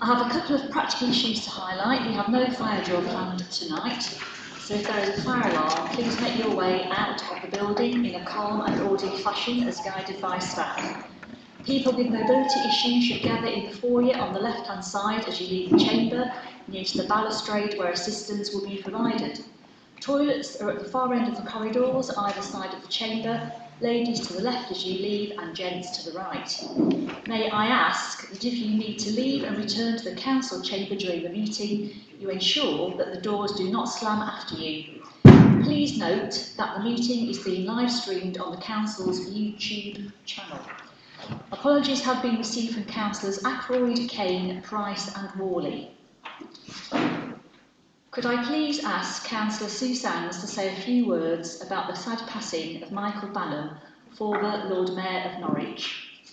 I have a couple of practical issues to highlight. We have no fire drill planned tonight, so if there is a fire alarm, please make your way out of the building in a calm and orderly fashion as guided by staff. People with mobility issues should gather in the foyer on the left-hand side as you leave the chamber, near to the balustrade where assistance will be provided. Toilets are at the far end of the corridors, either side of the chamber, ladies to the left as you leave and gents to the right. May I ask that if you need to leave and return to the council chamber during the meeting, you ensure that the doors do not slam after you. Please note that the meeting is being live streamed on the council's YouTube channel. Apologies have been received from councillors Ackroyd, Kane, Price and Worley. Could I please ask Councillor Sue Sands to say a few words about the sad passing of Michael Banham, former Lord Mayor of Norwich?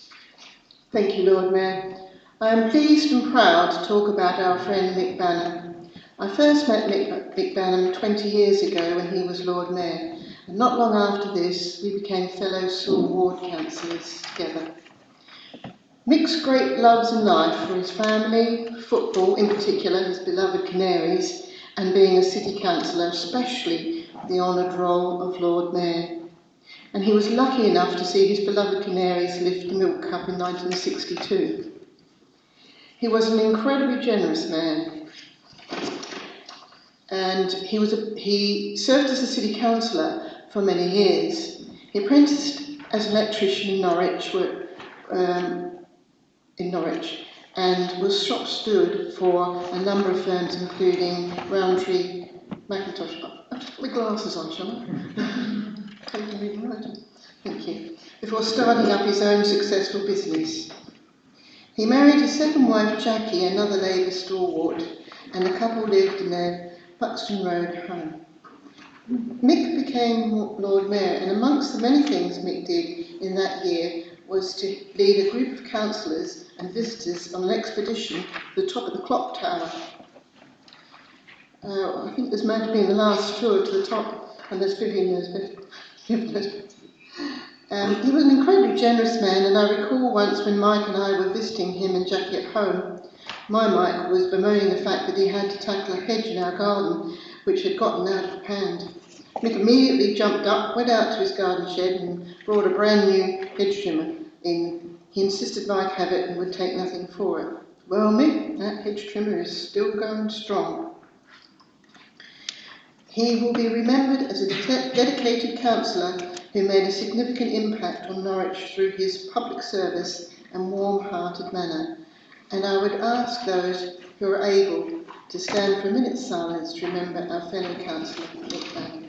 Thank you, Lord Mayor. I am pleased and proud to talk about our friend Mick Banham. I first met Mick Banham 20 years ago when he was Lord Mayor, and not long after this we became fellow Sewell Ward councillors together. Mick's great loves in life were his family, football in particular, his beloved Canaries, and being a city councillor, especially the honoured role of Lord Mayor. And he was lucky enough to see his beloved Canaries lift the milk cup in 1962. He was an incredibly generous man, and he served as a city councillor for many years. He apprenticed as an electrician in Norwich, and was shop steward for a number of firms, including Rowntree, Macintosh. I'll just put my glasses on, shall I? Thank you. Before starting up his own successful business. He married his second wife, Jackie, another Labour stalwart, and the couple lived in their Buxton Road home. Mick became Lord Mayor, and amongst the many things Mick did in that year was to lead a group of councillors and visitors on an expedition to the top of the clock tower. I think there's meant to be the last tour to the top, and there's Vivian knows better. He was an incredibly generous man, and I recall once when Mike and I were visiting him and Jackie at home, my Mike was bemoaning the fact that he had to tackle a hedge in our garden which had gotten out of hand. Mick immediately jumped up, went out to his garden shed and brought a brand new hedge trimmer in. He insisted Mike have it and would take nothing for it. Well, Mick, that hedge trimmer is still going strong. He will be remembered as a dedicated councillor who made a significant impact on Norwich through his public service and warm-hearted manner. And I would ask those who are able to stand for a minute's silence to remember our fellow councillor, Mick Banham.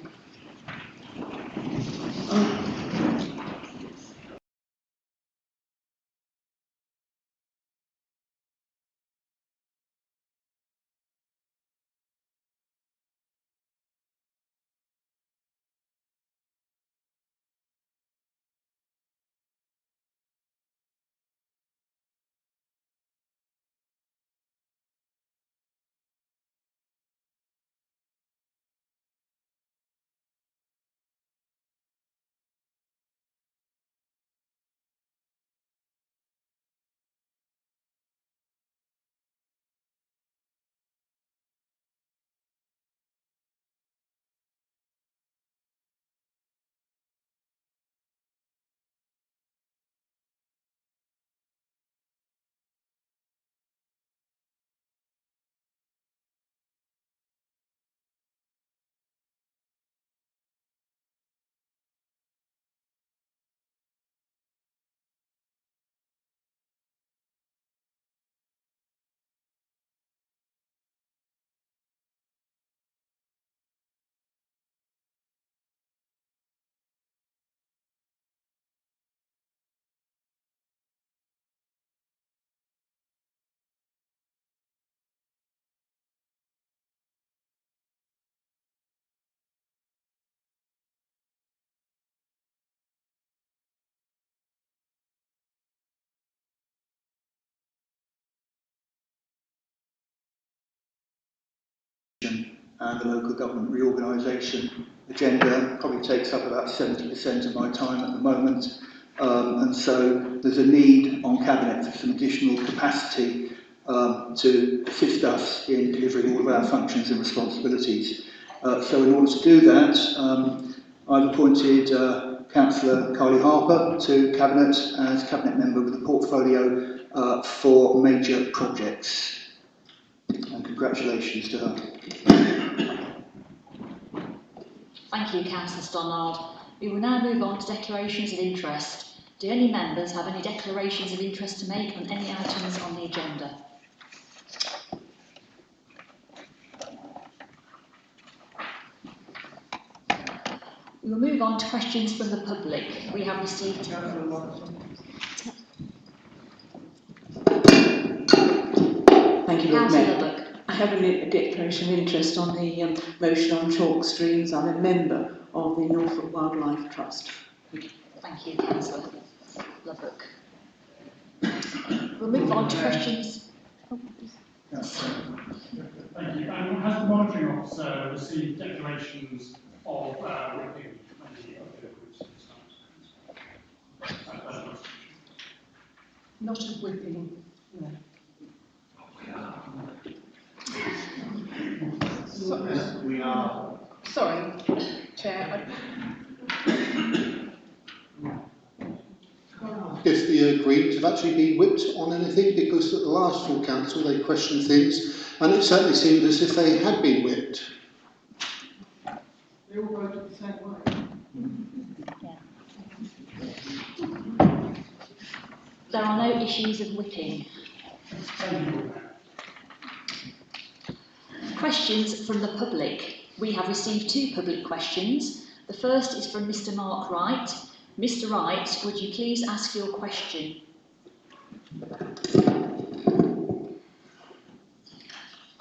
And the local government reorganisation agenda probably takes up about 70% of my time at the moment. And so there's a need on Cabinet for some additional capacity to assist us in delivering all of our functions and responsibilities. So in order to do that, I've appointed Councillor Kylie Harper to Cabinet as Cabinet Member with a portfolio for major projects. And congratulations to her. Thank you, Councillor Stonnard. We will now move on to declarations of interest. Do any members have any declarations of interest to make on any items on the agenda? We will move on to questions from the public. We have received Thank you, Lord Mayor. I have a declaration of interest on the motion on chalk streams. I'm a member of the Norfolk Wildlife Trust. Thank you, Councillor Lubbock. We'll move on to questions. Thank you. Has the monitoring officer received declarations of whipping any of the groups? Not of whipping, no. We are. Sorry, Chair. If the Greens have actually been whipped on anything, because at the last full council they questioned things, and it certainly seemed as if they had been whipped. They all voted the same way. There are no issues of whipping. Questions from the public. We have received 2 public questions. The first is from Mr. Mark Wright. Mr. Wright, would you please ask your question?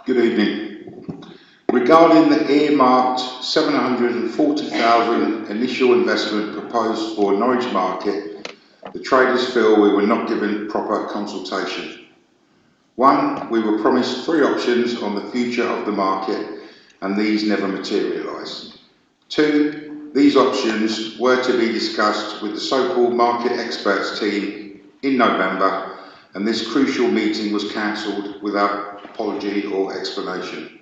Good evening. Regarding the earmarked £740,000 initial investment proposed for Norwich Market, the traders feel we were not given proper consultation. 1, we were promised 3 options on the future of the market, and these never materialised. 2, these options were to be discussed with the so-called market experts team in November, and this crucial meeting was cancelled without apology or explanation.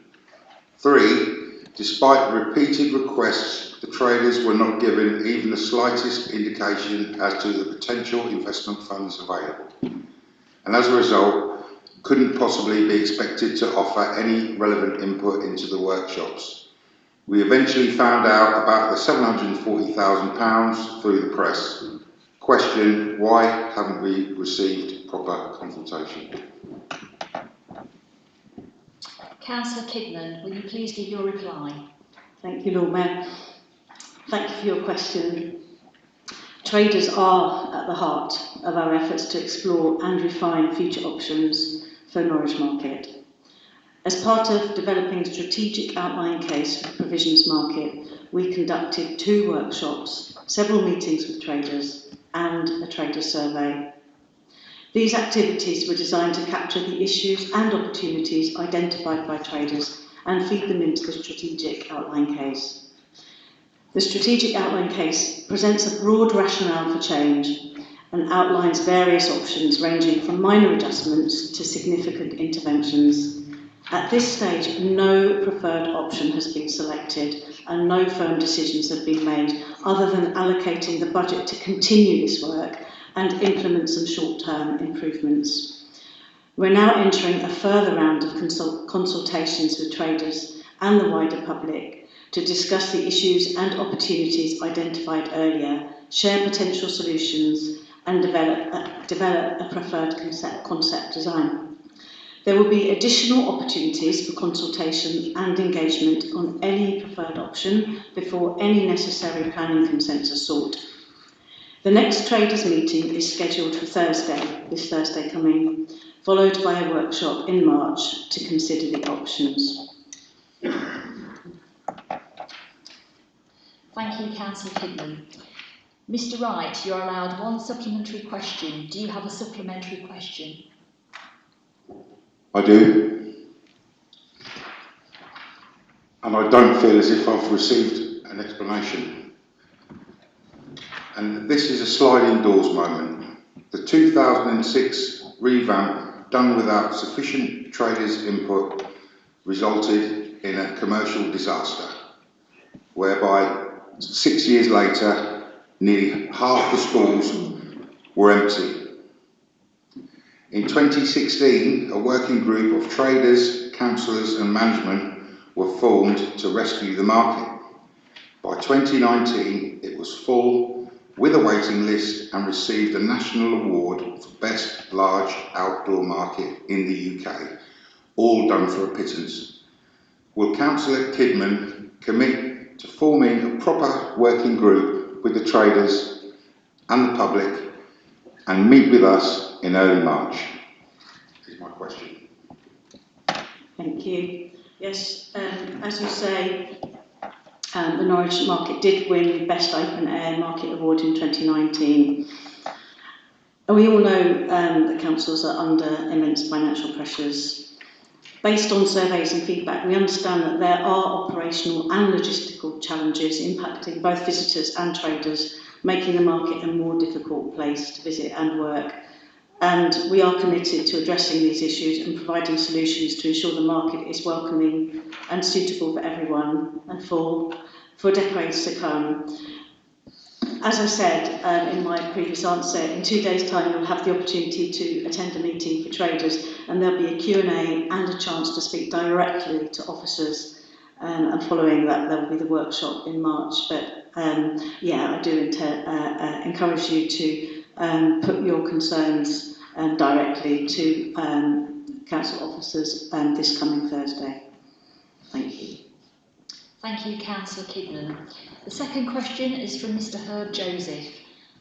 3, despite repeated requests, the traders were not given even the slightest indication as to the potential investment funds available, and as a result, couldn't possibly be expected to offer any relevant input into the workshops. We eventually found out about the £740,000 through the press. Question, why haven't we received proper consultation? Councillor Kidman, will you please give your reply? Thank you, Lord Mayor. Thank you for your question. Traders are at the heart of our efforts to explore and refine future options for Norwich Market. As part of developing a strategic outline case for the provisions market, we conducted 2 workshops, several meetings with traders, and a trader survey. These activities were designed to capture the issues and opportunities identified by traders and feed them into the strategic outline case. The strategic outline case presents a broad rationale for change and outlines various options ranging from minor adjustments to significant interventions. At this stage, no preferred option has been selected and no firm decisions have been made other than allocating the budget to continue this work and implement some short-term improvements. We're now entering a further round of consultations with traders and the wider public to discuss the issues and opportunities identified earlier, share potential solutions and develop a preferred concept design. There will be additional opportunities for consultation and engagement on any preferred option before any necessary planning consents are sought. The next traders meeting is scheduled for Thursday, this Thursday coming, followed by a workshop in March to consider the options. Thank you, Councillor Kidman. Mr. Wright, you're allowed 1 supplementary question. Do you have a supplementary question? I do. And I don't feel as if I've received an explanation. And this is a sliding doors moment. The 2006 revamp done without sufficient traders' input, resulted in a commercial disaster, whereby 6 years later, nearly half the stalls were empty. In 2016, a working group of traders, councillors and management were formed to rescue the market. By 2019, it was full, with a waiting list, and received a national award for Best Large Outdoor Market in the UK, all done for a pittance. Will Councillor Kidman commit to forming a proper working group with the traders and the public and meet with us in early March? Is my question. Thank you. Yes, as you say, the Norwich Market did win Best Open Air Market Award in 2019. And we all know that councils are under immense financial pressures. Based on surveys and feedback, we understand that there are operational and logistical challenges impacting both visitors and traders, making the market a more difficult place to visit and work. And we are committed to addressing these issues and providing solutions to ensure the market is welcoming and suitable for everyone and for decades to come. As I said in my previous answer, in 2 days' time you'll have the opportunity to attend a meeting for traders, and there'll be a Q&A and a chance to speak directly to officers, and following that there will be the workshop in March. But I do encourage you to put your concerns directly to council officers this coming Thursday. Thank you. Thank you, Councillor Kidman. The second question is from Mr. Herb Joseph.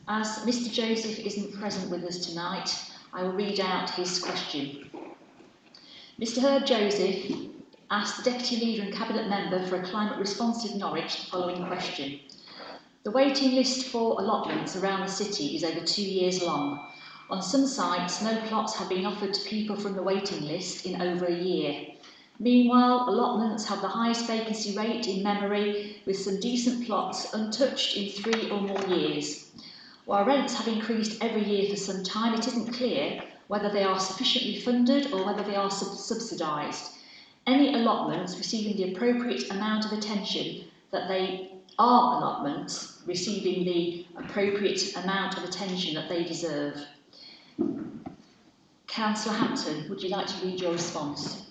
As Mr. Joseph isn't present with us tonight, I will read out his question. Mr. Herb Joseph asked the Deputy Leader and Cabinet Member for a climate responsive Norwich the following question. The waiting list for allotments around the city is over 2 years long. On some sites, no plots have been offered to people from the waiting list in over a year. Meanwhile, allotments have the highest vacancy rate in memory, with some decent plots untouched in 3 or more years. While rents have increased every year for some time, it isn't clear whether they are sufficiently funded or whether they are subsidised. Any allotments receiving the appropriate amount of attention that they are allotments receiving the appropriate amount of attention that they deserve. Councillor Hampton, would you like to read your response?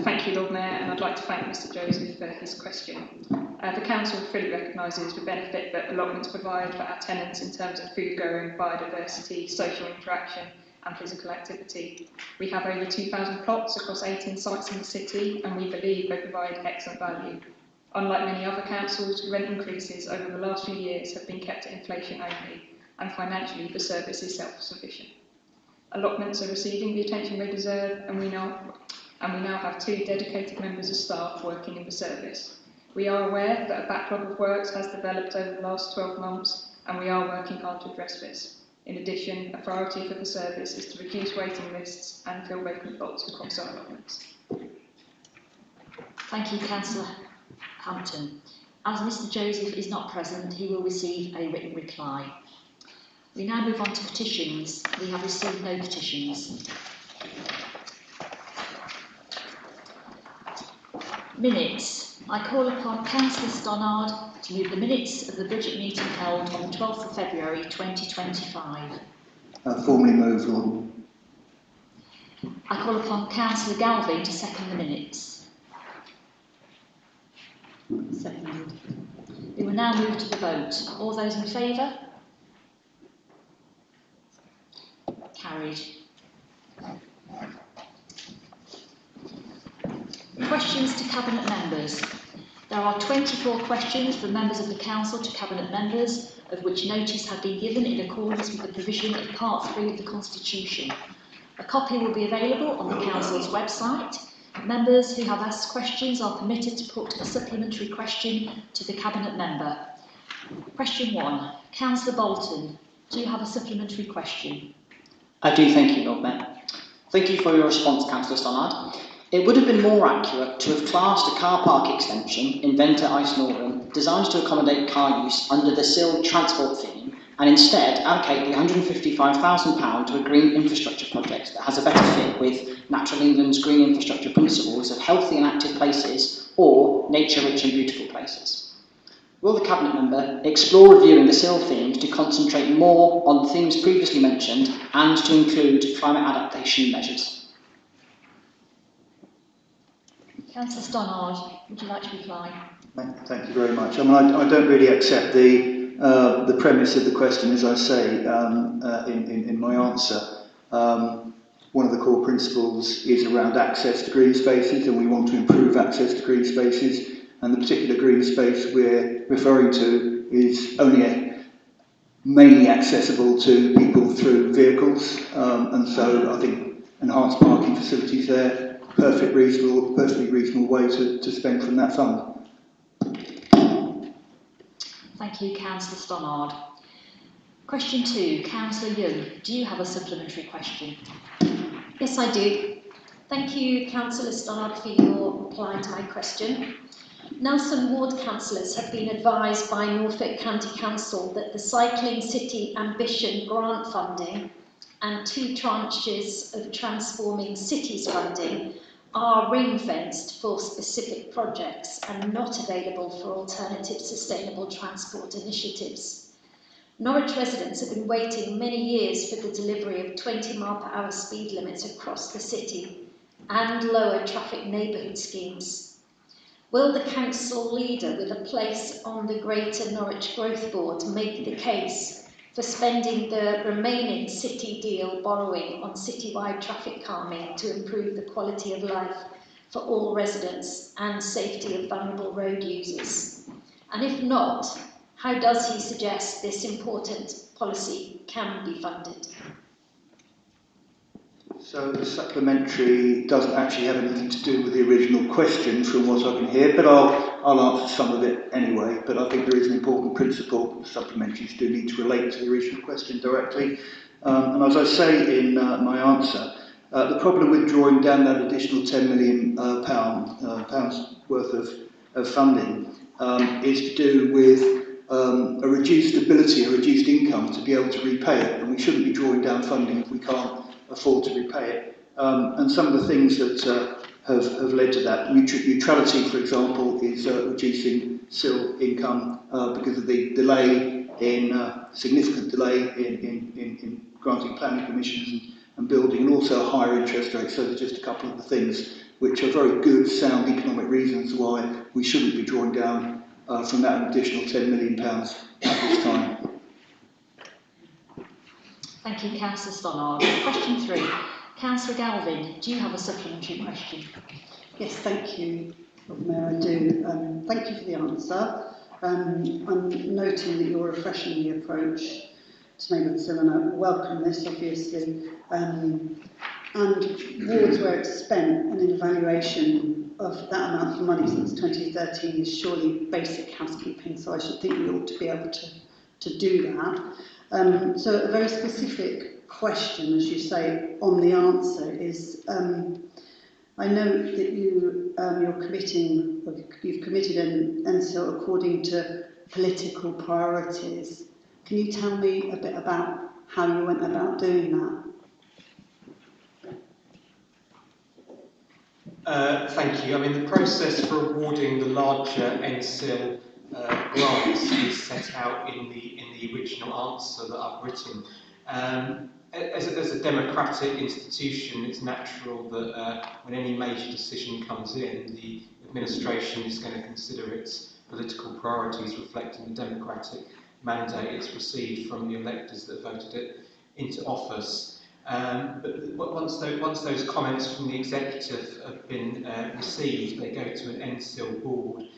Thank you, Lord Mayor, and I'd like to thank Mr. Joseph for his question. The Council fully recognises the benefit that allotments provide for our tenants in terms of food growing, biodiversity, social interaction and physical activity. We have over 2,000 plots across 18 sites in the city, and we believe they provide excellent value. Unlike many other councils, rent increases over the last few years have been kept at inflation only, and financially the service is self-sufficient. Allotments are receiving the attention they deserve, and we now have 2 dedicated members of staff working in the service. We are aware that a backlog of works has developed over the last 12 months, and we are working hard to address this. In addition, a priority for the service is to reduce waiting lists and fill vacant plots across our allotments. Thank you, Councillor Hampton. As Mr. Joseph is not present, he will receive a written reply. We now move on to petitions. We have received no petitions. Minutes. I call upon Councillor Stannard to move the minutes of the budget meeting held on the 12th of February 2025. Formally moved, Lord. I call upon Councillor Galvin to second the minutes. Seconded. We will now move to the vote. All those in favour? Carried. Questions to Cabinet Members. There are 24 questions from members of the Council to Cabinet Members, of which notice had been given in accordance with the provision of Part 3 of the Constitution. A copy will be available on the Council's website. Members who have asked questions are permitted to put a supplementary question to the Cabinet Member. Question 1. Councillor Bolton, do you have a supplementary question? I do, thank you, Lord Mayor. Thank you for your response, Councillor Stannard. It would have been more accurate to have classed a car park extension in Venter Ice Northern designed to accommodate car use under the SIL transport theme and instead allocate the £155,000 to a green infrastructure project that has a better fit with Natural England's green infrastructure principles of healthy and active places or nature-rich and beautiful places? Will the Cabinet member explore reviewing the SIL themes to concentrate more on themes previously mentioned and to include climate adaptation measures? Councillor Stannard, would you like to reply? Thank you very much. I mean, I don't really accept the premise of the question, as I say in my answer. One of the core principles is around access to green spaces, and we want to improve access to green spaces. And the particular green space we're referring to is only mainly accessible to people through vehicles, and so I think enhanced parking facilities there, perfectly reasonable way to spend from that fund. Thank you, Councillor Stannard. Question 2, Councillor Young, do you have a supplementary question? Yes, I do. Thank you, Councillor Stannard, for your reply to my question. Nelson Ward councillors have been advised by Norfolk County Council that the Cycling City Ambition grant funding and 2 tranches of Transforming Cities funding are ring-fenced for specific projects and not available for alternative sustainable transport initiatives. Norwich residents have been waiting many years for the delivery of 20 mph speed limits across the city and lower traffic neighbourhood schemes. Will the council leader with a place on the Greater Norwich Growth Board make the case for spending the remaining city deal borrowing on citywide traffic calming to improve the quality of life for all residents and safety of vulnerable road users? And if not, how does he suggest this important policy can be funded? So the supplementary doesn't actually have anything to do with the original question from what I can hear, but I'll answer some of it anyway. But I think there is an important principle. Supplementaries do need to relate to the original question directly. And as I say in my answer, the problem with drawing down that additional £10 million pounds worth of funding is to do with a reduced ability, a reduced income to be able to repay it. And we shouldn't be drawing down funding if we can't afford to repay it. And some of the things that have led to that, neutrality, for example, is reducing SIL income because of the delay significant delay in granting planning permissions and building, and also higher interest rates. So there's just a couple of the things which are very good, sound economic reasons why we shouldn't be drawing down from that an additional £10 million at this time. Thank you, Councillor Stannard. Question 3, Councillor Galvin, do you have a supplementary question? Yes, thank you, Lord Mayor, I do. Thank you for the answer. I'm noting that you're refreshing the approach to neighbourhood SIL, and I welcome this, obviously. And wards where it's spent and an evaluation of that amount of money since 2013 is surely basic housekeeping, so I should think we ought to be able to do that. So a very specific question, as you say, on the answer is, I know that you've committed an NSIL according to political priorities. Can you tell me a bit about how you went about doing that? Thank you. I mean, the process for awarding the larger NSIL grants is set out in the original answer that I've written. As a democratic institution, it's natural that when any major decision comes in, the administration is going to consider its political priorities reflecting the democratic mandate it's received from the electors that voted it into office. But once those comments from the executive have been received, they go to an NSIL board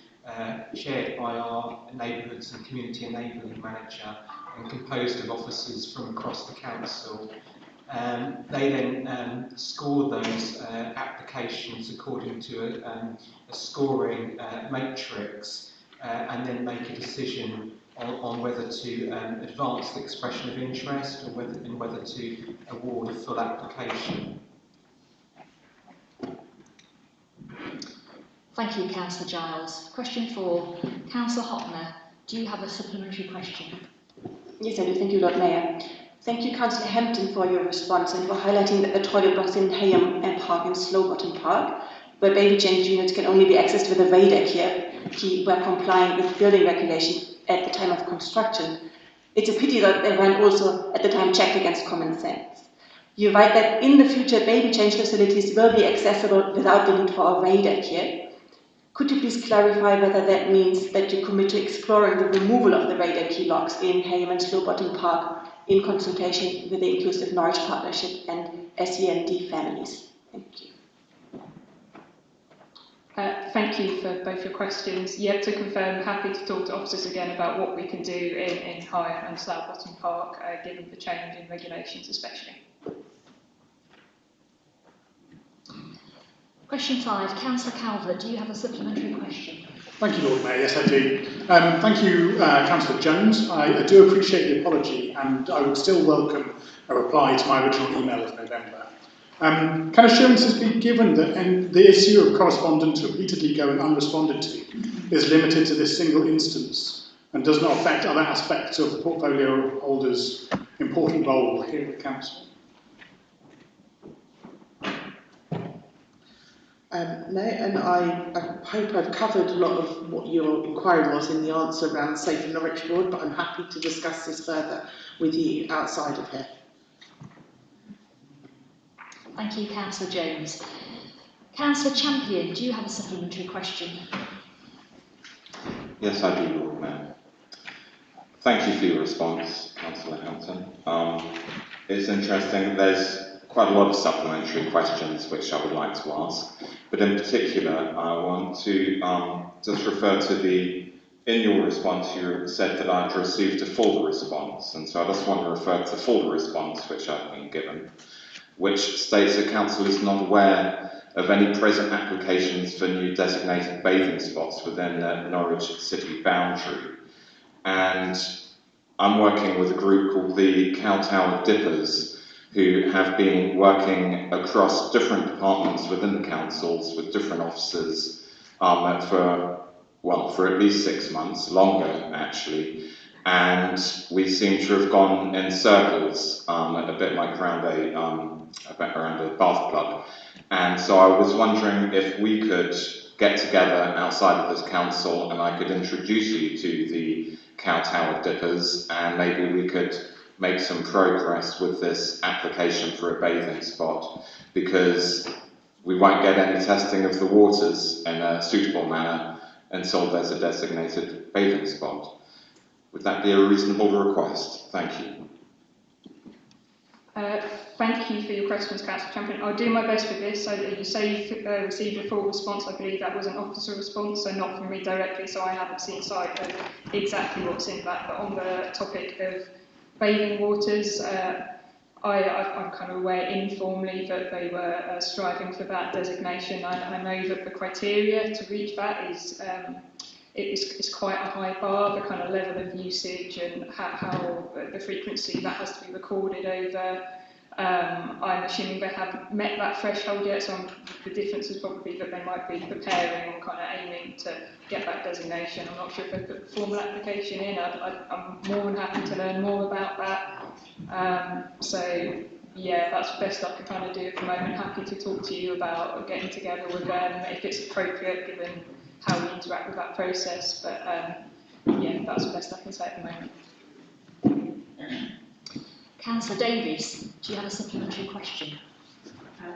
chaired by our Neighbourhoods and Community Enabling Manager and composed of officers from across the council. They then score those applications according to a scoring matrix and then make a decision on whether to advance the expression of interest or whether to award a full application. Thank you, Councillor Giles. Question 4, Councillor Hopner, do you have a supplementary question? Yes, I do. Thank you, Lord Mayor. Thank you, Councillor Hampton, for your response and for highlighting that the toilet blocks in Hayham and Park and Slowbottom Park, where baby change units can only be accessed with a radar key were complying with building regulation at the time of construction. It's a pity that they weren't also at the time checked against common sense. You write that in the future baby change facilities will be accessible without the need for a radar key. Could you please clarify whether that means that you commit to exploring the removal of the radar key locks in Hayham and Slowbottom Park in consultation with the Inclusive Norwich Partnership and SEND families? Thank you. Thank you for both your questions. Yeah, to confirm, happy to talk to officers again about what we can do in Hayham and Slowbottom Park, given the change in regulations especially. Question 5, Councillor Calvert, do you have a supplementary question? Thank you, Lord Mayor. Yes, I do. Thank you, Councillor Jones. I do appreciate the apology, and I would still welcome a reply to my original email of November. Can assurances be given that the issue of correspondence repeatedly going unresponded to is limited to this single instance and does not affect other aspects of the portfolio holder's important role here at Council? No, and I hope I've covered a lot of what your inquiry was in the answer around Safe Norwich Board, but I'm happy to discuss this further with you outside of here. Thank you, Councillor Jones. Councillor Champion, do you have a supplementary question? Yes, I do, Lord Mayor. Thank you for your response, Councillor Hampton. It's interesting, there's quite a lot of supplementary questions which I would like to ask, but in particular, I want to just refer to in your response, you said that I'd received a full response, and so I just want to refer to the full response which I've been given, which states that Council is not aware of any present applications for new designated bathing spots within the Norwich city boundary. And I'm working with a group called the Cowtower Dippers, who have been working across different departments within the councils with different officers for at least 6 months, longer actually. And we seem to have gone in circles, a bit like around a bath plug. And so I was wondering if we could get together outside of this council and I could introduce you to the Cowtower Dippers, and maybe we could make some progress with this application for a bathing spot, because we won't get any testing of the waters in a suitable manner until there's a designated bathing spot. Would that be a reasonable request? Thank you. Thank you for your questions, Councillor Champion. I'll do my best with this. So you say you've received a full response. I believe that was an officer response, so not from me directly, so I haven't seen sight of exactly what's in that. But on the topic of bathing waters, I'm kind of aware informally that they were striving for that designation. I know that the criteria to reach that is it's quite a high bar, the kind of level of usage and how the frequency that has to be recorded over. I'm assuming they haven't met that threshold yet, so the difference is probably that they might be preparing or kind of aiming to get that designation. I'm not sure if they put the formal application in. I'm more than happy to learn more about that. So yeah, that's the best I can kind of do at the moment. Happy to talk to you about getting together with them if it's appropriate given how we interact with that process, but yeah, that's the best I can say at the moment. Councillor Davies, do you have a supplementary question?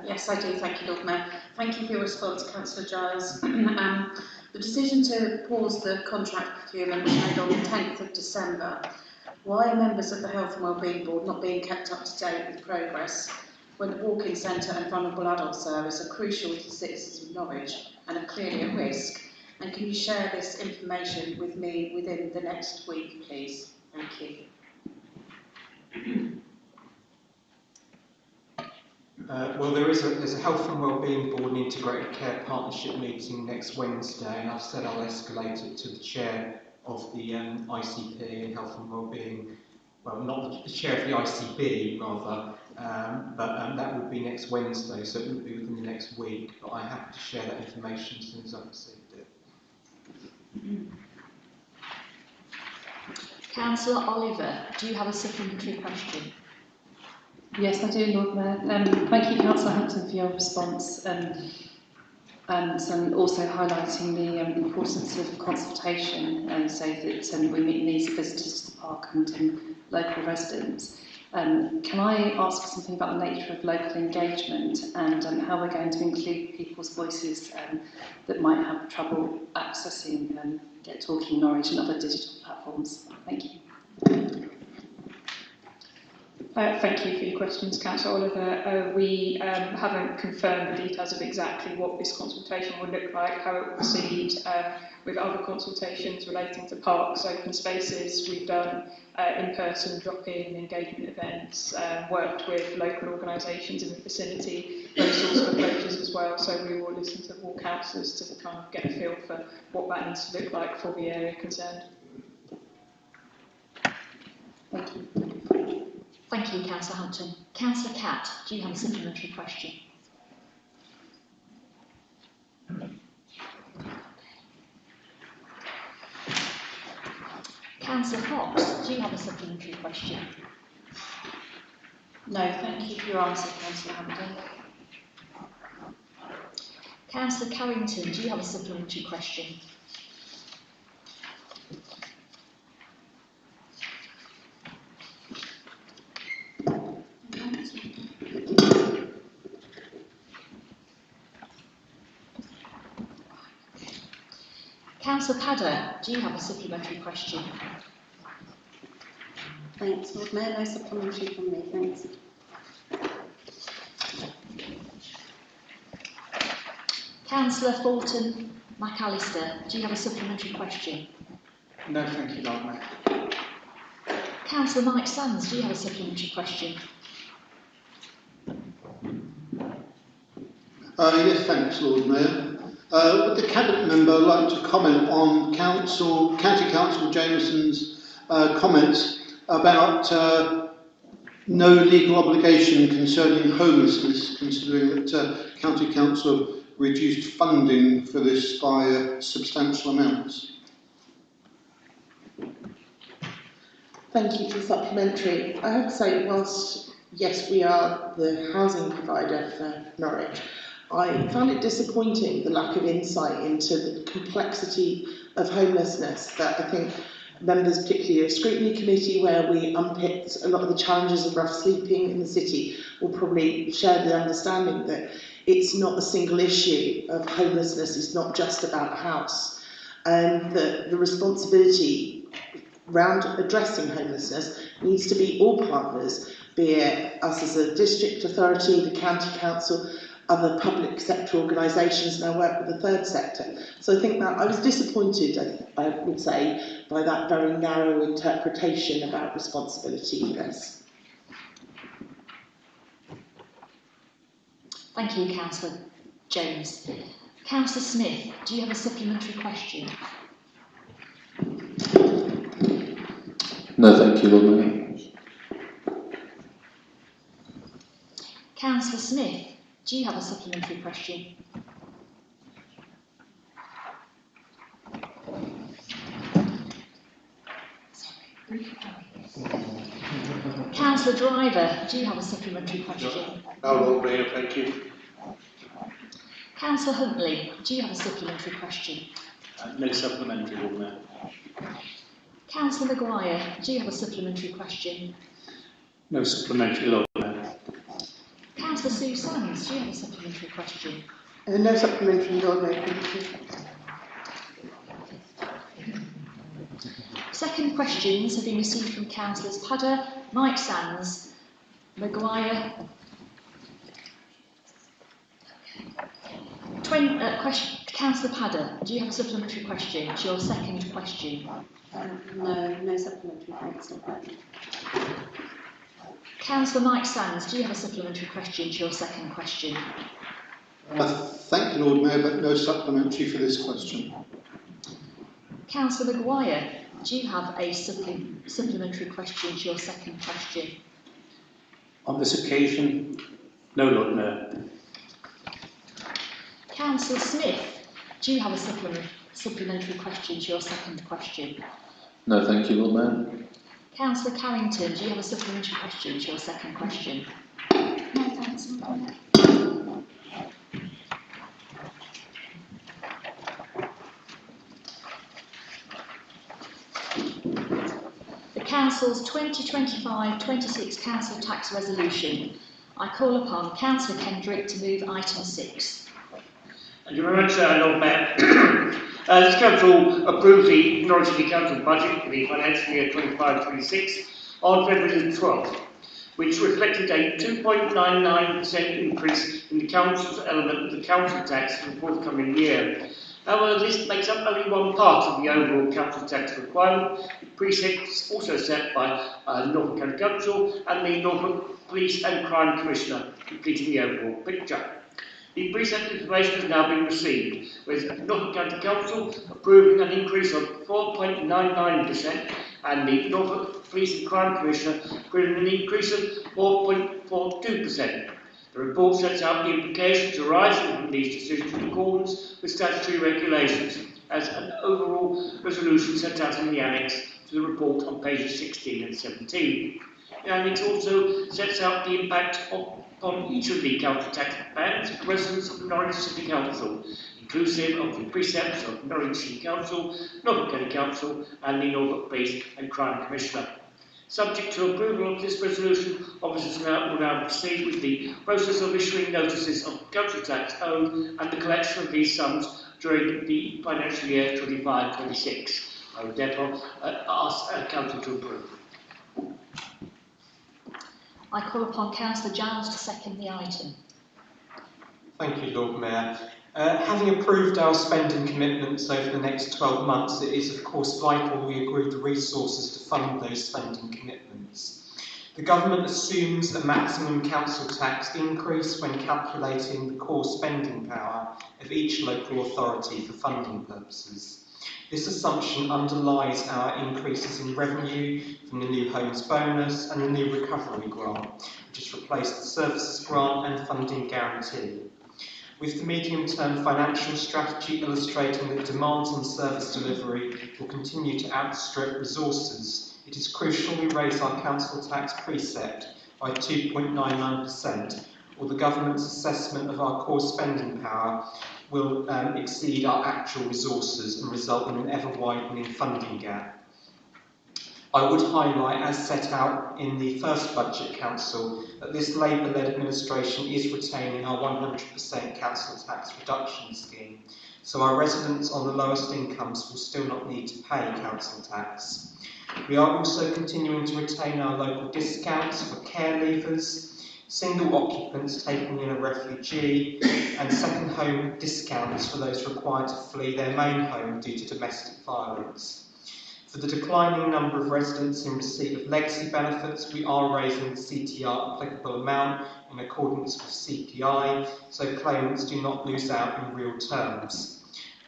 Yes, I do. Thank you, Lord Mayor. Thank you for your response, Councillor Giles. The decision to pause the contract procurement was made on the 10th of December. Why are members of the Health and Wellbeing Board not being kept up to date with progress when the walk-in centre and vulnerable adult service are crucial to citizens of Norwich and are clearly at risk? And can you share this information with me within the next week, please? Thank you. Well, there's a Health and Wellbeing Board and Integrated Care Partnership meeting next Wednesday, and I've said I'll escalate it to the chair of the ICP and Health and Wellbeing, well, not the chair of the ICB rather, but that would be next Wednesday, so it wouldn't be within the next week, but I'm happy to share that information as soon as I've received it. Councillor Oliver, do you have a supplementary question? Yes, I do, Lord Mayor. Thank you, Councillor Hampton, for your response and also highlighting the importance of consultation and so that we meet the needs of visitors to the park and local residents. Can I ask something about the nature of local engagement and how we're going to include people's voices that might have trouble accessing Get Talking Norwich and other digital platforms? Thank you. Thank you for your questions, Councillor Oliver. We haven't confirmed the details of exactly what this consultation will look like, how it will proceed. With other consultations relating to parks, open spaces, we've done in-person drop-in engagement events, worked with local organisations in the vicinity, those sorts of approaches as well. So we will listen to all councillors to kind of get a feel for what that needs to look like for the area concerned. Thank you. Thank you, Councillor Hampton. Councillor Catt, do you have a supplementary question? Councillor Fox, do you have a supplementary question? No, thank you for your answer, Councillor Hampton. Councillor Carrington, do you have a supplementary question? Councillor Padder, do you have a supplementary question? Thanks, Lord Mayor. No supplementary from me, thanks. Councillor Fulton McAllister, do you have a supplementary question? No, thank you, Lord Mayor. Councillor Mike Sands, do you have a supplementary question? Yes, thanks, Lord Mayor. Would the Cabinet member like to comment on County Councillor Jameson's comments about no legal obligation concerning homelessness, considering that County Council reduced funding for this by substantial amounts? Thank you for the supplementary. I have to say, whilst, yes, we are the housing provider for Norwich, I found it disappointing, the lack of insight into the complexity of homelessness that I think members, particularly of Scrutiny Committee, where we unpicked a lot of the challenges of rough sleeping in the city, will probably share the understanding that it's not a single issue of homelessness, it's not just about a house, and that the responsibility around addressing homelessness needs to be all partners, be it us as a district authority, the county council, other public sector organisations, and I work with the third sector. So I think that I was disappointed, I would say, by that very narrow interpretation about responsibility for this. Thank you, Councillor James. Councillor Smith, do you have a supplementary question? No, thank you, Lord Mayor. Councillor Smith, do you have a supplementary question? Councillor Driver, do you have a supplementary question? No, Lord Mayor, thank you. Councillor Huntley, do you have a supplementary question? No supplementary, Lord Mayor. Councillor Maguire, do you have a supplementary question? No supplementary, Lord Mayor. Councillor Sue Sands, do you have a supplementary question? No supplementary, Lord Mayor, thank you. Second questions have been received from Councillors Padder, Mike Sands, Maguire. Councillor Padder, do you have a supplementary question? It's your second question. No supplementary, thanks, Lord Mayor. Councillor Mike Sands, do you have a supplementary question to your second question? Thank you, Lord Mayor, but no supplementary for this question. Councillor Maguire, do you have a supplementary question to your second question? On this occasion, no, Lord Mayor. Councillor Smith, do you have a supplementary question to your second question? No, thank you, Lord Mayor. Councillor Carrington, do you have a supplementary question to your second question? No, thanks. The Council's 2025-26 Council Tax Resolution. I call upon Councillor Kendrick to move item 6. Thank you very much, Lord Mayor. This Council approved the Norwich City Council budget for the financial year 25-26 on February the 12th, which reflected a 2.99% increase in the Council's element of the council tax for the forthcoming year. However, this makes up only one part of the overall council tax requirement, with precepts also set by Norfolk County Council and the Norfolk Police and Crime Commissioner, completing the overall picture. The precept information has now been received, with Norfolk County Council approving an increase of 4.99% and the Norfolk Police and Crime Commissioner approving an increase of 4.42%. The report sets out the implications arising from these decisions in accordance with statutory regulations, as an overall resolution set out in the annex to the report on pages 16 and 17. The annex also sets out the impact upon each of the council tax bands for residents of the Norwich City Council, inclusive of the precepts of Norwich City Council, Norfolk County Council and the Norfolk Police and Crime Commissioner. Subject to approval of this resolution, officers will now proceed with the process of issuing notices of council tax owed and the collection of these sums during the financial year 25-26. I would therefore ask Council to approve. I call upon Councillor Giles to second the item. Thank you, Lord Mayor. Having approved our spending commitments over the next 12 months, it is of course vital we agree the resources to fund those spending commitments. The government assumes a maximum council tax increase when calculating the core spending power of each local authority for funding purposes. This assumption underlies our increases in revenue from the New Homes Bonus and the New Recovery Grant, which has replaced the Services Grant and Funding Guarantee. With the medium-term financial strategy illustrating that demand on service delivery will continue to outstrip resources, it is crucial we raise our council tax precept by 2.99%, or the government's assessment of our core spending power will exceed our actual resources and result in an ever-widening funding gap. I would highlight, as set out in the first Budget Council, that this Labour-led administration is retaining our 100% council tax reduction scheme, so our residents on the lowest incomes will still not need to pay council tax. We are also continuing to retain our local discounts for care leavers, single occupants taking in a refugee, and second home discounts for those required to flee their main home due to domestic violence. For the declining number of residents in receipt of legacy benefits, we are raising the CTR applicable amount in accordance with CPI, so claimants do not lose out in real terms.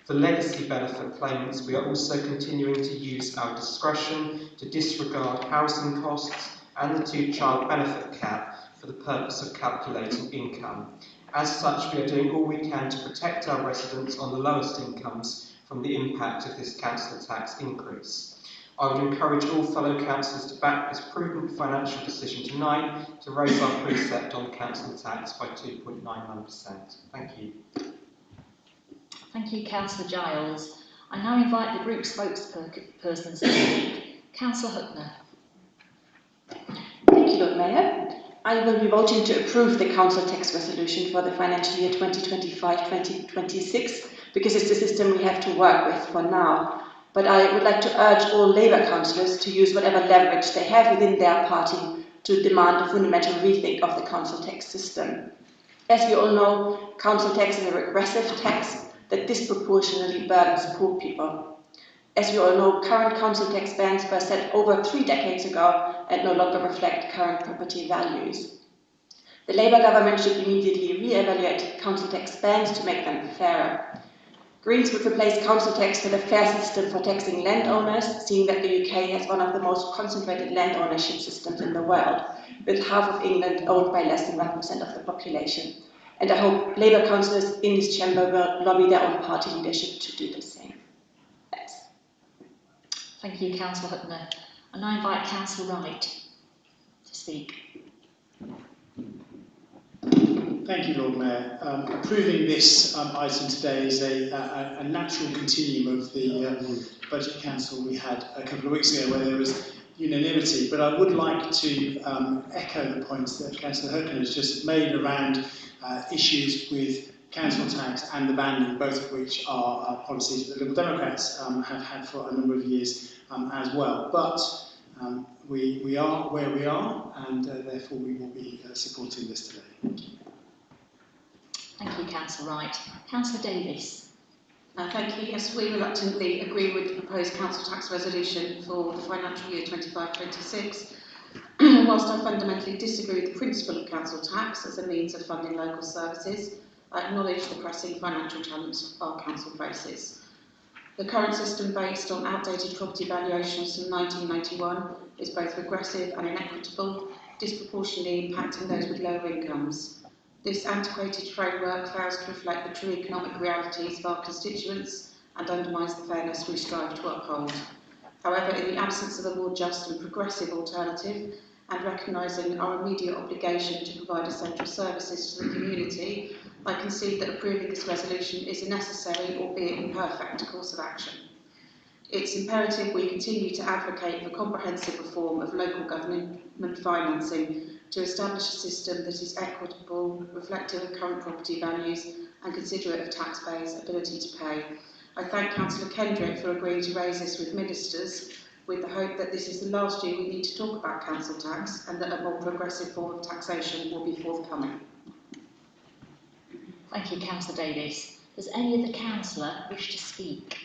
For legacy benefit claimants, we are also continuing to use our discretion to disregard housing costs and the two-child benefit cap for the purpose of calculating income. As such, we are doing all we can to protect our residents on the lowest incomes from the impact of this council tax increase. I would encourage all fellow councillors to back this prudent financial decision tonight to raise our precept on council tax by 2.99%. Thank you. Thank you, Councillor Giles. I now invite the group spokespersons to speak. Councillor Huckner. Thank you, Lord Mayor. I will be voting to approve the council tax resolution for the financial year 2025-2026 because it's the system we have to work with for now. But I would like to urge all Labour councillors to use whatever leverage they have within their party to demand a fundamental rethink of the council tax system. As we all know, council tax is a regressive tax that disproportionately burdens poor people. As we all know, current council tax bands were set over 3 decades ago and no longer reflect current property values. The Labour government should immediately re-evaluate council tax bands to make them fairer. Greens would replace council tax with a fair system for taxing landowners, seeing that the UK has one of the most concentrated land ownership systems in the world, with half of England owned by less than 1% of the population. And I hope Labour councillors in this chamber will lobby their own party leadership to do the same. Thanks. Thank you, Councillor Hutner. And I invite Councillor Wright to speak. Thank you, Lord Mayor. Approving this item today is a natural continuum of the Budget Council we had a couple of weeks ago where there was unanimity, but I would like to echo the points that Councillor Hutton has just made around issues with council tax and the banding, both of which are policies that the Liberal Democrats have had for a number of years as well. But we are where we are, and therefore we will be supporting this today. Thank you. Thank you, Councillor Wright. Councillor Davis. Thank you. Yes, we reluctantly agree with the proposed council tax resolution for the financial year 25-26. Whilst I fundamentally disagree with the principle of council tax as a means of funding local services, I acknowledge the pressing financial challenge our council faces. The current system, based on outdated property valuations from 1991, is both regressive and inequitable, disproportionately impacting those with lower incomes. This antiquated framework fails to reflect the true economic realities of our constituents and undermines the fairness we strive to uphold. However, in the absence of a more just and progressive alternative, and recognising our immediate obligation to provide essential services to the community, I concede that approving this resolution is a necessary, albeit imperfect, course of action. It's imperative we continue to advocate for comprehensive reform of local government financing to establish a system that is equitable, reflective of current property values and considerate of taxpayers' ability to pay. I thank Councillor Kendrick for agreeing to raise this with ministers, with the hope that this is the last year we need to talk about council tax and that a more progressive form of taxation will be forthcoming. Thank you, Councillor Davis. Does any other councillor wish to speak?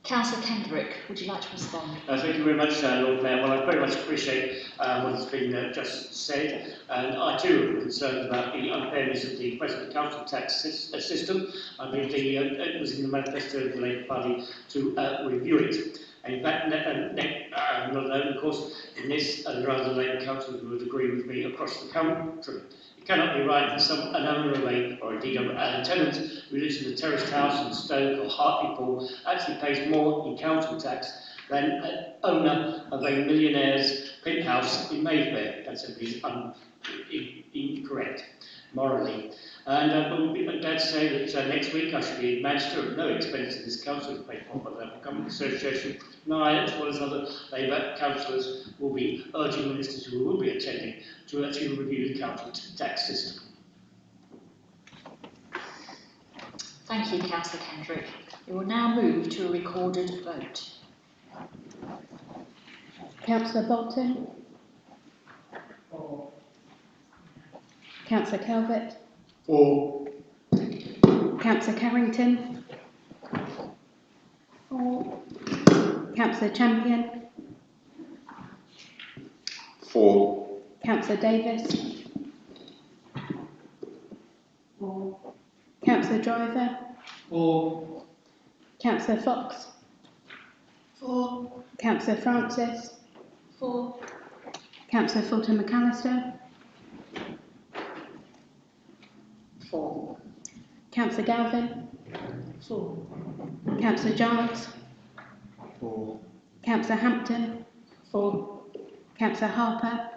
Councillor Kendrick, would you like to respond? Thank you very much, Lord Mayor. Well, I very much appreciate what has been just said, and I too am concerned about the unfairness of the present council tax system. I believe it was in the manifesto of the Labour Party to review it. And in fact, not alone, of course, in this, there are other Labour councillors who would agree with me across the country. It cannot be right that an owner of a, or indeed a tenant who lives in a terraced house in Stoke or Hartlepool actually pays more in council tax than an owner of a millionaire's penthouse in Mayfair. That simply is incorrect morally. And I'm glad to say that next week I shall be in Manchester at no expense to this council, paid for by the Local Government Association. And I, as well as other Labour councillors, will be urging ministers who will be attending to actually review the council tax system. Thank you, Councillor Kendrick. We will now move to a recorded vote. Councillor Bolton. Councillor Calvert. For. Councillor Carrington. For. Councillor Champion. For. Councillor Davis. For. Councillor Driver. For. Councillor Fox. For. Councillor Francis. For. Councillor Fulton McAllister. For. Councillor Galvin. For. Councillor Giles. For. Councillor Hampton. For. Councillor Harper.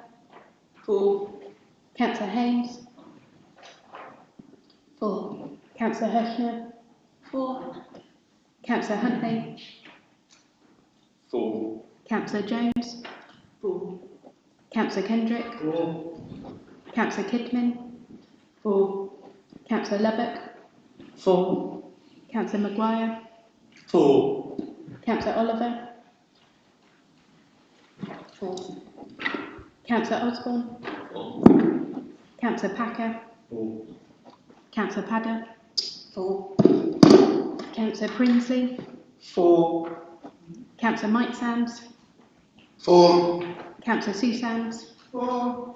For. Councillor Haynes. For. Councillor Hirschner. For. Councillor Huntley. For. Councillor Jones. For. Councillor Kendrick. For. Councillor Kidman. For. Councillor Lubbock. For. Councillor Maguire. For. Councillor Oliver. For. Councillor Osborne. For. Councillor Packer. For. Councillor Padder. For. Councillor Prinsley. For. Councillor Mike Sands. For. Councillor Sue Sands. For.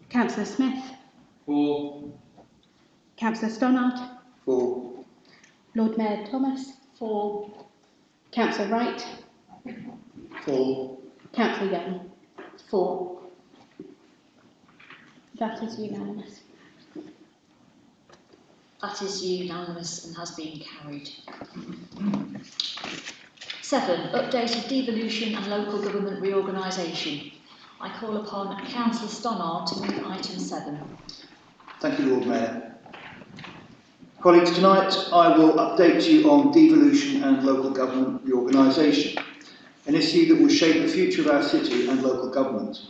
Councillor Smith. For. Councillor Stannard. For. Lord Mayor Thomas. For. Councillor Wright. For. Councillor Young. For. That is unanimous. That is unanimous and has been carried. 7. Updated devolution and local government reorganisation. I call upon Councillor Stannard to move item 7. Thank you, Lord Mayor. Colleagues, tonight I will update you on devolution and local government reorganisation, an issue that will shape the future of our city and local government.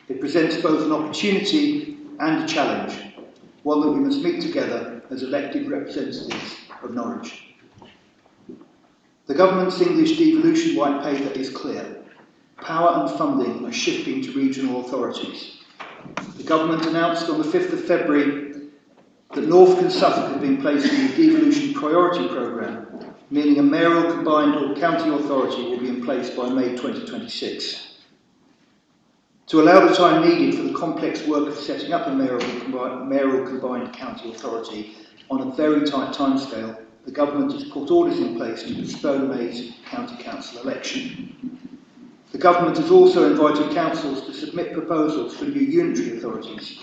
It presents both an opportunity and a challenge, one that we must meet together as elected representatives of Norwich. The government's English devolution white paper is clear. Power and funding are shifting to regional authorities. The government announced on the 5th of February that Norfolk and Suffolk had been placed in the devolution priority programme, meaning a mayoral combined or county authority will be in place by May 2026. To allow the time needed for the complex work of setting up a mayoral combined county authority on a very tight timescale, the government has put orders in place to postpone May's county council election. The government has also invited councils to submit proposals for new unitary authorities.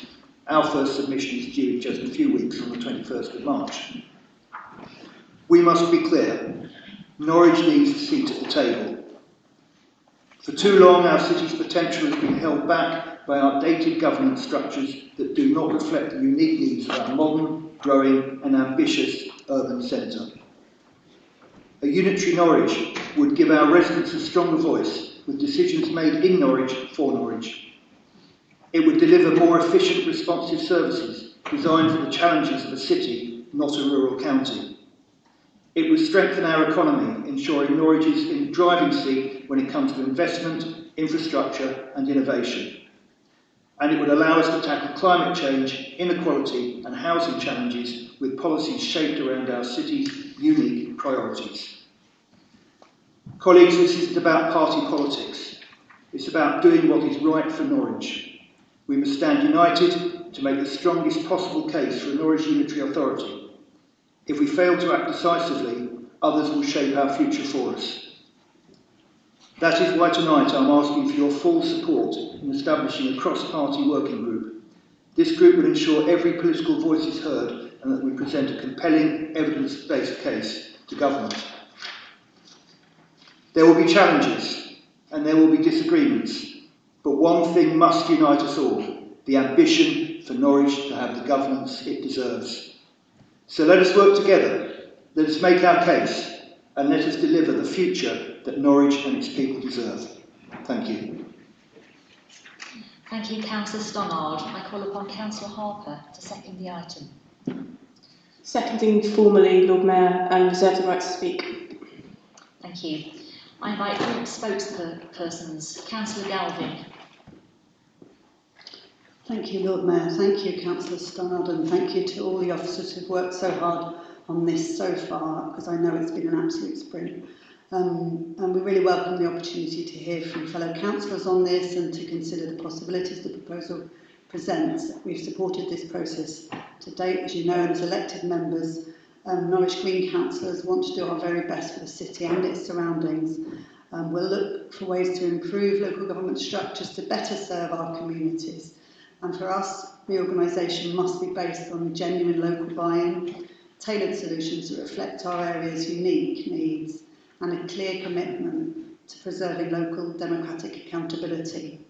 Our first submission is due in just a few weeks on the 21st of March. We must be clear. Norwich needs a seat at the table. For too long, our city's potential has been held back by outdated governance structures that do not reflect the unique needs of our modern, growing and ambitious urban centre. A unitary Norwich would give our residents a stronger voice with decisions made in Norwich for Norwich. It would deliver more efficient, responsive services designed for the challenges of a city, not a rural county. It would strengthen our economy, ensuring Norwich is in the driving seat when it comes to investment, infrastructure and innovation. And it would allow us to tackle climate change, inequality and housing challenges with policies shaped around our city's unique priorities. Colleagues, this isn't about party politics. It's about doing what is right for Norwich. We must stand united to make the strongest possible case for a Norwich Unitary Authority. If we fail to act decisively, others will shape our future for us. That is why tonight I'm asking for your full support in establishing a cross-party working group. This group will ensure every political voice is heard and that we present a compelling, evidence-based case to government. There will be challenges and there will be disagreements, but one thing must unite us all: the ambition for Norwich to have the governance it deserves. So let us work together, let us make our case, and let us deliver the future that Norwich and its people deserve. Thank you. Thank you, Councillor Stannard. I call upon Councillor Harper to second the item. Seconding formally, Lord Mayor, and reserve the right to speak. Thank you. I invite group spokespersons. Councillor Galvin. Thank you, Lord Mayor. Thank you, Councillor Stannard, and thank you to all the officers who've worked so hard on this so far, because I know it's been an absolute sprint. And we really welcome the opportunity to hear from fellow councillors on this and to consider the possibilities the proposal presents. We've supported this process to date, as you know, and as elected members, Norwich Green councillors want to do our very best for the city and its surroundings. We'll look for ways to improve local government structures to better serve our communities. And for us, reorganisation must be based on genuine local buy-in, tailored solutions that reflect our area's unique needs, and a clear commitment to preserving local democratic accountability.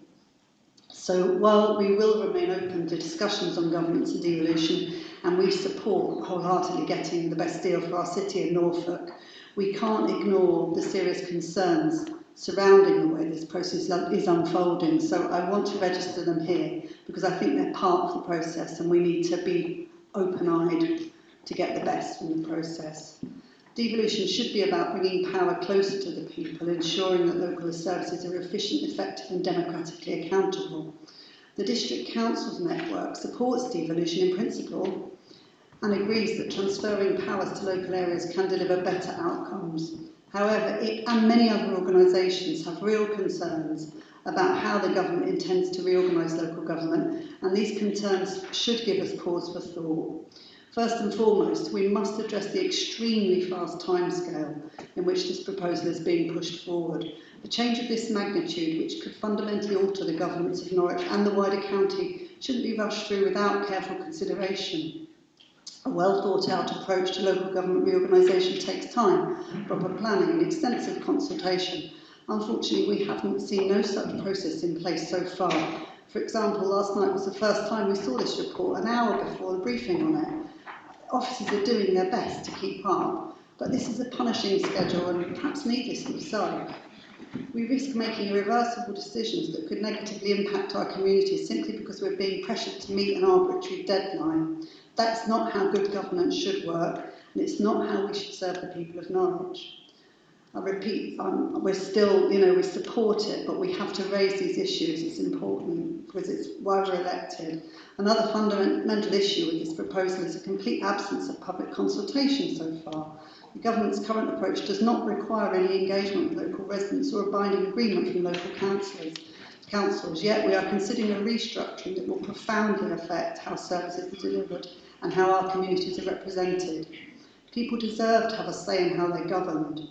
So while we will remain open to discussions on governance and devolution, and we support wholeheartedly getting the best deal for our city and Norfolk, we can't ignore the serious concerns surrounding the way this process is unfolding. So I want to register them here because I think they're part of the process and we need to be open-eyed to get the best from the process. Devolution should be about bringing power closer to the people, ensuring that local services are efficient, effective and democratically accountable. The District Council's network supports devolution in principle and agrees that transferring powers to local areas can deliver better outcomes. However, it and many other organisations have real concerns about how the government intends to reorganise local government, and these concerns should give us pause for thought. First and foremost, we must address the extremely fast timescale in which this proposal is being pushed forward. A change of this magnitude, which could fundamentally alter the governance of Norwich and the wider county, shouldn't be rushed through without careful consideration. A well thought out approach to local government reorganisation takes time, proper planning and extensive consultation. Unfortunately, we haven't seen no such process in place so far. For example, last night was the first time we saw this report, an hour before the briefing on it. Officers are doing their best to keep up, but this is a punishing schedule and perhaps needlessly so. We risk making irreversible decisions that could negatively impact our communities simply because we're being pressured to meet an arbitrary deadline. That's not how good governance should work, and it's not how we should serve the people of Norwich. I repeat, we're still, we support it, but we have to raise these issues. It's important because it's why we're elected. Another fundamental issue with this proposal is a complete absence of public consultation so far. The government's current approach does not require any engagement with local residents or a binding agreement from local councils, yet we are considering a restructuring that will profoundly affect how services are delivered and how our communities are represented. People deserve to have a say in how they're governed.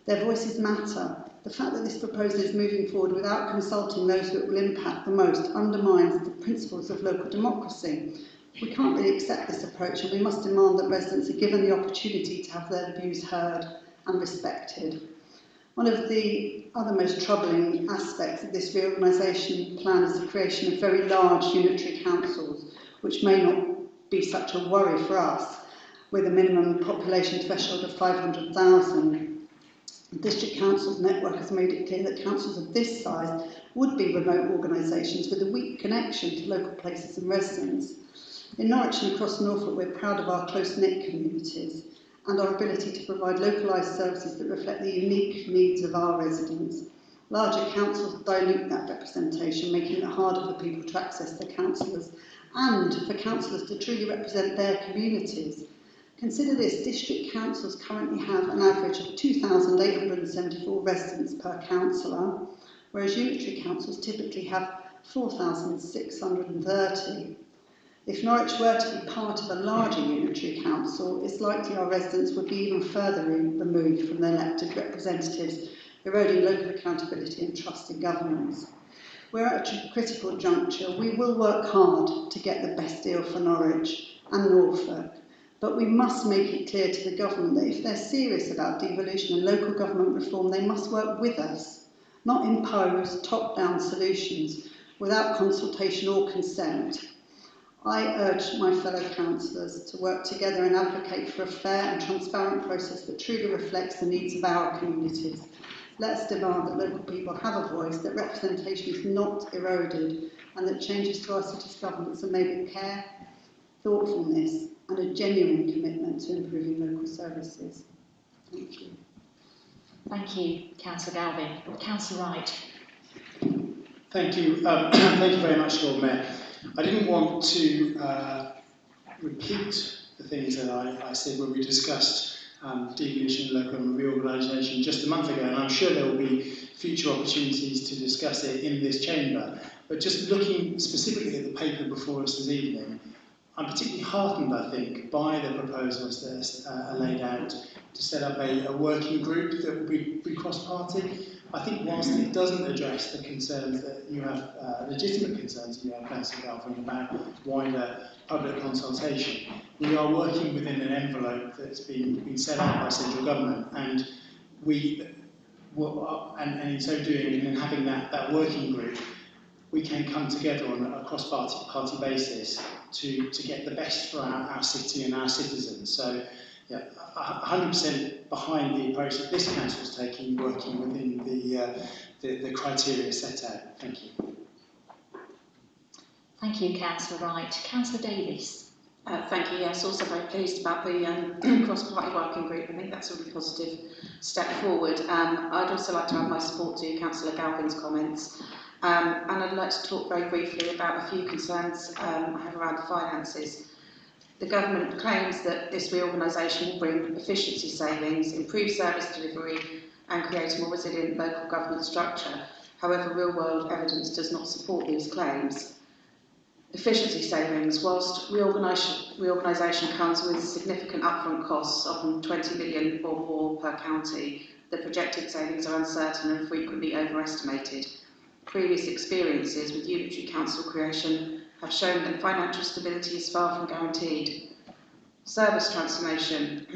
Their voices matter. The fact that this proposal is moving forward without consulting those that will impact the most undermines the principles of local democracy. We can't really accept this approach, and we must demand that residents are given the opportunity to have their views heard and respected. One of the other most troubling aspects of this reorganisation plan is the creation of very large unitary councils, which may not be such a worry for us, with a minimum population threshold of 500,000. The District Council's network has made it clear that councils of this size would be remote organisations with a weak connection to local places and residents. In Norwich and across Norfolk, we're proud of our close-knit communities and our ability to provide localised services that reflect the unique needs of our residents. Larger councils dilute that representation, making it harder for people to access their councillors and for councillors to truly represent their communities. Consider this, district councils currently have an average of 2,874 residents per councillor, whereas unitary councils typically have 4,630. If Norwich were to be part of a larger unitary council, it's likely our residents would be even further removed from their elected representatives, eroding local accountability and trust in governance. We're at a critical juncture. We will work hard to get the best deal for Norwich and Norfolk. But we must make it clear to the government that if they're serious about devolution and local government reform, they must work with us, not impose top-down solutions without consultation or consent. I urge my fellow councillors to work together and advocate for a fair and transparent process that truly reflects the needs of our communities. Let's demand that local people have a voice, that representation is not eroded, and that changes to our city's governments are made with care, thoughtfulness, and a genuine commitment to improving local services. Thank you. Thank you, Councillor Galvin. Councillor Wright. Thank you. Thank you very much, Lord Mayor. I didn't want to repeat the things that I said when we discussed devolution, local reorganisation just a month ago, and I'm sure there will be future opportunities to discuss it in this chamber. But just looking specifically at the paper before us this evening, I'm particularly heartened, I think, by the proposals that are laid out to set up a working group that will be cross-party. I think whilst it doesn't address the concerns that you have, legitimate concerns that you have, Councillor Galvin, about wider public consultation, we are working within an envelope that's been set out by central government, and and in so doing and having that working group, we can come together on a cross-party basis to get the best for our city and our citizens. So, yeah, 100% behind the approach that this council is taking, working within the criteria set out. Thank you. Thank you, Councillor Wright. Councillor Davis. Thank you. Yes, also very pleased about the cross-party working group. I think that's a really positive step forward. I'd also like to add my support to Councillor Galvin's comments. And I'd like to talk very briefly about a few concerns I have around the finances. The government claims that this reorganisation will bring efficiency savings, improve service delivery and create a more resilient local government structure. However, real-world evidence does not support these claims. Efficiency savings, whilst reorganisation comes with significant upfront costs, often 20 million or more per county, the projected savings are uncertain and frequently overestimated. Previous experiences with unitary council creation have shown that financial stability is far from guaranteed. service transformation.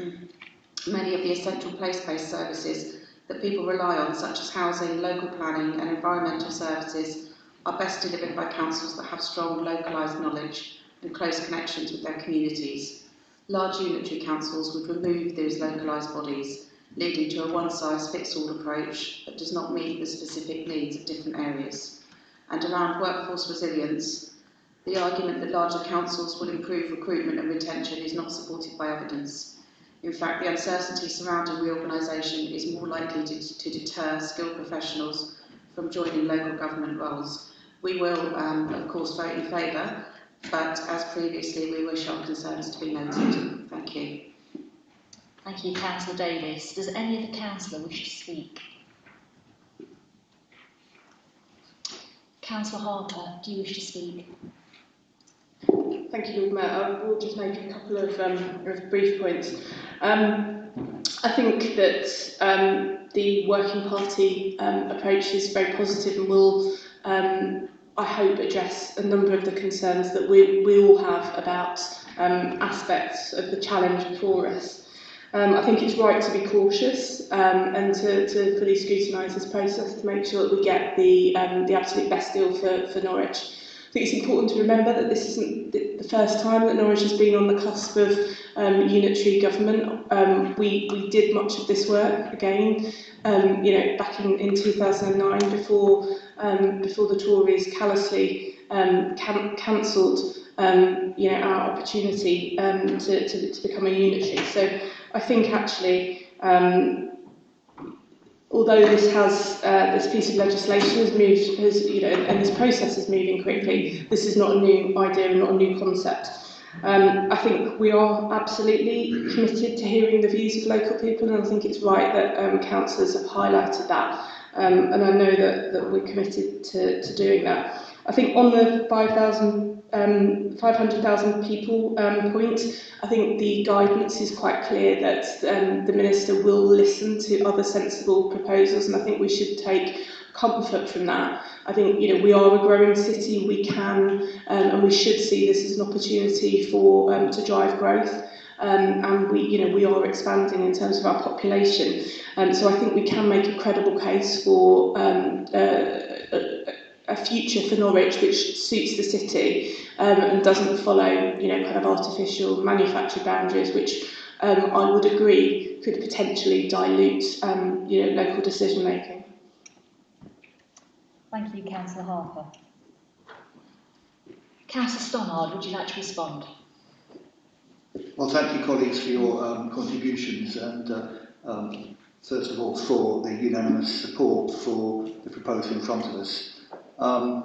Many of the essential place-based services that people rely on, such as housing, local planning and environmental services, are best delivered by councils that have strong localised knowledge and close connections with their communities. Large unitary councils would remove those localised bodies, leading to a one-size-fits-all approach that does not meet the specific needs of different areas. And around workforce resilience, the argument that larger councils will improve recruitment and retention is not supported by evidence. In fact, the uncertainty surrounding reorganisation is more likely to deter skilled professionals from joining local government roles. We will, of course, vote in favour, but as previously, we wish our concerns to be noted. Thank you. Thank you, Councillor Davis. Does any other councillor wish to speak? Councillor Harper, do you wish to speak? Thank you, Lord Mayor. I will just make a couple of brief points. I think that the Working Party approach is very positive and will, I hope, address a number of the concerns that we all have about aspects of the challenge before us. I think it's right to be cautious and to fully scrutinise this process to make sure that we get the absolute best deal for Norwich. I think it's important to remember that this isn't the first time that Norwich has been on the cusp of unitary government. We did much of this work again, back in 2009 before the Tories callously cancelled our opportunity to become a unitary. So I think actually, although this piece of legislation and this process is moving quickly, this is not a new idea and not a new concept. I think we are absolutely committed to hearing the views of local people, and I think it's right that councillors have highlighted that, and I know that we're committed to doing that. I think on the 500,000 people point, I think the guidance is quite clear that the Minister will listen to other sensible proposals, and I think we should take comfort from that. I think we are a growing city. We can and we should see this as an opportunity to drive growth. And we are expanding in terms of our population. So I think we can make a credible case for a future for Norwich which suits the city and doesn't follow kind of artificial manufactured boundaries, which I would agree could potentially dilute local decision making. Thank you, Councillor Harper. Councillor Stannard, would you like to respond? Well, thank you, colleagues, for your contributions, and first of all, for the unanimous support for the proposal in front of us. I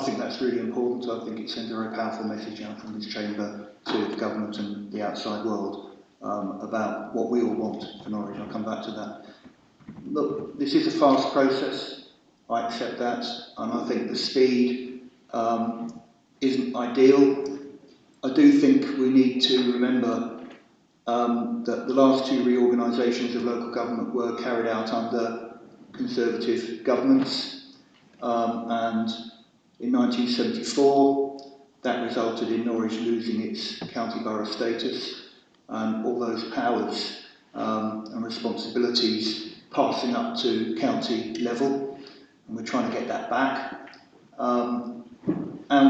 think that's really important. I think it sends a very powerful message out from this chamber to the government and the outside world about what we all want for Norwich. I'll come back to that. Look, this is a fast process. I accept that, and I think the speed isn't ideal. I do think we need to remember that the last two reorganisations of local government were carried out under Conservative governments, and in 1974 that resulted in Norwich losing its county borough status and all those powers and responsibilities passing up to county level, and we're trying to get that back, and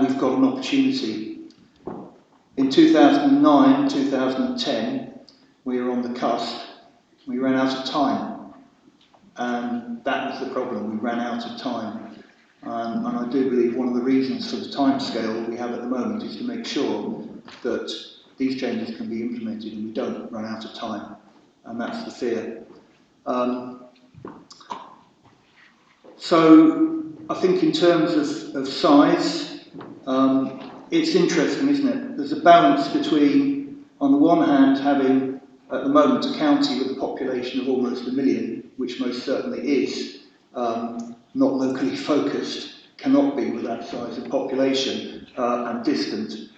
we've got an opportunity. In 2009, 2010, we were on the cusp. We ran out of time, and that was the problem. We ran out of time, and I do believe one of the reasons for the timescale we have at the moment is to make sure that these changes can be implemented and we don't run out of time, and that's the fear. So I think in terms of size, it's interesting, isn't it? There's a balance between, on the one hand, having at the moment a county with a population of almost 1 million, which most certainly is not locally focused, cannot be with that size of population and distant,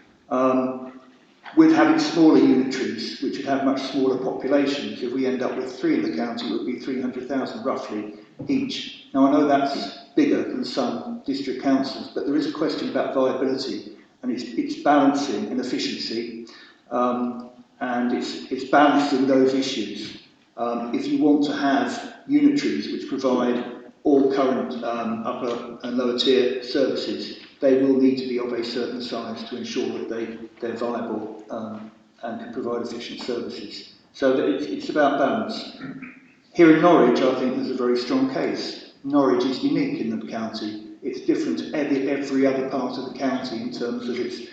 with having smaller unitaries, which would have much smaller populations. If we end up with 3 in the county, it would be 300,000 roughly each. Now I know that's bigger than some district councils, but there is a question about viability, and it's balancing and efficiency. and it's balancing those issues. If you want to have unitaries which provide all current upper and lower tier services, they will need to be of a certain size to ensure that they're viable and can provide efficient services. So that it's about balance. Here in Norwich, I think there's a very strong case. Norwich is unique in the county. It's different to every other part of the county in terms of its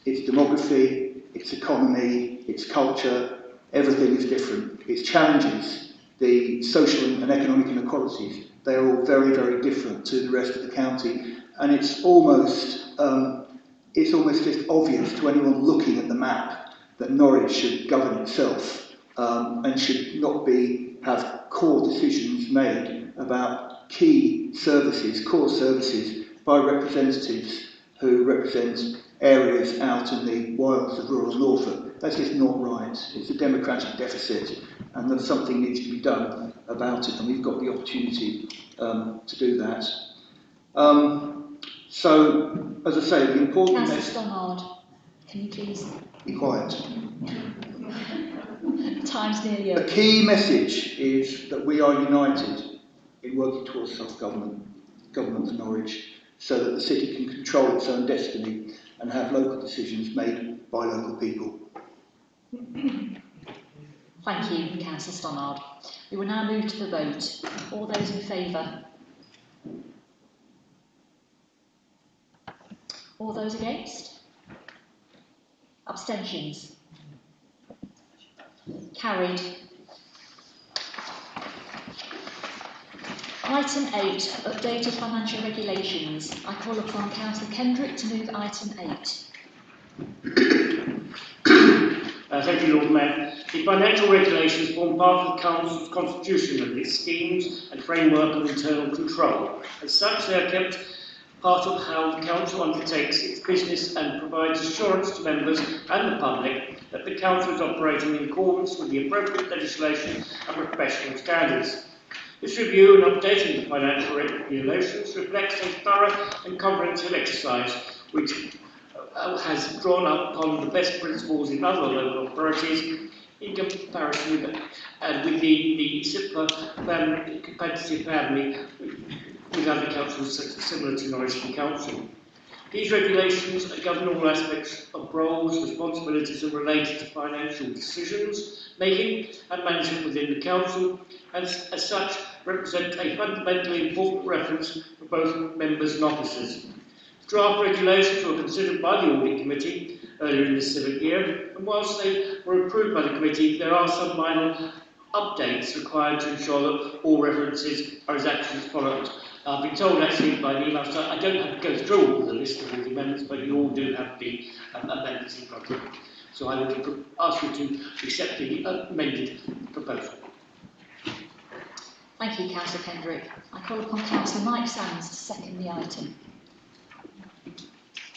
demography, its economy, its culture. Everything is different. Its challenges, the social and economic inequalities, they're all very, very different to the rest of the county. And it's almost just obvious to anyone looking at the map that Norwich should govern itself and should not have core decisions made about key services, core services, by representatives who represent areas out in the wilds of rural Norfolk. That's just not right. It's a democratic deficit, and that something needs to be done about it, and we've got the opportunity to do that. So, as I say, the important Councillor message... Stannard, can you please... Be quiet. Time's nearly up. The key message is that we are united in working towards self-government for Norwich, so that the city can control its own destiny and have local decisions made by local people. Thank you, Councillor Stannard. We will now move to the vote. All those in favour? All those against? Abstentions? Carried. Item 8, updated financial regulations. I call upon Councillor Kendrick to move item 8. Thank you, Lord Mayor. The financial regulations form part of the Council's constitution and its schemes and framework of internal control. As such, they are kept part of how the Council undertakes its business and provides assurance to members and the public that the Council is operating in accordance with the appropriate legislation and professional standards. This review and updating the financial regulations reflects a thorough and comprehensive exercise which has drawn up upon the best principles in other local authorities in comparison with the SIPA competitive family with other councils similar to Norwich City Council. These regulations govern all aspects of roles, responsibilities and related to financial decisions making and management within the council, and as such represent a fundamentally important reference for both members and officers. Draft regulations were considered by the Audit Committee earlier in this civic year, and whilst they were approved by the committee, there are some minor updates required to ensure that all references are as actually followed. I've been told actually by the email, so I don't have to go through all the list of all the amendments, but you all do have the amendments in front of you. So I would ask you to accept the amended proposal. Thank you, Councillor Kendrick. I call upon Councillor Mike Sands to second the item.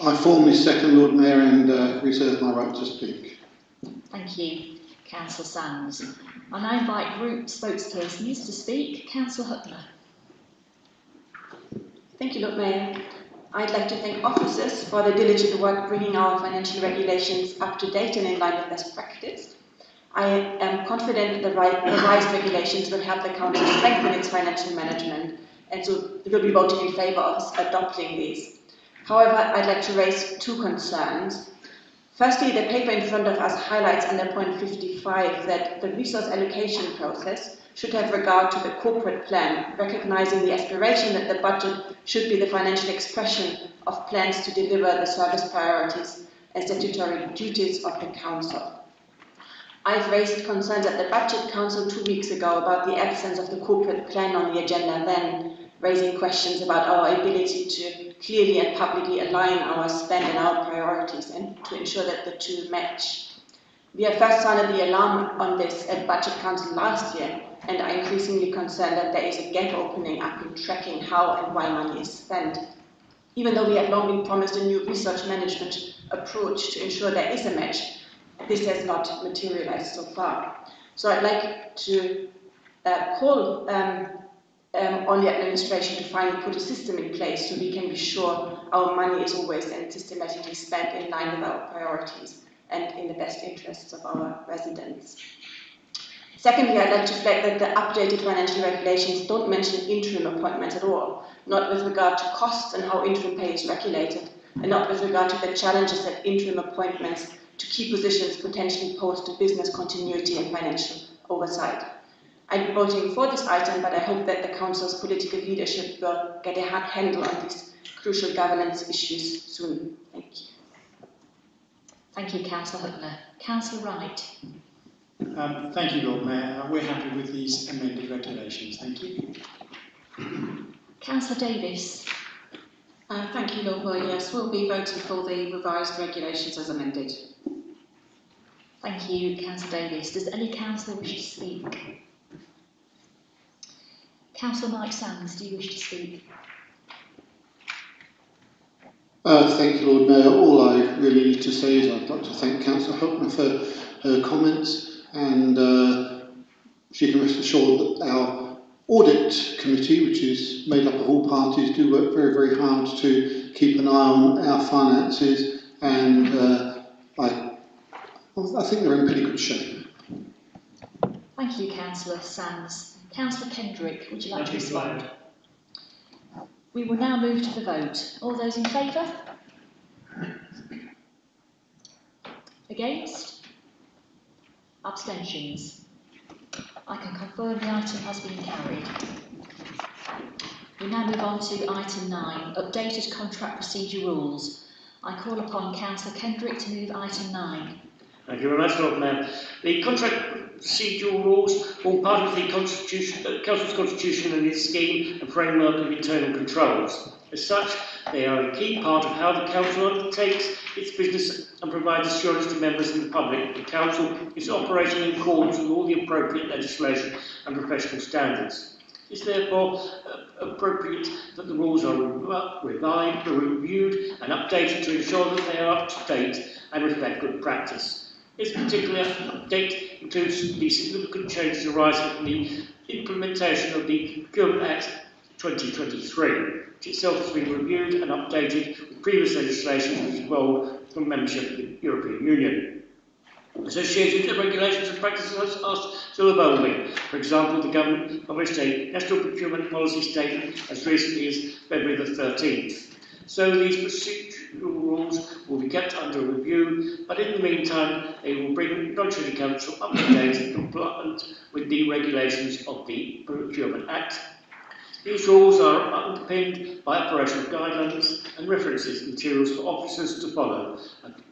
I formally second, Lord Mayor, and reserve my right to speak. Thank you, Councillor Sands. I now invite group spokespersons to speak. Councillor Huttner. Thank you, Lord Mayor. I'd like to thank officers for their diligent work bringing our financial regulations up to date and in line with best practice. I am confident that the revised regulations will help the Council strengthen its financial management, and so we will be voting in favour of adopting these. However, I'd like to raise two concerns. Firstly, the paper in front of us highlights under point 55 that the resource allocation process should have regard to the corporate plan, recognising the aspiration that the budget should be the financial expression of plans to deliver the service priorities and statutory duties of the Council. I've raised concerns at the Budget Council 2 weeks ago about the absence of the corporate plan on the agenda then, raising questions about our ability to clearly and publicly align our spend and our priorities and to ensure that the two match. We have first sounded the alarm on this at Budget Council last year, and are increasingly concerned that there is a gap opening up in tracking how and why money is spent. Even though we have long been promised a new research management approach to ensure there is a match, this has not materialized so far. So I'd like to call on the administration to finally put a system in place so we can be sure our money is always and systematically spent in line with our priorities, and in the best interests of our residents. Secondly, I'd like to flag that the updated financial regulations don't mention interim appointments at all, not with regard to costs and how interim pay is regulated, and not with regard to the challenges that interim appointments to key positions potentially pose to business continuity and financial oversight. I'm voting for this item, but I hope that the Council's political leadership will get a hard handle on these crucial governance issues soon. Thank you. Thank you, Councillor Huttner. Councillor Wright. Thank you, Lord Mayor. We're happy with these amended regulations. Thank you. Councillor Davis. Thank you, Lord Mayor. Yes, we'll be voting for the revised regulations as amended. Thank you, Councillor Davis. Does any councillor wish to speak? Councillor Mike Sands, do you wish to speak? Thank you, Lord Mayor. All I really need to say is I'd like to thank Councillor Huttner for her comments, and she can rest assured that our audit committee, which is made up of all parties, do work very, very hard to keep an eye on our finances, and I think they're in pretty good shape. Thank you, Councillor Sands. Councillor Kendrick, would you like to respond? We will now move to the vote. All those in favour? Against? Abstentions? I can confirm the item has been carried. We now move on to item 9, updated contract procedure rules. I call upon Councillor Kendrick to move item 9. Thank you very much, Lord Mayor. The contract procedural rules form part of the Council's constitution and its scheme and framework of internal controls. As such, they are a key part of how the Council undertakes its business and provides assurance to members and the public that the Council is operating in accordance with all the appropriate legislation and professional standards. It is therefore appropriate that the rules are reviewed and updated to ensure that they are up to date and reflect good practice. This particular update includes the significant changes arising from the implementation of the Procurement Act 2023, which itself has been reviewed and updated with previous legislation which evolved from membership of the European Union. Associated regulations and practices are still evolving. For example, the government published a national procurement policy statement as recently as February the 13th. So these procedural rules will be kept under review, but in the meantime, they will bring Norwich City Council up to date and compliant with the regulations of the Procurement Act. These rules are underpinned by operational guidelines and references materials for officers to follow,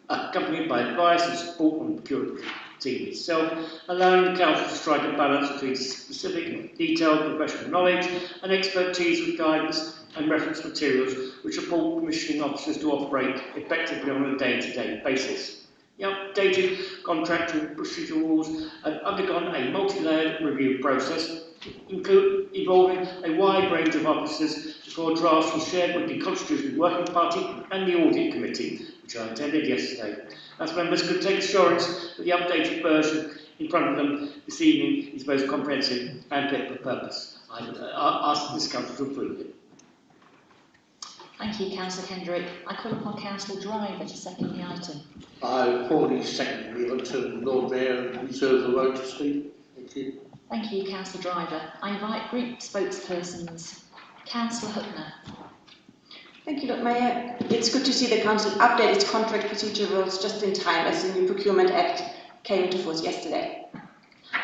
accompanied by advice and support from the procurement team itself, allowing the Council to strike a balance between specific, detailed professional knowledge and expertise with guidance and reference materials which support commissioning officers to operate effectively on a day-to-day basis. The updated contractual procedural rules have undergone a multi-layered review process, involving a wide range of officers before drafts were shared with the Constitutional Working Party and the Audit Committee, which I attended yesterday. As members could take assurance that the updated version in front of them this evening is both comprehensive and fit for purpose. I ask this Council to approve it. Thank you, Councillor Kendrick. I call upon Councillor Driver to second the item. I formally second the item, Lord Mayor, and reserve the right to speak. Thank you. Thank you, Councillor Driver. I invite group spokespersons. Councillor Huttner. Thank you, Lord Mayor. It's good to see the Council update its contract procedure rules just in time as the new Procurement Act came into force yesterday.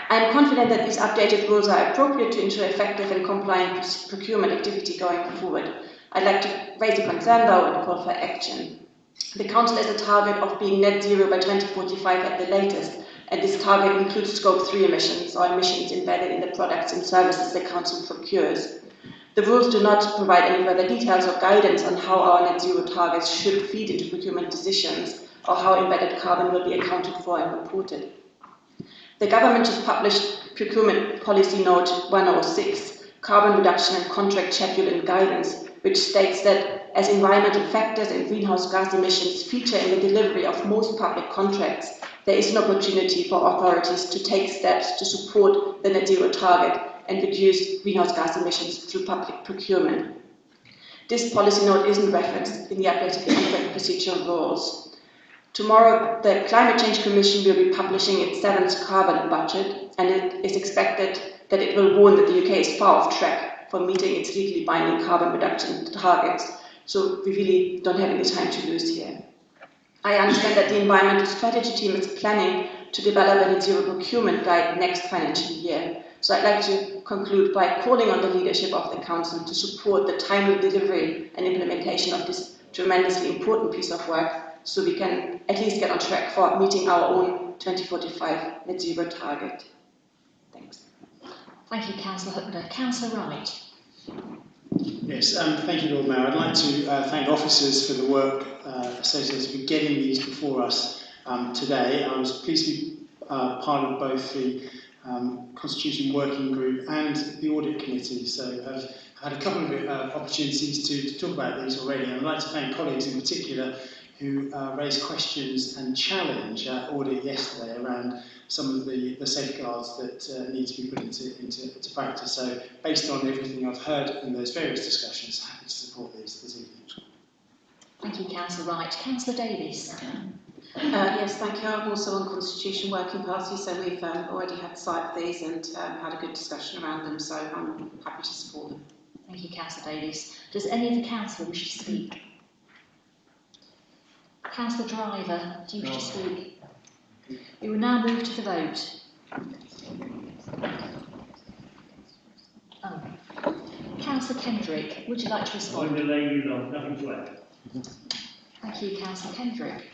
I am confident that these updated rules are appropriate to ensure effective and compliant procurement activity going forward. I'd like to raise a concern, though, and call for action. The Council has a target of being net zero by 2045 at the latest, and this target includes Scope 3 emissions, or emissions embedded in the products and services the Council procures. The rules do not provide any further details or guidance on how our net zero targets should feed into procurement decisions, or how embedded carbon will be accounted for and reported. The government just published Procurement Policy Note 106, Carbon Reduction and Contract Schedule and Guidance, which states that as environmental factors and greenhouse gas emissions feature in the delivery of most public contracts, there is an opportunity for authorities to take steps to support the net zero target and reduce greenhouse gas emissions through public procurement. This policy note isn't referenced in the updated contract procedure rules. Tomorrow, the Climate Change Commission will be publishing its 7th carbon budget, and it is expected that it will warn that the UK is far off track for meeting its legally binding carbon reduction targets. So we really don't have any time to lose here. I understand that the Environmental Strategy team is planning to develop a net zero procurement guide next financial year. So I'd like to conclude by calling on the leadership of the Council to support the timely delivery and implementation of this tremendously important piece of work, so we can at least get on track for meeting our own 2045 net zero target. Thanks. Thank you, Councillor Hutner. Councillor Wright. Yes, thank you, Lord Mayor. I'd like to thank officers for the work associated with getting these before us today. I was pleased to be part of both the Constitution Working Group and the Audit Committee, so I've had a couple of opportunities to talk about these already. And I'd like to thank colleagues in particular who raised questions and challenge audit yesterday around some of the safeguards that need to be put into practice. So based on everything I've heard in those various discussions, happy to support these this evening. Thank you, Councillor Wright. Councillor Davies. Yes, thank you. I'm also on Constitution Working Party, so we've already had sight of these and had a good discussion around them, so I'm happy to support them. Thank you, Councillor Davies. Does any of the councillor wish to speak? Councillor Driver, do you wish to speak? We will now move to the vote. Councillor Kendrick, would you like to respond? I'm delaying you long, nothing to add. Thank you, Councillor Kendrick.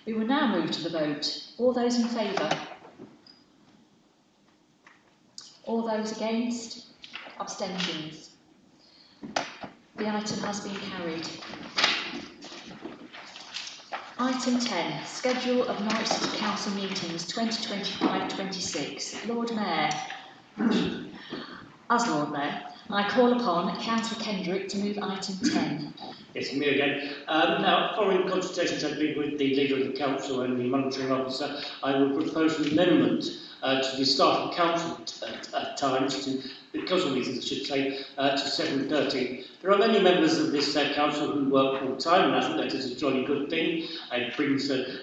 We will now move to the vote. All those in favour? All those against? Abstentions? The item has been carried. Item 10, Schedule of Norwich City Council Meetings 2025-26. Lord Mayor. As Lord Mayor, I call upon Councillor Kendrick to move item 10. Yes, me again. Now, following consultations I've been with the Leader of the Council and the Monitoring Officer, I will propose an amendment to the start of council times, to the council meetings I should say, to 7:30. There are many members of this council who work full time, and I think that is a jolly good thing. It brings a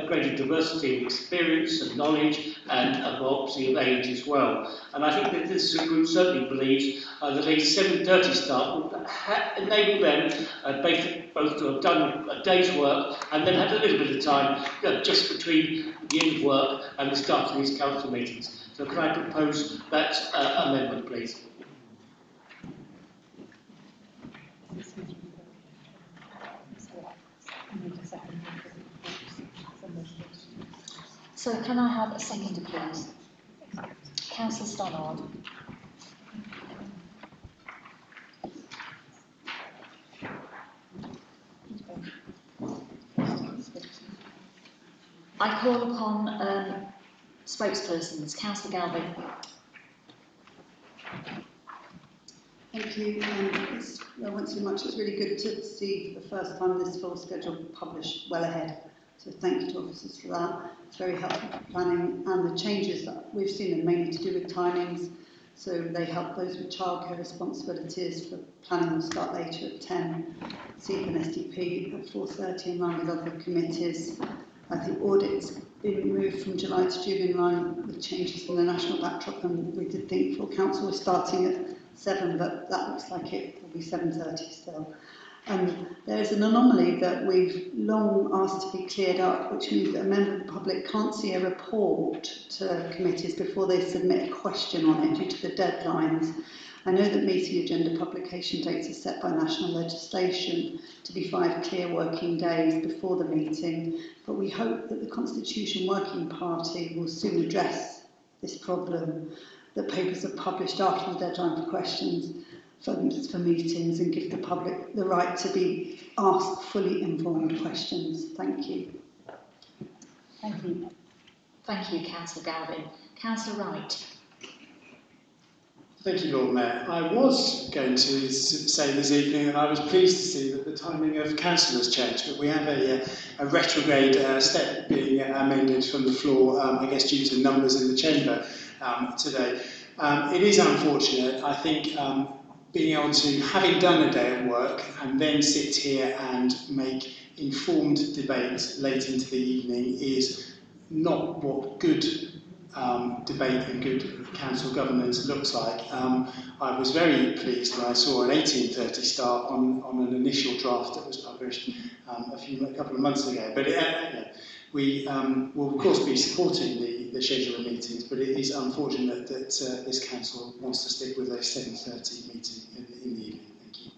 greater diversity of experience and knowledge, and obviously of age as well. And I think that this group certainly believes that a 7:30 start will enable them both to have done a day's work and then had a little bit of time just between the end of work and the start of these council meetings. So can I propose that amendment, please? So can I have a seconder, please? Councillor Stannard. I call upon spokespersons. Councillor Galvin. Thank you. I won't say much. It's really good to see the first time this full schedule published well ahead. So thank you to officers for that. It's very helpful for planning, and the changes that we've seen are mainly to do with timings. So they help those with childcare responsibilities. For planning will start later at 10, SEEP and SDP at 4:30 in line with other committees. I think audit's been moved from July to June in line with changes in the national backdrop, and we did think full council was starting at 7, but that looks like it will be 7:30 still. There is an anomaly that we've long asked to be cleared up, which means that a member of the public can't see a report to committees before they submit a question on it due to the deadlines. I know that meeting agenda publication dates are set by national legislation to be 5 clear working days before the meeting, but we hope that the Constitution Working Party will soon address this problem, that papers are published after the deadline for questions for meetings, and give the public the right to be asked fully informed questions. Thank you. Thank you. Thank you, Councillor Galvin. Councillor Wright. Thank you, Lord Mayor. I was going to say this evening that I was pleased to see that the timing of councillors changed, but we have a retrograde step being amended from the floor, I guess due to numbers in the chamber today. It is unfortunate, I think, being able to, having done a day of work and then sit here and make informed debate late into the evening is not what good debate and good council governance looks like. I was very pleased when I saw an 18:30 start on an initial draft that was published a couple of months ago. But we will of course be supporting the schedule of meetings, but it is unfortunate that this council wants to stick with a 7:30 meeting in the evening. Thank you.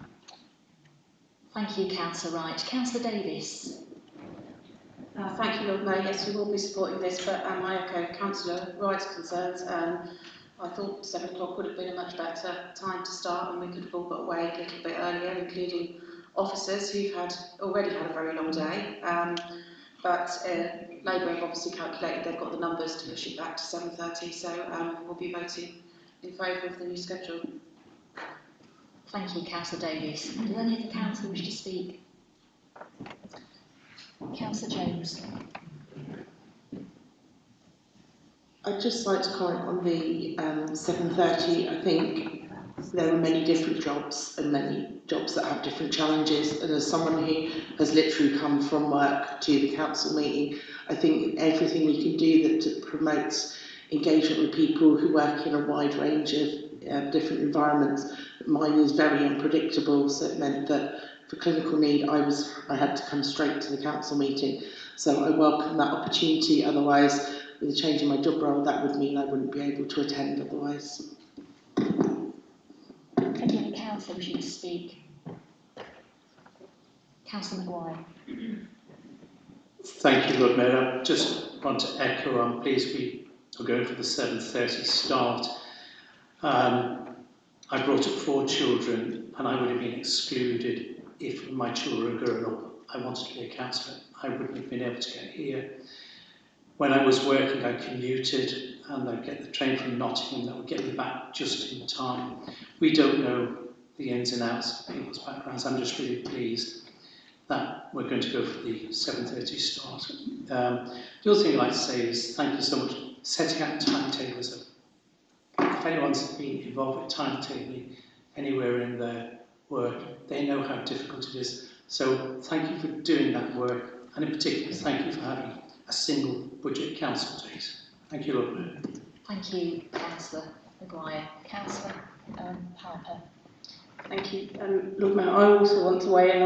Thank you, Councillor Wright. Councillor Davis. Thank you, Lord Mayor. Yes, we will be supporting this, but I echo Councillor Wright's concerns. I thought 7 o'clock would have been a much better time to start, and we could have all got away a little bit earlier, including officers who've already had a very long day. But Labour have obviously calculated they've got the numbers to push it back to 7:30, so we'll be voting in favour of the new schedule. Thank you, Councillor Davies. Do any of the council wish to speak? Councillor Jones. I'd just like to comment on the 7:30. I think there are many different jobs and many jobs that have different challenges, and as someone who has literally come from work to the council meeting, I think everything we can do that promotes engagement with people who work in a wide range of different environments. Mine is very unpredictable, so it meant that for clinical need I had to come straight to the council meeting, so I welcome that opportunity. Otherwise, with the change in my job role, that would mean I wouldn't be able to attend otherwise. Any other councillor wishing to speak? Councillor Maguire. Thank you, Lord Mayor. I just want to echo, I'm pleased we are going for the 7:30 start. I brought up 4 children, and I would have been excluded if my children were growing up. I wanted to be a councillor. I wouldn't have been able to get here. When I was working, I commuted, and I'd get the train from Nottingham that would get me back just in time. We don't know the ins and outs of people's backgrounds. I'm just really pleased that we're going to go for the 7:30 start. The other thing I'd like to say is thank you so much for setting out timetables. If anyone's been involved with timetabling anywhere in their work, they know how difficult it is. So thank you for doing that work, and in particular, thank you for having a single budget council date. Thank you, Lord Mayor. Thank you, Councillor Maguire. Councillor Harper. Thank you, Lord Mayor. I also want to weigh in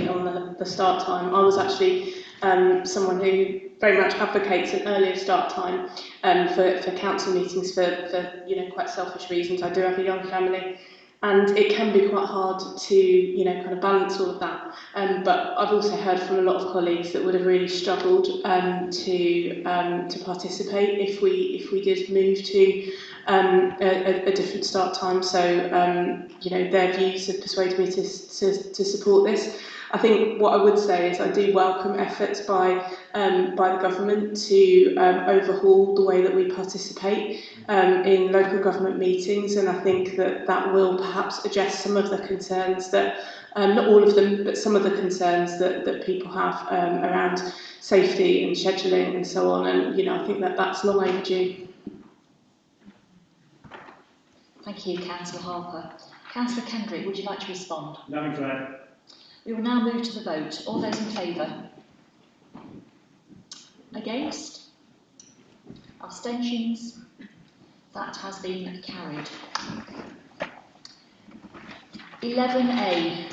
on the start time. I was actually someone who very much advocates an earlier start time for council meetings for quite selfish reasons. I do have a young family, and it can be quite hard to kind of balance all of that. But I've also heard from a lot of colleagues that would have really struggled to participate if we did move to a different start time. So their views have persuaded me to support this. I think what I would say is I do welcome efforts by the government to overhaul the way that we participate in local government meetings, and I think that will perhaps address some of the concerns that, not all of them, but some of the concerns that people have around safety and scheduling and so on, and I think that's long overdue. Thank you, Councillor Harper. Councillor Kendrick, would you like to respond? Nothing to add. We will now move to the vote. All those in favour? Against? Abstentions? That has been carried. 11A.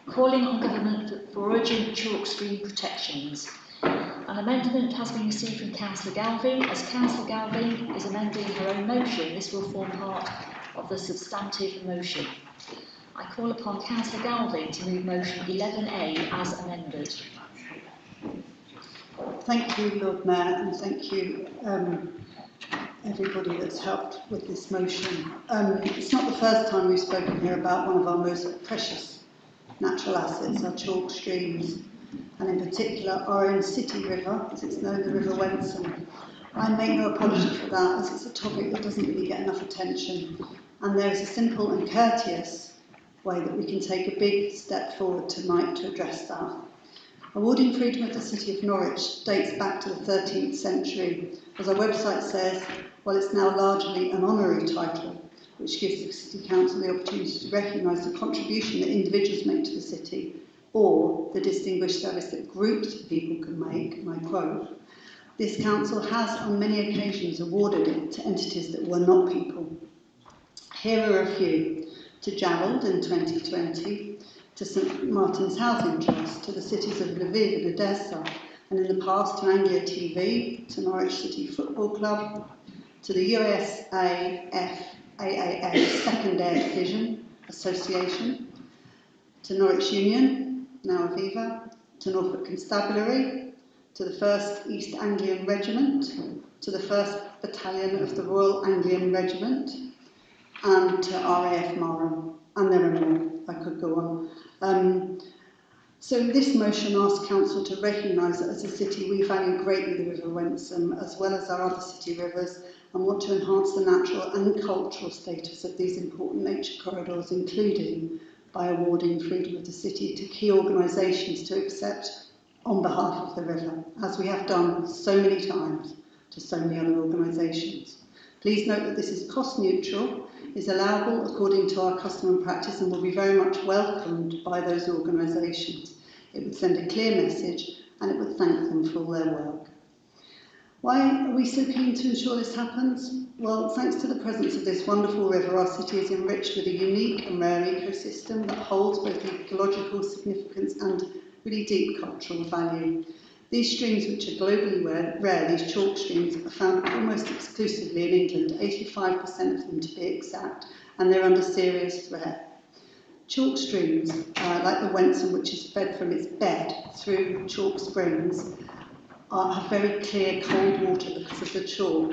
Calling on government for urgent chalk stream protections. An amendment has been received from Councillor Galvin. As Councillor Galvin is amending her own motion, this will form part of the substantive motion. I call upon Councillor Galvin to move motion 11A as amended. Thank you, Lord Mayor, and thank you everybody that's helped with this motion. It's not the first time we've spoken here about one of our most precious natural assets, our chalk streams, and in particular our own city river, as it's known, the River Wensum. I make no apology for that, as it's a topic that doesn't really get enough attention, and there is a simple and courteous way that we can take a big step forward tonight to address that. Awarding freedom of the city of Norwich dates back to the 13th century. As our website says, well, it's now largely an honorary title, which gives the City Council the opportunity to recognise the contribution that individuals make to the city, or the distinguished service that groups of people can make, and I quote, this council has on many occasions awarded it to entities that were not people. Here are a few: to Gerald in 2020, to St Martin's Housing Trust, to the cities of Lviv and Odessa, and in the past to Anglia TV, to Norwich City Football Club, to the USAF AAA Second Air Division Association, to Norwich Union, now Aviva, to Norfolk Constabulary, to the 1st East Anglian Regiment, to the 1st Battalion of the Royal Anglian Regiment, and to RAF Marham, and there are more, I could go on. So this motion asks Council to recognise that as a city we value greatly the River Wensum as well as our other city rivers and want to enhance the natural and cultural status of these important nature corridors, including by awarding Freedom of the City to key organisations to accept on behalf of the river, as we have done so many times to so many other organisations. Please note that this is cost neutral, is allowable according to our custom and practice, and will be very much welcomed by those organisations. It would send a clear message and it would thank them for all their work. Why are we so keen to ensure this happens? Well, thanks to the presence of this wonderful river, our city is enriched with a unique and rare ecosystem that holds both ecological significance and really deep cultural value. These streams, which are globally rare, these chalk streams, are found almost exclusively in England, 85% of them to be exact, and they're under serious threat. Chalk streams, like the Wensum, which is fed from its bed through chalk springs, have very clear cold water because of the chalk,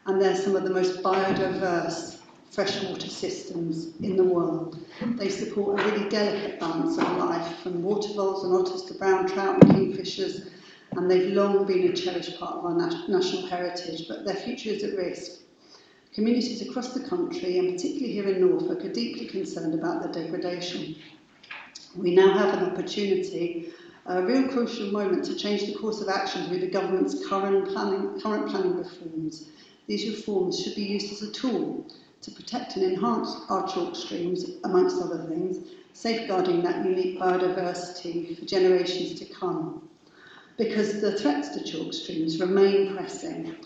and they're some of the most biodiverse freshwater systems in the world. They support a really delicate balance of life, from water voles and otters to brown trout and kingfishers, and they've long been a cherished part of our national heritage, but their future is at risk. Communities across the country, and particularly here in Norfolk, are deeply concerned about their degradation. We now have an opportunity, a real crucial moment, to change the course of action through the government's current planning reforms. These reforms should be used as a tool to protect and enhance our chalk streams, amongst other things, safeguarding that unique biodiversity for generations to come. Because the threats to chalk streams remain pressing.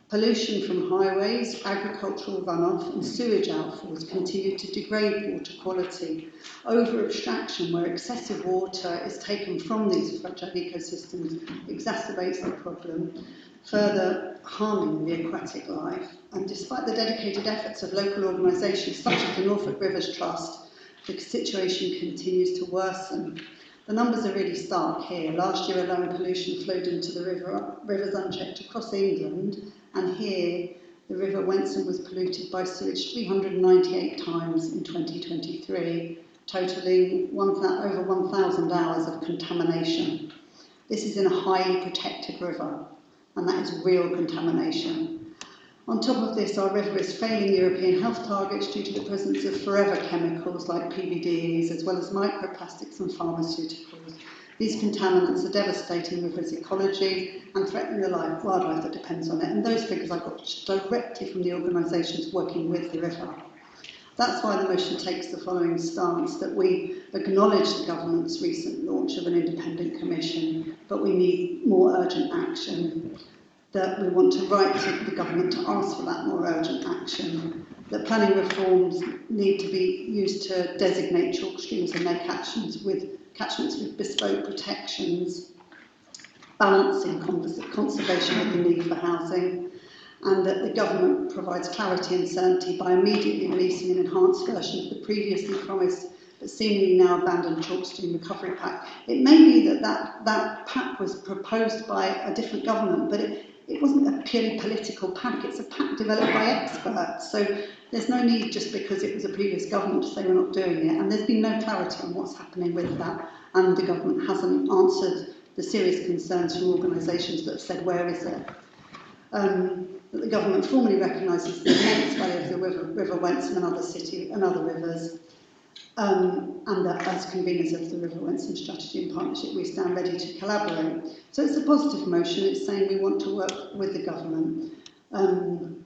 Pollution from highways, agricultural runoff and sewage outfalls continue to degrade water quality. Over-abstraction, where excessive water is taken from these fragile ecosystems, exacerbates the problem, further harming the aquatic life. And despite the dedicated efforts of local organisations such as the Norfolk Rivers Trust, the situation continues to worsen. The numbers are really stark here. Last year alone, pollution flowed into the rivers unchecked across England, and here the River Wensum was polluted by sewage 398 times in 2023, totalling over 1,000 hours of contamination. This is in a highly protected river, and that is real contamination. On top of this, our river is failing European health targets due to the presence of forever chemicals like PBDEs, as well as microplastics and pharmaceuticals. These contaminants are devastating the river's ecology and threatening the wildlife that depends on it. And those figures I got directly from the organisations working with the river. That's why the motion takes the following stance, that we acknowledge the government's recent launch of an independent commission, but we need more urgent action. That we want to write to the government to ask for that more urgent action, that planning reforms need to be used to designate chalk streams and their catchments with bespoke protections, balancing conservation with the need for housing, and that the government provides clarity and certainty by immediately releasing an enhanced version of the previously promised but seemingly now abandoned chalk stream recovery pack. It may be that pack was proposed by a different government, but it wasn't a purely political pack. It's a pack developed by experts. So there's no need, just because it was a previous government, to say we're not doing it. And there's been no clarity on what's happening with that. And the government hasn't answered the serious concerns from organisations that have said, where is it? That the government formally recognises the immense value of the River Wensum and other rivers. And that as conveners of the River Wensum Strategy and Partnership, we stand ready to collaborate. So it's a positive motion. It's saying we want to work with the government. And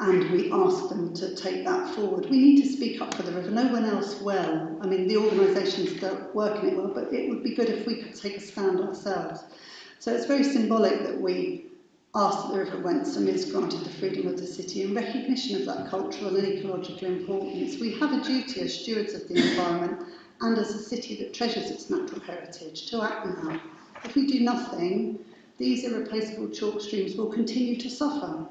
and we ask them to take that forward. We need to speak up for the river. No one else will. I mean, the organisations don't work in it well, but it would be good if we could take a stand ourselves. So it's very symbolic that we ask that the River Wensum is granted the freedom of the city in recognition of that cultural and ecological importance. We have a duty as stewards of the environment and as a city that treasures its natural heritage to act now. If we do nothing, these irreplaceable chalk streams will continue to suffer,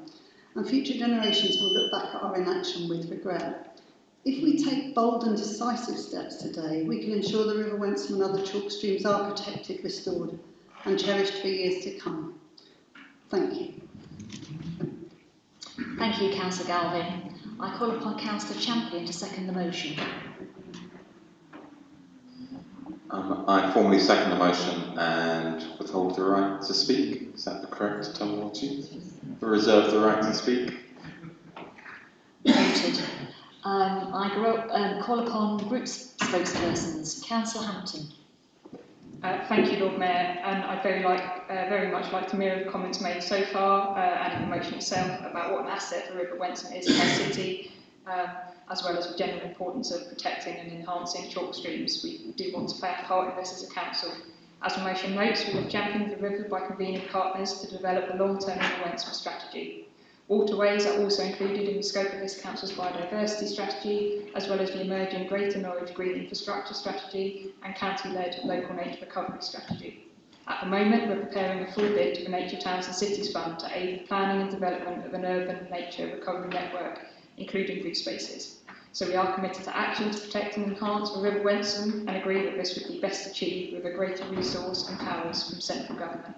and future generations will look back at our inaction with regret. If we take bold and decisive steps today, we can ensure the River Wensum and other chalk streams are protected, restored and cherished for years to come. Thank you. Thank you, Councillor Galvin. I call upon Councillor Champion to second the motion. I formally second the motion and withhold the right to speak. Is that the correct terminology? Reserve the right to speak. Noted. I call upon group spokespersons. Councillor Hampton. Thank you, Lord Mayor, and I'd very much like to mirror the comments made so far and the motion itself about what an asset the River Wensum is to our city, as well as the general importance of protecting and enhancing chalk streams. We do want to play our part in this as a council. As the motion notes, we have championed the river by convening partners to develop a long-term River Wensum strategy. Waterways are also included in the scope of this council's biodiversity strategy, as well as the emerging Greater Norwich Green Infrastructure Strategy and county-led local nature recovery strategy. At the moment, we're preparing a full bid to the Nature Towns and Cities Fund to aid the planning and development of an urban nature recovery network, including green spaces. So we are committed to action to protect and enhance the River Wensum and agree that this would be best achieved with a greater resource and powers from central government.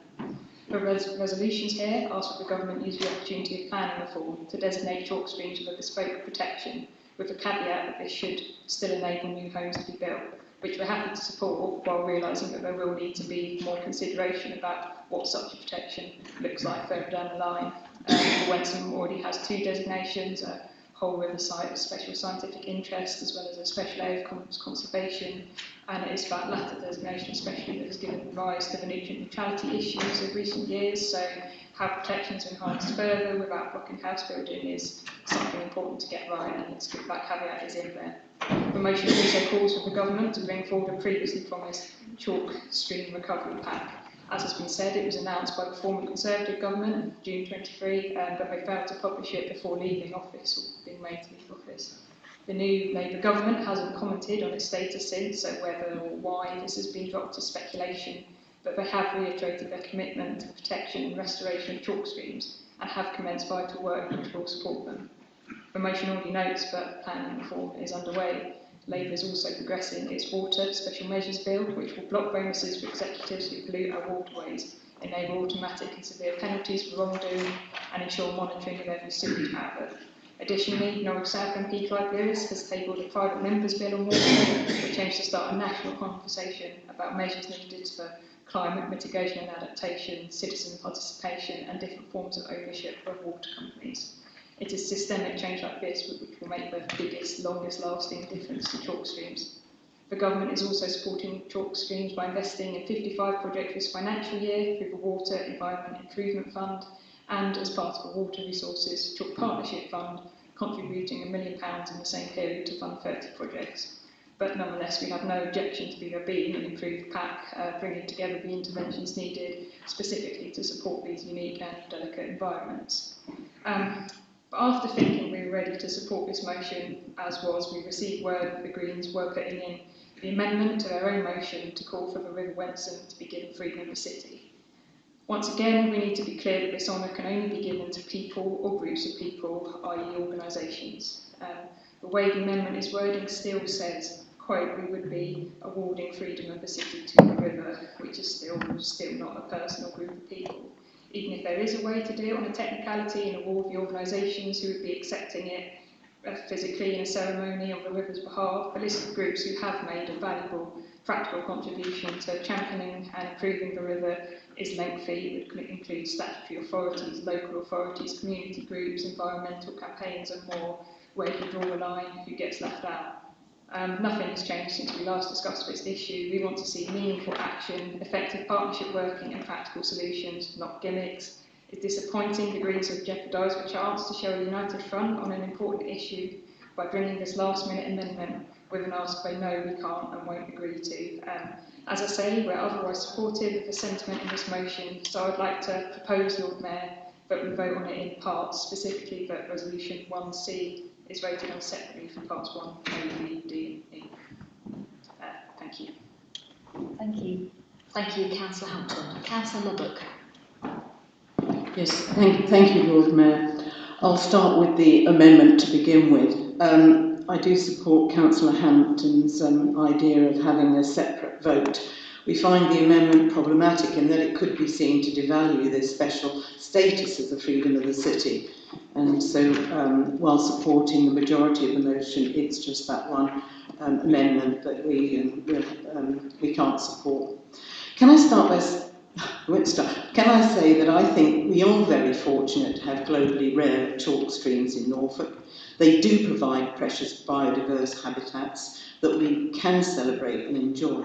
The resolutions here ask that the government use the opportunity of planning reform to designate chalk streams with a bespoke protection, with the caveat that this should still enable new homes to be built, which we're happy to support while realising that there will need to be more consideration about what such a protection looks like further down the line. The Wensum already has 2 designations, a whole river site of special scientific interest as well as a special area of conservation, and it is that latter designation especially that has given rise to the nutrient neutrality issues of recent years, so how protection is enhanced further without blocking house building is something important to get right, and it's good that caveat is in there. The motion also calls for the government to bring forward a previously promised chalk stream recovery pack. As has been said, it was announced by the former Conservative government in June 23, but they failed to publish it before leaving office or being made to leave office. The new Labour government hasn't commented on its status since, so whether or why this has been dropped is speculation, but they have reiterated their commitment to protection and restoration of chalk streams and have commenced vital work which will support them. The motion already notes that planning reform is underway. Labour is also progressing its water special measures bill, which will block bonuses for executives who pollute our waterways, enable automatic and severe penalties for wrongdoing, and ensure monitoring of every sewage outlet. Additionally, Norwich South MP Clive Lewis has tabled a private members bill on water, which aims to start a national conversation about measures needed for climate mitigation and adaptation, citizen participation, and different forms of ownership of water companies. It is systemic change like this which will make the biggest, longest lasting difference to chalk streams. The government is also supporting chalk streams by investing in 55 projects this financial year through the Water Environment Improvement Fund and as part of the Water Resources Chalk Partnership Fund, contributing £1 million in the same period to fund 30 projects. But nonetheless, we have no objection to there being an improved pack, bringing together the interventions needed specifically to support these unique and delicate environments. But after thinking we were ready to support this motion, as was, we received word that the Greens were putting in the amendment to their own motion to call for the River Wensum to be given freedom of the city. Once again, we need to be clear that this honour can only be given to people or groups of people, i.e. organisations. The way the amendment is wording still says, quote, we would be awarding freedom of the city to the river, which is still not a person or group of people. Even if there is a way to do it on a technicality and award the organisations who would be accepting it physically in a ceremony on the river's behalf, the list of groups who have made a valuable practical contribution to championing and improving the river is lengthy. It would include statutory authorities, local authorities, community groups, environmental campaigns and more. Where you draw the line, who gets left out. Nothing has changed since we last discussed this issue. We want to see meaningful action, effective partnership working and practical solutions, not gimmicks. It's disappointing the Greens have jeopardised a chance to show a united front on an important issue by bringing this last-minute amendment with an ask they know we can't and won't agree to. As I say, we're otherwise supportive of the sentiment in this motion, so I'd like to propose, Lord Mayor, that we vote on it in parts, specifically that Resolution 1C is voted on separately for parts 1, A, B, D and E. Thank you. Thank you. Thank you, Councillor Hampton. Councillor Lubbock. Yes, thank you, Lord Mayor. I'll start with the amendment to begin with. I do support Councillor Hampton's idea of having a separate vote. We find the amendment problematic in that it could be seen to devalue the special status of the freedom of the city. And so, while supporting the majority of the motion, it's just that one amendment that we can't support. Can I start by... Can I say that I think we are very fortunate to have globally rare chalk streams in Norfolk. They do provide precious biodiverse habitats that we can celebrate and enjoy.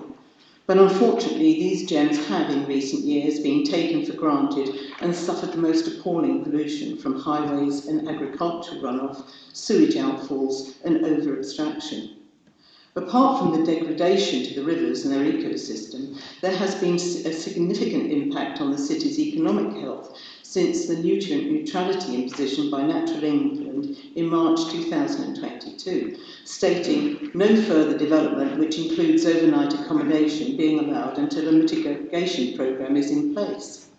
But unfortunately, these gems have in recent years been taken for granted and suffered the most appalling pollution from highways and agricultural runoff, sewage outfalls and over-extraction. Apart from the degradation to the rivers and their ecosystem, there has been a significant impact on the city's economic health since the nutrient neutrality imposition by Natural England in March 2022, stating no further development, which includes overnight accommodation, being allowed until a mitigation programme is in place.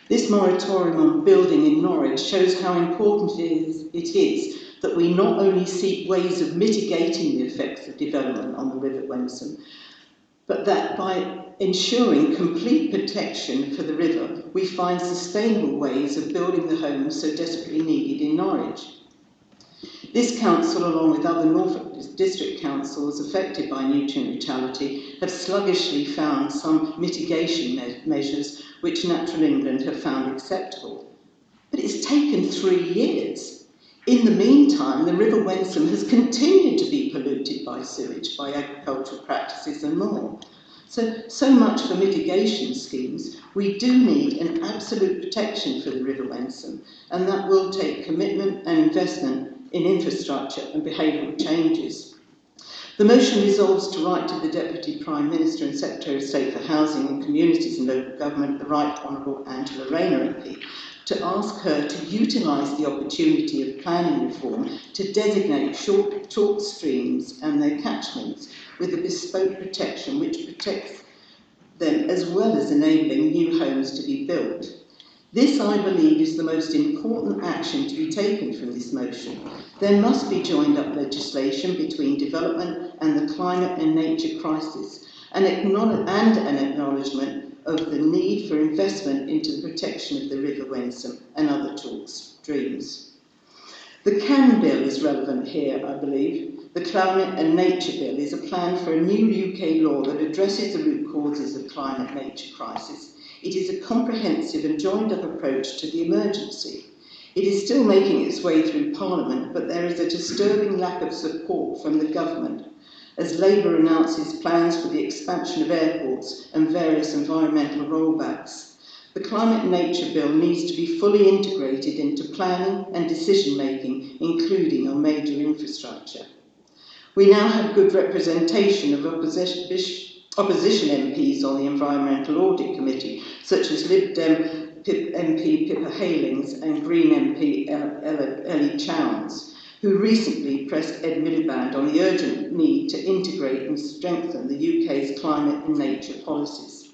This moratorium on building in Norwich shows how important it is that we not only seek ways of mitigating the effects of development on the River Wensum, but that by ensuring complete protection for the river, we find sustainable ways of building the homes so desperately needed in Norwich. This council, along with other Norfolk district councils affected by nutrient neutrality, have sluggishly found some mitigation measures which Natural England have found acceptable. But it's taken 3 years. In the meantime, the River Wensum has continued to be polluted by sewage, by agricultural practices and more. So much for mitigation schemes. We do need an absolute protection for the River Wensum, and that will take commitment and investment in infrastructure and behavioural changes. The motion resolves to write to the Deputy Prime Minister and Secretary of State for Housing and Communities and Local Government, the Right Honourable Angela Rayner MP, to ask her to utilise the opportunity of planning reform to designate chalk streams and their catchments with a bespoke protection which protects them as well as enabling new homes to be built. This, I believe, is the most important action to be taken from this motion. There must be joined up legislation between development and the climate and nature crisis, and an acknowledgement of the need for investment into the protection of the River Wensum and other chalk streams. The CAN Bill is relevant here, I believe. The Climate and Nature Bill is a plan for a new UK law that addresses the root causes of climate-nature crisis. It is a comprehensive and joined-up approach to the emergency. It is still making its way through Parliament, but there is a disturbing lack of support from the government, as Labour announces plans for the expansion of airports and various environmental rollbacks. The Climate and Nature Bill needs to be fully integrated into planning and decision-making, including on major infrastructure. We now have good representation of opposition MPs on the Environmental Audit Committee, such as Lib Dem MP Pippa Halings and Green MP Ellie Chowns, who recently pressed Ed Miliband on the urgent need to integrate and strengthen the UK's climate and nature policies.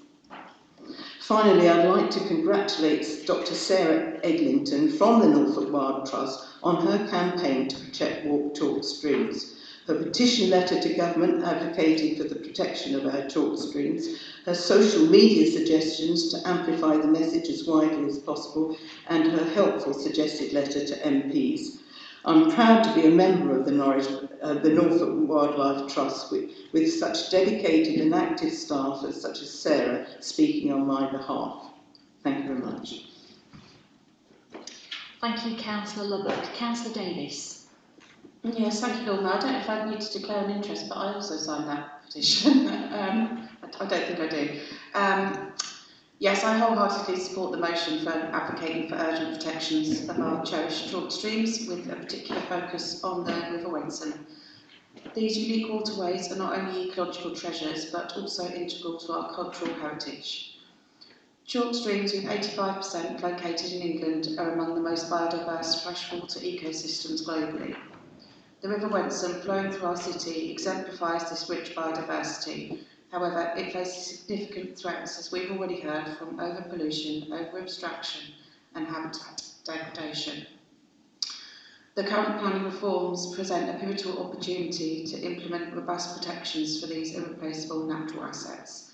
Finally, I'd like to congratulate Dr. Sarah Eglinton from the Norfolk Wild Trust on her campaign to protect chalk streams. Her petition letter to government advocating for the protection of our chalk streams, her social media suggestions to amplify the message as widely as possible, and her helpful suggested letter to MPs. I'm proud to be a member of the Norfolk Wildlife Trust with such dedicated and active staff such as Sarah speaking on my behalf. Thank you very much. Thank you, Councillor Lubbock. Councillor Davis. Yes, thank you, Lord Mayor. I don't know if I need to declare an interest, but I also signed that petition. I don't think I do. Yes, I wholeheartedly support the motion for advocating for urgent protections of our cherished chalk streams, with a particular focus on the River Wensum. These unique waterways are not only ecological treasures, but also integral to our cultural heritage. Chalk streams, with 85% located in England, are among the most biodiverse freshwater ecosystems globally. The River Wensum, flowing through our city, exemplifies this rich biodiversity. However, it faces significant threats, as we've already heard, from overpollution, over-abstraction and habitat degradation. The current planning reforms present a pivotal opportunity to implement robust protections for these irreplaceable natural assets.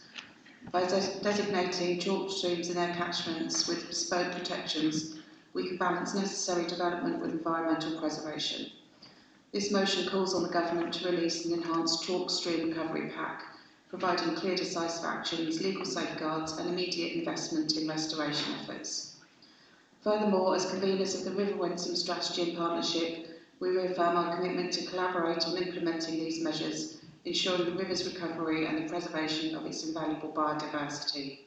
By designating chalk streams in their catchments with bespoke protections, we can balance necessary development with environmental preservation. This motion calls on the Government to release an enhanced chalk stream recovery pack, providing clear, decisive actions, legal safeguards and immediate investment in restoration efforts. Furthermore, as conveners of the River Wensum Strategy and Partnership, we reaffirm our commitment to collaborate on implementing these measures, ensuring the river's recovery and the preservation of its invaluable biodiversity.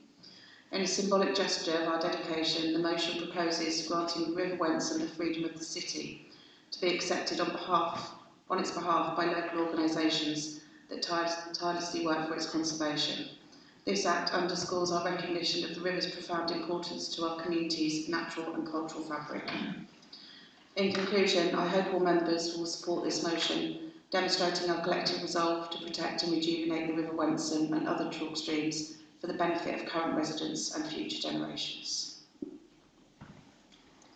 In a symbolic gesture of our dedication, the motion proposes granting the River Wensum the freedom of the city to be accepted on its behalf by local organisations that tirelessly work for its conservation. This Act underscores our recognition of the river's profound importance to our community's natural and cultural fabric. In conclusion, I hope all members will support this motion, demonstrating our collective resolve to protect and rejuvenate the River Wensum and other chalk streams for the benefit of current residents and future generations.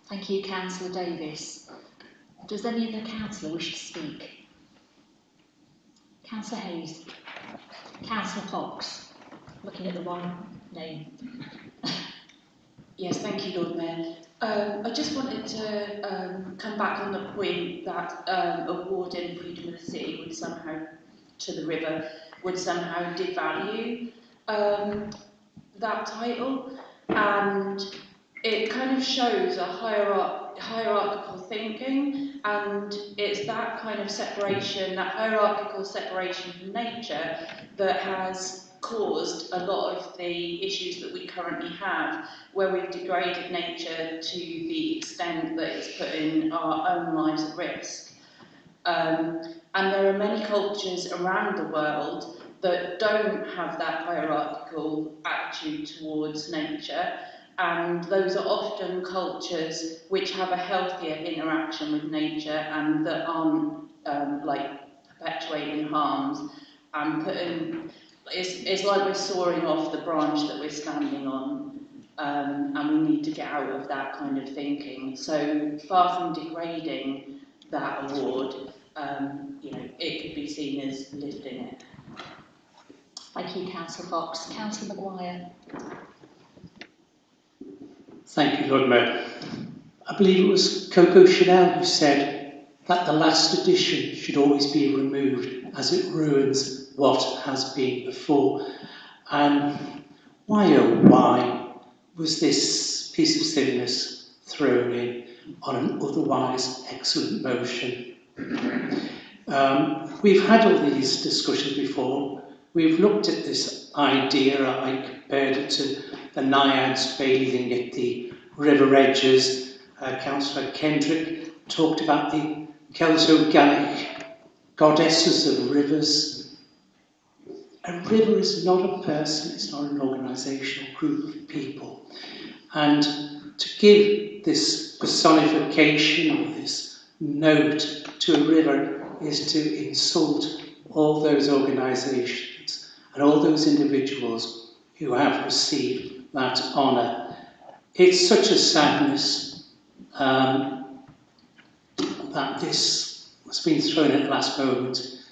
Thank you, Councillor Davis. Does any other councillor wish to speak? Councillor Hayes. Councillor Fox. Looking at the one name. Yes, thank you, Lord Mayor. I just wanted to come back on the point that awarding freedom of the city would somehow, to the river, would somehow devalue that title, and it kind of shows a hierarchical thinking, and it's that kind of separation, that hierarchical separation from nature, that has caused a lot of the issues that we currently have, where we've degraded nature to the extent that it's putting our own lives at risk. And there are many cultures around the world that don't have that hierarchical attitude towards nature, and those are often cultures which have a healthier interaction with nature and that aren't perpetuating harms and putting. It's like we're soaring off the branch that we're standing on, and we need to get out of that kind of thinking. So far from degrading that award, it could be seen as lifting it. Thank you, Councillor Fox. Councillor Maguire. Thank you, Lord Mayor. I believe it was Coco Chanel who said that the last edition should always be removed as it ruins what has been before. And why, oh why, was this piece of silliness thrown in on an otherwise excellent motion? We've had all these discussions before. We've looked at this idea. I compared it to the naiads bathing at the river edges. Councillor Kendrick talked about the Celto-Gallic goddesses of rivers. A river is not a person, it's not an organisational group of people. And to give this personification or this note to a river is to insult all those organisations and all those individuals who have received that honour. It's such a sadness that this has been thrown at the last moment,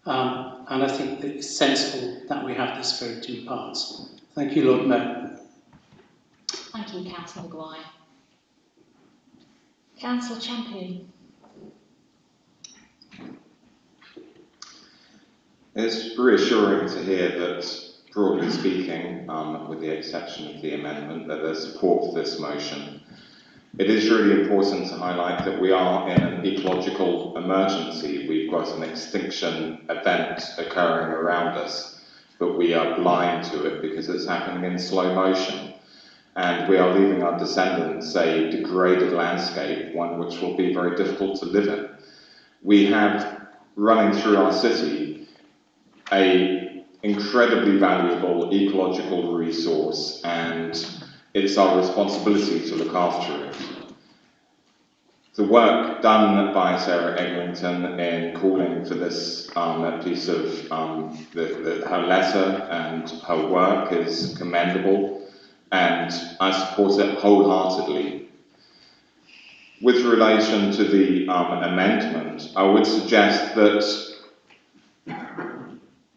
and I think that it's sensible that we have this vote in parts. Thank you, Lord Mayor. Thank you, Councillor Maguire. Councillor Champion. It's reassuring to hear that, broadly speaking, with the exception of the amendment, that there's support for this motion. It is really important to highlight that we are in an ecological emergency. We've got an extinction event occurring around us. but we are blind to it because it's happening in slow motion. And we are leaving our descendants a degraded landscape, one which will be very difficult to live in. We have, running through our city, a incredibly valuable ecological resource, and it's our responsibility to look after it. The work done by Sarah Eglinton in calling for this piece of her letter and her work is commendable, and I support it wholeheartedly. With relation to the amendment, I would suggest that,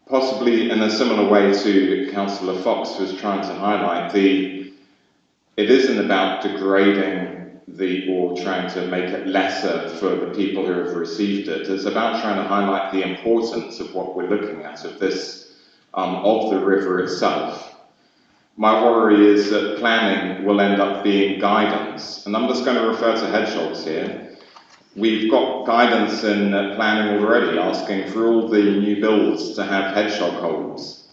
possibly in a similar way to Councillor Fox was trying to highlight, it isn't about degrading or trying to make it lesser for the people who have received it. It's about trying to highlight the importance of what we're looking at, of this, of the river itself. My worry is that planning will end up being guidance, and I'm just going to refer to hedgehogs here. We've got guidance in planning already, asking for all the new builds to have hedgehog holes.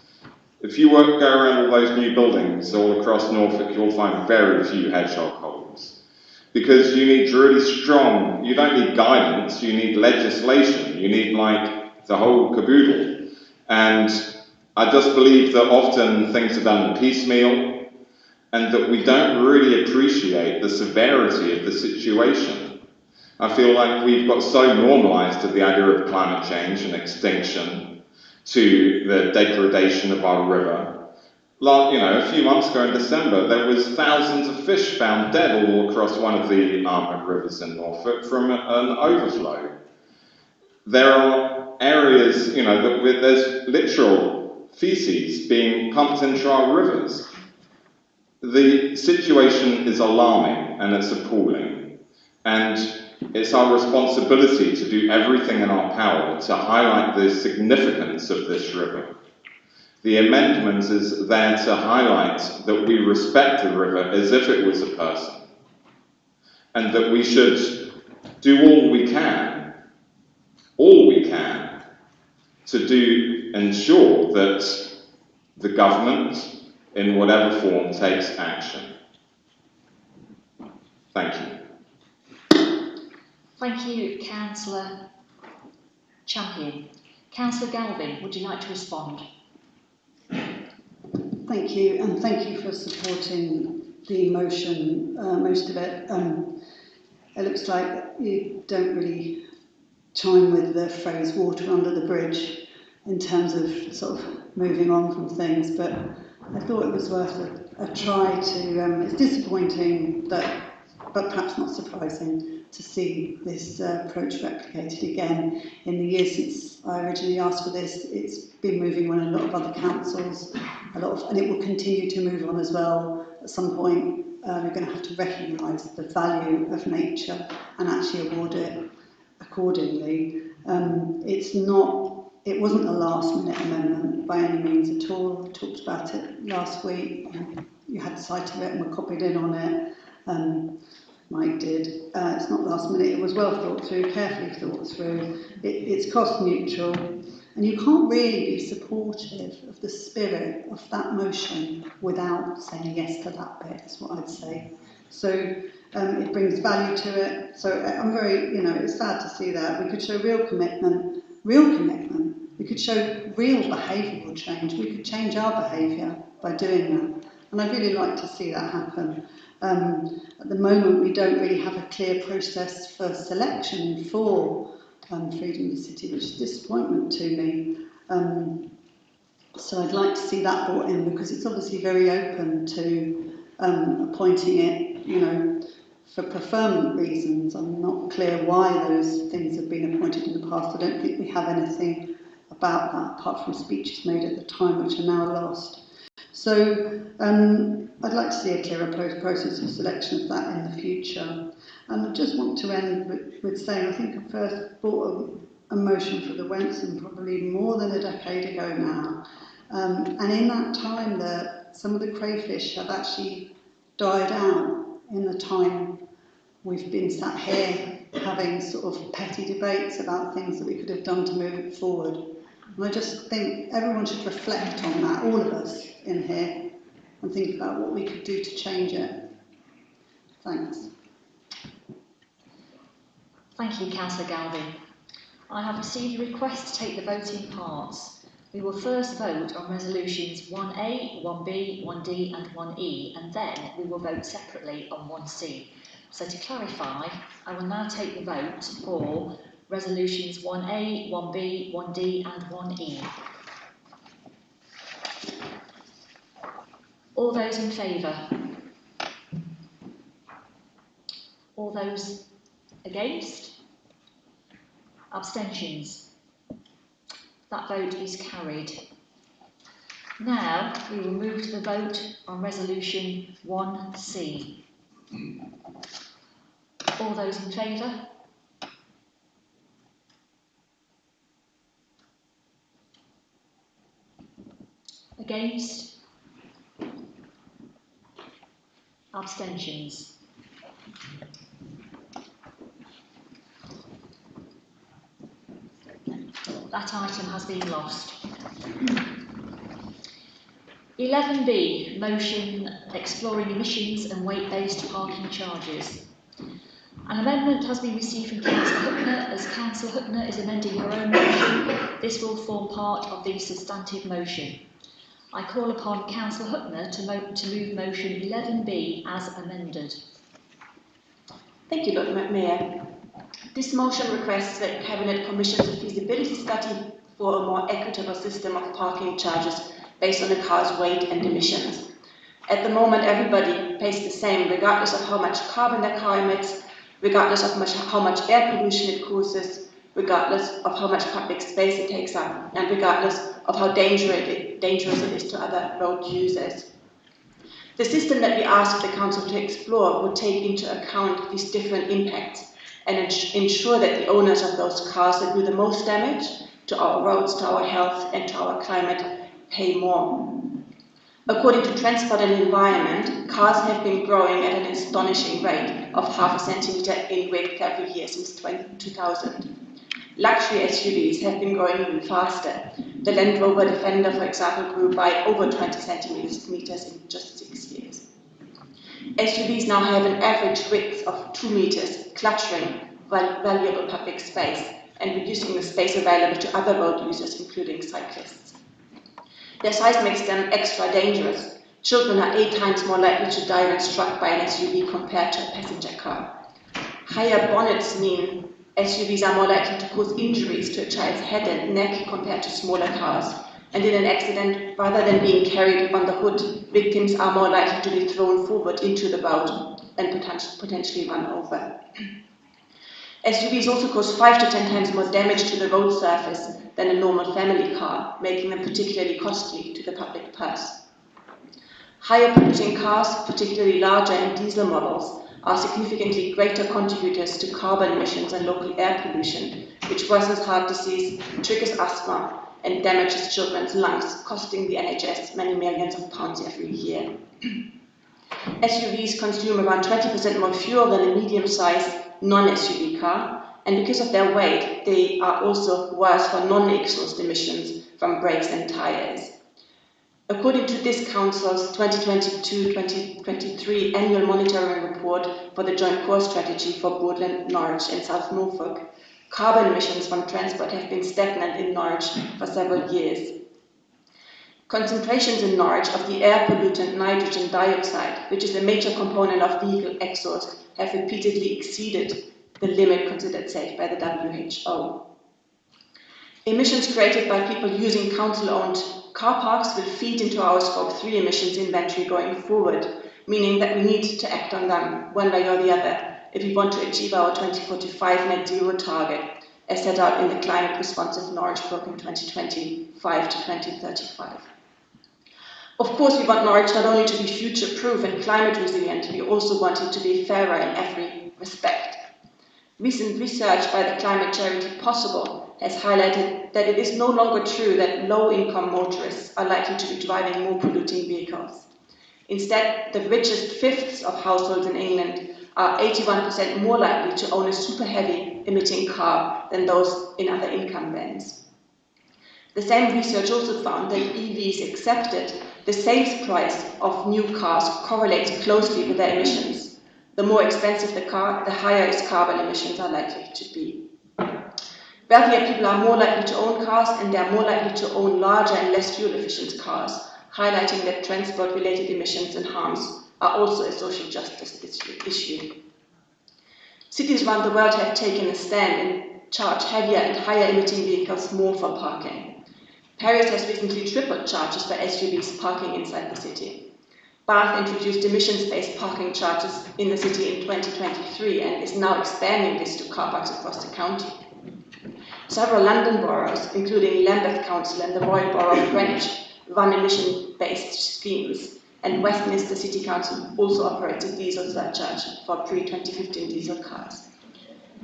If you go around all those new buildings all across Norfolk, you'll find very few hedgehog holes. Because you need really strong, you don't need guidance, you need legislation, you need like the whole caboodle. And I just believe that often things are done piecemeal and that we don't really appreciate the severity of the situation. I feel like we've got so normalised to the idea of climate change and extinction, to the degradation of our river. A few months ago in December, there was thousands of fish found dead all across one of the rivers in Norfolk from an overflow. There are areas, there's literal feces being pumped into our rivers. The situation is alarming and it's appalling. And it's our responsibility to do everything in our power to highlight the significance of this river. The amendment is there to highlight that we respect the river as if it was a person, and that we should do all we can, to ensure that the government, in whatever form, takes action. Thank you. Thank you, Councillor Champion. Councillor Galvin, would you like to respond? Thank you, and thank you for supporting the motion, most of it. It looks like you don't really chime with the phrase water under the bridge in terms of sort of moving on from things, but I thought it was worth a try to, it's disappointing that, but perhaps not surprising, to see this approach replicated again. In the years since I originally asked for this, it's been moving on in a lot of other councils, and it will continue to move on as well. At some point, we're going to have to recognise the value of nature and actually award it accordingly. It wasn't a last-minute amendment by any means at all. We talked about it last week. You had sight of it and were copied in on it. Mike did. It's not last minute. It was well thought through, carefully thought through. It's cost neutral, and you can't really be supportive of the spirit of that motion without saying yes to that bit, is what I'd say. So it brings value to it. So I'm very, it's sad to see that. We could show real commitment. We could show real behavioural change. We could change our behaviour by doing that. And I'd really like to see that happen. At the moment, we don't really have a clear process for selection for Freedom of the City, which is a disappointment to me. So I'd like to see that brought in, because it's obviously very open to appointing it, for preferment reasons. I'm not clear why those things have been appointed in the past. I don't think we have anything about that, apart from speeches made at the time, which are now lost. So I'd like to see a clearer process of selection of that in the future. And I just want to end with saying I think I first brought a motion for the Wensum probably more than a decade ago now. And in that time, some of the crayfish have actually died out in the time we've been sat here having sort of petty debates about things that we could have done to move it forward. And I just think everyone should reflect on that, all of us in here, and think about what we could do to change it. Thanks. Thank you, Councillor Galvin. I have received a request to take the vote in parts. We will first vote on resolutions 1A, 1B, 1D and 1E, and then we will vote separately on 1C. So to clarify, I will now take the vote for resolutions 1A, 1B, 1D and 1E. All those in favour? All those against? Abstentions? That vote is carried. Now we will move to the vote on resolution 1C. All those in favour? Against? Abstentions? That item has been lost. 11B, motion exploring emissions and weight-based parking charges. An amendment has been received from Councillor Hookner. As Councillor Hookner is amending her own motion, this will form part of the substantive motion. I call upon Councillor Hookner to move motion 11B as amended. Thank you, Lord Mayor. This motion requests that Cabinet commissions a feasibility study for a more equitable system of parking charges based on a car's weight and emissions. At the moment, everybody pays the same, regardless of how much carbon their car emits, regardless of how much air pollution it causes, regardless of how much public space it takes up, and regardless of how dangerous it is to other road users. The system that we asked the Council to explore would take into account these different impacts and ensure that the owners of those cars that do the most damage to our roads, to our health and to our climate pay more. According to Transport and Environment, cars have been growing at an astonishing rate of ½ centimetre in width every year since 2000. Luxury SUVs have been growing even faster. The Land Rover Defender, for example, grew by over 20 centimetres in just 6 years. SUVs now have an average width of 2 metres, cluttering valuable public space and reducing the space available to other road users, including cyclists. Their size makes them extra dangerous. Children are 8 times more likely to die when struck by an SUV compared to a passenger car. Higher bonnets mean SUVs are more likely to cause injuries to a child's head and neck compared to smaller cars. And in an accident, rather than being carried on the hood, victims are more likely to be thrown forward into the road and potentially run over. SUVs also cause 5 to 10 times more damage to the road surface than a normal family car, making them particularly costly to the public purse. Higher polluting cars, particularly larger and diesel models, are significantly greater contributors to carbon emissions and local air pollution, which worsens heart disease, triggers asthma, and damages children's lungs, costing the NHS many millions of pounds every year. SUVs consume around 20% more fuel than a medium-sized non-SUV car, and because of their weight, they are also worse for non-exhaust emissions from brakes and tyres. According to this Council's 2022-2023 annual monitoring report for the Joint Core Strategy for Broadland, Norwich and South Norfolk, carbon emissions from transport have been stagnant in Norwich for several years. Concentrations in Norwich of the air pollutant nitrogen dioxide, which is a major component of vehicle exhaust, have repeatedly exceeded the limit considered safe by the WHO. Emissions created by people using council-owned car parks will feed into our Scope 3 emissions inventory going forward, meaning that we need to act on them one way or the other if we want to achieve our 2045 net zero target as set out in the Climate Responsive Norwich Programme 2025 to 2035. Of course, we want Norwich not only to be future-proof and climate resilient, we also want it to be fairer in every respect. Recent research by the climate charity Possible has highlighted that it is no longer true that low-income motorists are likely to be driving more polluting vehicles. Instead, the richest fifths of households in England are 81% more likely to own a super heavy emitting car than those in other income bands. The same research also found that EVs accepted, the sales price of new cars correlates closely with their emissions. The more expensive the car, the higher its carbon emissions are likely to be. Wealthier people are more likely to own cars, and they are more likely to own larger and less fuel-efficient cars, highlighting that transport-related emissions and harms are also a social justice issue. Cities around the world have taken a stand and charge heavier and higher emitting vehicles more for parking. Paris has recently tripled charges for SUVs parking inside the city. Bath introduced emissions-based parking charges in the city in 2023 and is now expanding this to car parks across the county. Several London boroughs, including Lambeth Council and the Royal Borough of Greenwich, run emission-based schemes, and Westminster City Council also operates a diesel surcharge for pre-2015 diesel cars.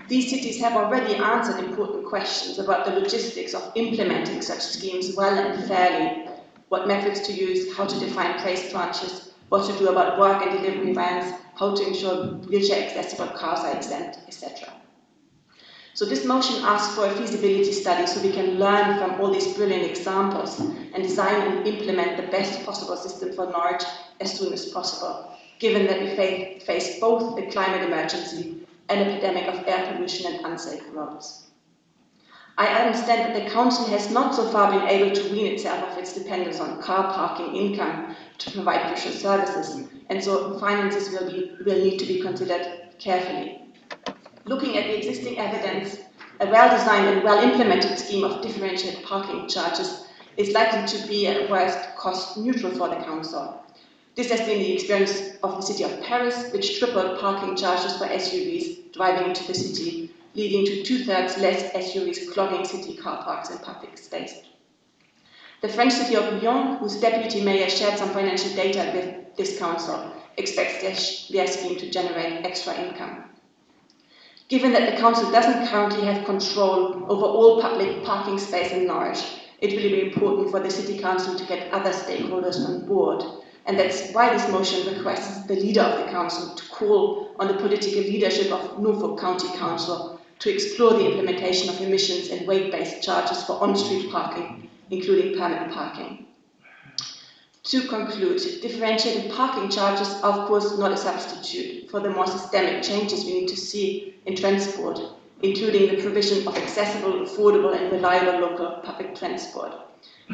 These cities have already answered important questions about the logistics of implementing such schemes well and fairly, what metrics to use, how to define price tranches, what to do about work and delivery vans, how to ensure wheelchair-accessible cars are exempt, etc. So this motion asks for a feasibility study so we can learn from all these brilliant examples and design and implement the best possible system for Norwich as soon as possible, given that we face both a climate emergency and an epidemic of air pollution and unsafe roads. I understand that the Council has not so far been able to wean itself of its dependence on car parking income to provide crucial services, and so finances will need to be considered carefully. Looking at the existing evidence, a well-designed and well-implemented scheme of differentiated parking charges is likely to be at worst cost neutral for the Council. This has been the experience of the city of Paris, which tripled parking charges for SUVs driving into the city, leading to 2/3 less SUVs clogging city car parks and public space. The French city of Lyon, whose deputy mayor shared some financial data with this council, expects their scheme to generate extra income. Given that the council doesn't currently have control over all public parking space in Norwich, it will be important for the city council to get other stakeholders on board. And that's why this motion requests the leader of the council to call on the political leadership of Norfolk County Council to explore the implementation of emissions and weight-based charges for on-street parking, including permanent parking. To conclude, differentiated parking charges are of course not a substitute for the more systemic changes we need to see in transport, including the provision of accessible, affordable and reliable local public transport.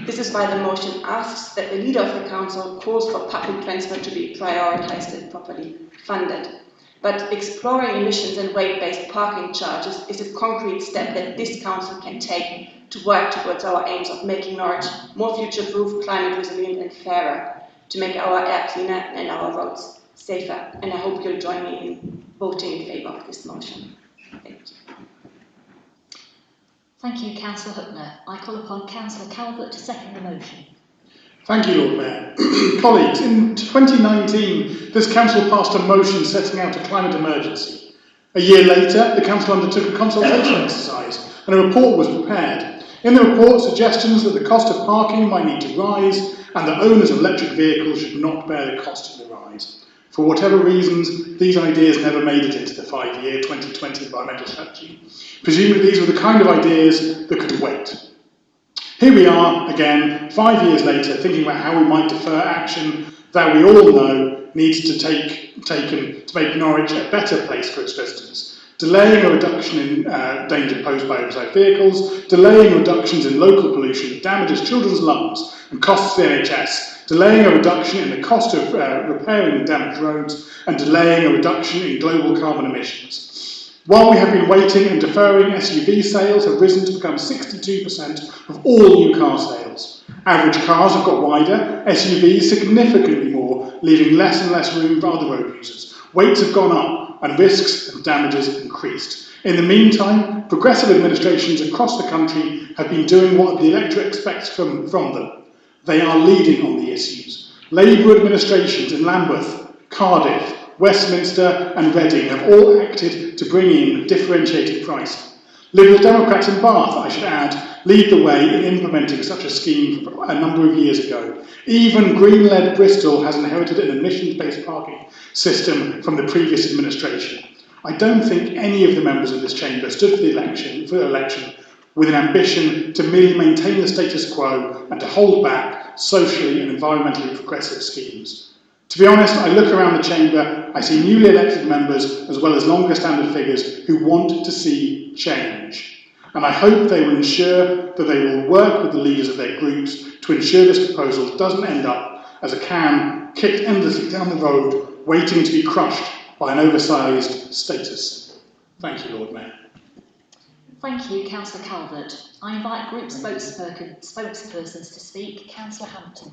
This is why the motion asks that the leader of the council calls for public transport to be prioritised and properly funded. But exploring emissions and weight-based parking charges is a concrete step that this council can take to work towards our aims of making Norwich more future-proof, climate resilient and fairer, to make our air cleaner and our roads safer. And I hope you'll join me in voting in favour of this motion. Thank you. Thank you, Councillor Huckner. I call upon Councillor Calvert to second the motion. Thank you, Lord Mayor. Colleagues, in 2019, this Council passed a motion setting out a climate emergency. A year later, the Council undertook a consultation exercise and a report was prepared. In the report, suggestions that the cost of parking might need to rise and that owners of electric vehicles should not bear the cost of the rise. For whatever reasons, these ideas never made it into the 5-year 2020 environmental strategy. Presumably these were the kind of ideas that could wait. Here we are, again, 5 years later, thinking about how we might defer action that we all know needs to taken to make Norwich a better place for its residents. Delaying a reduction in danger posed by oversized vehicles, delaying reductions in local pollution that damages children's lungs and costs the NHS, delaying a reduction in the cost of repairing damaged roads, and delaying a reduction in global carbon emissions. While we have been waiting and deferring, SUV sales have risen to become 62% of all new car sales. Average cars have got wider, SUVs significantly more, leaving less and less room for other road users. Weights have gone up, and risks and damages increased. In the meantime, progressive administrations across the country have been doing what the electorate expects from them. They are leading on the issues. Labour administrations in Lambeth, Cardiff, Westminster and Reading have all acted to bring in differentiated pricing. Liberal Democrats in Bath, I should add, lead the way in implementing such a scheme a number of years ago. Even Green-led Bristol has inherited an emissions-based parking system from the previous administration. I don't think any of the members of this chamber stood for the election with an ambition to merely maintain the status quo and to hold back socially and environmentally progressive schemes. To be honest, I look around the chamber, I see newly elected members as well as longer standard figures who want to see change. And I hope they will ensure that they will work with the leaders of their groups to ensure this proposal doesn't end up as a can kicked endlessly down the road, waiting to be crushed by an oversized status. Thank you, Lord Mayor. Thank you, Councillor Calvert. I invite group spokespersons to speak. Councillor Hampton.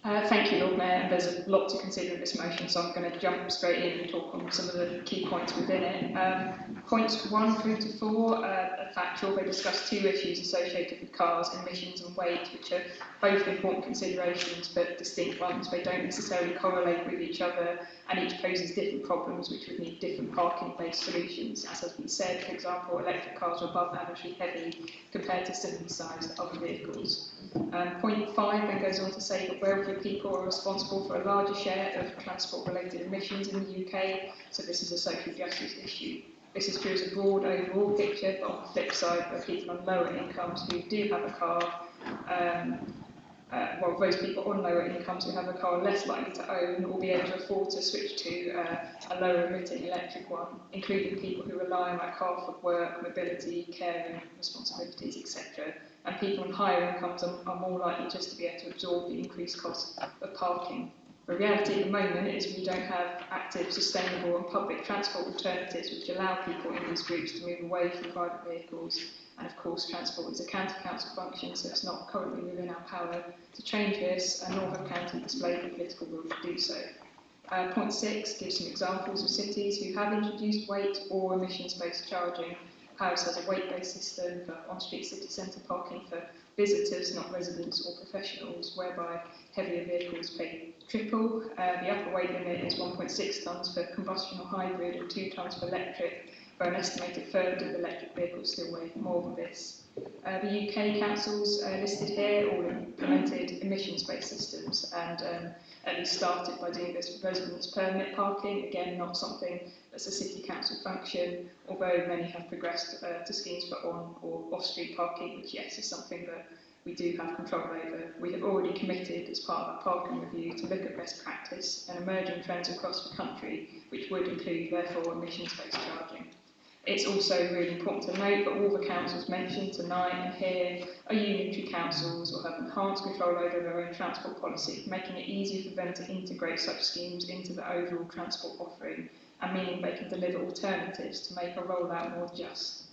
Thank you, Lord Mayor. There's a lot to consider in this motion, so I'm going to jump straight in and talk on some of the key points within it. Points 1 through to 4 are factual. They discuss two issues associated with cars, emissions and weight, which are both important considerations but distinct ones. They don't necessarily correlate with each other, and each poses different problems which would need different parking-based solutions. As has been said, for example, electric cars are above averagely heavy compared to similarly sized other vehicles. Point 5 then goes on to say that wealthier people are responsible for a larger share of transport-related emissions in the UK, so this is a social justice issue. This is true as a broad overall picture, but on the flip side, for people on lower incomes who do have a car, well, those people on lower incomes who have a car are less likely to own or be able to afford to switch to a lower emitting electric one, including people who rely on that car for work, mobility, caring, responsibilities, etc. And people on higher incomes are more likely just to be able to absorb the increased cost of parking. The reality at the moment is we don't have active, sustainable and public transport alternatives which allow people in these groups to move away from private vehicles. And of course, transport is a county council function, so it's not currently within our power to change this, and nor have county displayed the political will to do so. Point 6 gives some examples of cities who have introduced weight or emissions-based charging. Paris has a weight-based system for on-street city centre parking for visitors, not residents or professionals, whereby heavier vehicles pay triple. The upper weight limit is 1.6 tonnes for combustion or hybrid and 2 tonnes for electric, where an estimated third of electric vehicles still weigh more than this. The UK councils listed here all implemented emissions-based systems and at least started by doing this with residents permit parking, again not something that's a city council function, although many have progressed to schemes for on or off-street parking, which yes is something that we do have control over. We have already committed as part of our parking review to look at best practice and emerging trends across the country, which would include therefore emissions-based charging. It's also really important to note that all the councils mentioned tonight and here are unitary councils or have enhanced control over their own transport policy, making it easier for them to integrate such schemes into the overall transport offering and meaning they can deliver alternatives to make a rollout more just.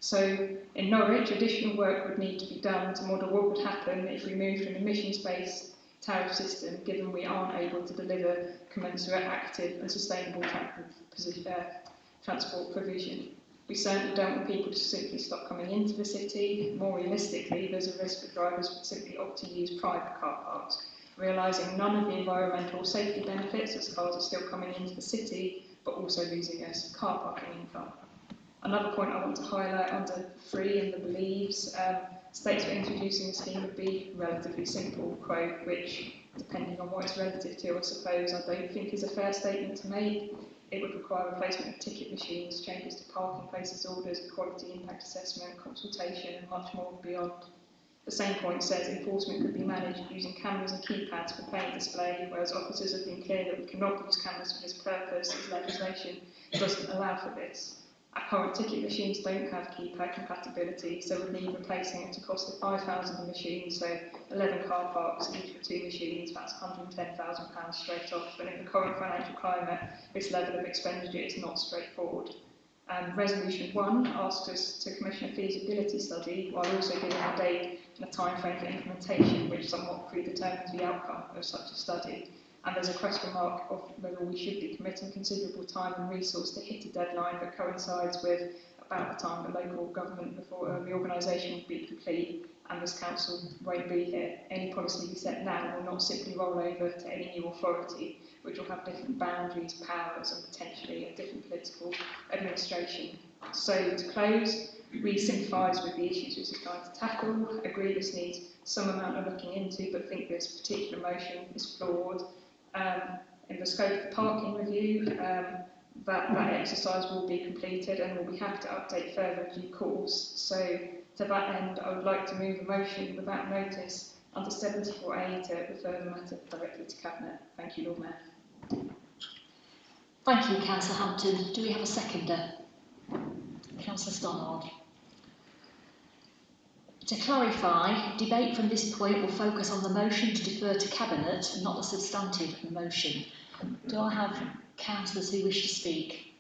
So in Norwich, additional work would need to be done to model what would happen if we moved to an emissions-based tariff system, given we aren't able to deliver commensurate, active and sustainable transport provision. We certainly don't want people to simply stop coming into the city. More realistically, there's a risk that drivers would simply opt to use private car parks, realising none of the environmental safety benefits as cars are still coming into the city, but also losing us car parking income. Another point I want to highlight under 3 in the believes, states for introducing a scheme would be relatively simple, quote, which, depending on what it's relative to, I suppose, I don't think is a fair statement to make. It would require replacement of ticket machines, changes to parking places orders, quality impact assessment, consultation and much more beyond. The same point says enforcement could be managed using cameras and keypads for paying display, whereas officers have been clear that we cannot use cameras for this purpose as legislation doesn't allow for this. Our current ticket machines don't have keypad compatibility, so would need replacing at a cost of 5,000 a machine, so 11 car parks, each with 2 machines, that's £110,000 straight off. But in the current financial climate, this level of expenditure is not straightforward. Resolution 1 asks us to commission a feasibility study, while also giving a date and a timeframe for implementation, which somewhat predetermines the outcome of such a study. And there's a question mark of whether we should be committing considerable time and resource to hit a deadline that coincides with about the time the local government reorganisation will be complete and this council won't be here. Any policy we set now will not simply roll over to any new authority, which will have different boundaries, powers and potentially a different political administration. So to close, we sympathise with the issues this is trying to tackle, agree this needs some amount of looking into, but think this particular motion is flawed. In the scope of the parking review, that exercise will be completed and we'll be happy to update further in due course. So to that end, I would like to move a motion without notice under 74A to refer the matter directly to Cabinet. Thank you, Lord Mayor. Thank you, Councillor Hampton. Do we have a seconder? Councillor Stannard. To clarify, debate from this point will focus on the motion to defer to Cabinet and not the substantive motion. Do I have councillors who wish to speak?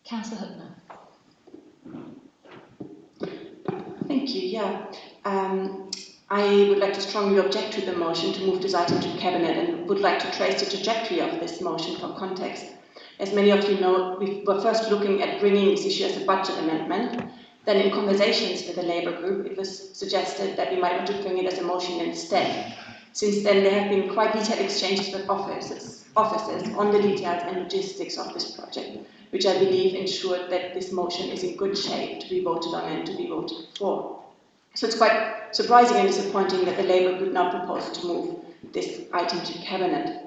Councillor Hutner. Thank you. Yeah. I would like to strongly object to the motion to move this item to Cabinet and would like to trace the trajectory of this motion for context. As many of you know, we were first looking at bringing this issue as a budget amendment. Then in conversations with the Labour group, it was suggested that we might want to bring it as a motion instead. Since then, there have been quite detailed exchanges with officers on the details and logistics of this project, which I believe ensured that this motion is in good shape to be voted on and to be voted for. So it's quite surprising and disappointing that the Labour group now proposes to move this item to Cabinet.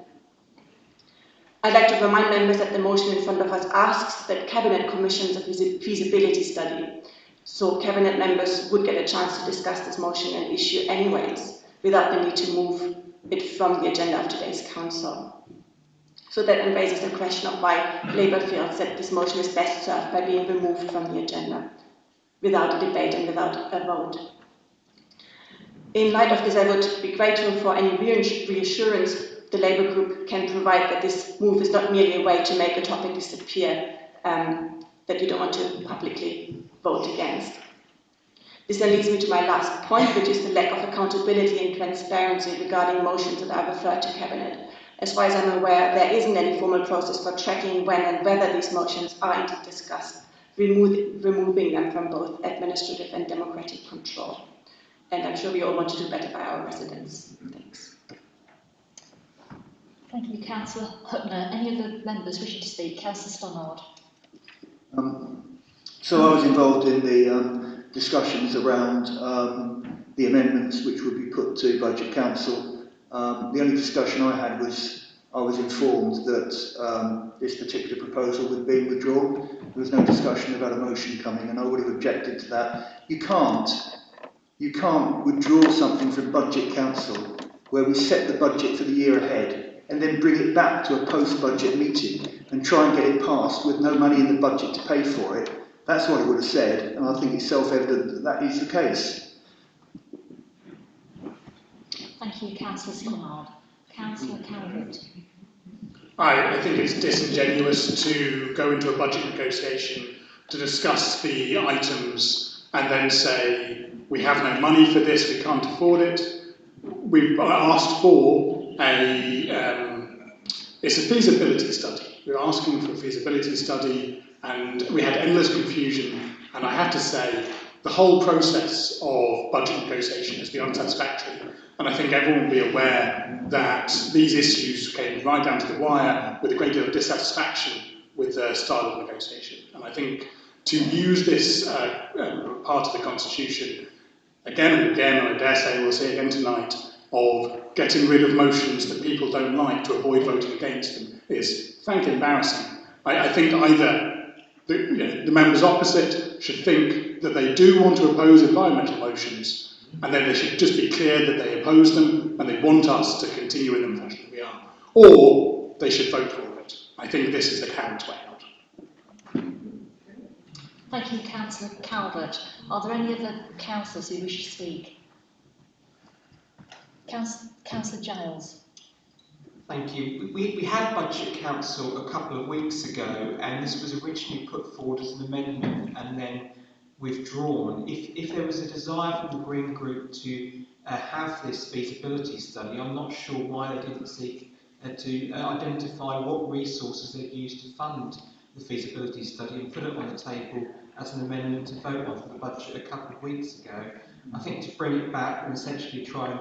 I'd like to remind members that the motion in front of us asks that Cabinet commissions a feasibility study, so Cabinet members would get a chance to discuss this motion and issue anyways, without the need to move it from the agenda of today's council. So that then raises the question of why Labour feels that this motion is best served by being removed from the agenda, without a debate and without a vote. In light of this, I would be grateful for any reassurance the Labour group can provide that this move is not merely a way to make a topic disappear that you don't want to publicly vote against. This then leads me to my last point, which is the lack of accountability and transparency regarding motions that are referred to Cabinet. As far as I'm aware, there isn't any formal process for tracking when and whether these motions are indeed discussed, removing them from both administrative and democratic control. And I'm sure we all want to do better by our residents. Thanks. Thank you, Councillor Hutner. Any other members wishing to speak? Councillor Stannard. So I was involved in the discussions around the amendments which would be put to Budget Council. The only discussion I had was I was informed that this particular proposal was being withdrawn. There was no discussion about a motion coming, and I would have objected to that. You can't withdraw something from Budget Council where we set the budget for the year ahead and then bring it back to a post-budget meeting and try and get it passed with no money in the budget to pay for it. That's what I would have said, and I think it's self-evident that that is the case. Thank you, Councillor Stannard. Councillor Calvert. I think it's disingenuous to go into a budget negotiation to discuss the items and then say, we have no money for this, we can't afford it. We've asked for it's a feasibility study. We're asking for a feasibility study, and we had endless confusion, and I have to say, the whole process of budget negotiation has been unsatisfactory, and I think everyone will be aware that these issues came right down to the wire with a great deal of dissatisfaction with the style of negotiation. And I think to use this part of the Constitution again and again, and I dare say we'll say again tonight, of getting rid of motions that people don't like to avoid voting against them is frankly embarrassing. I think either the members opposite should think that they do want to oppose environmental motions, and then they should just be clear that they oppose them and they want us to continue in the fashion we are, or they should vote for it. I think this is the current way out. Thank you, Councillor Calvert. Are there any other councillors who wish to speak? Councillor Giles. Thank you. We had Budget Council a couple of weeks ago, and this was originally put forward as an amendment and then withdrawn. If there was a desire from the Green Group to have this feasibility study, I'm not sure why they didn't seek to identify what resources they'd use to fund the feasibility study and put it on the table as an amendment to vote on for the budget a couple of weeks ago. I think to bring it back and essentially try and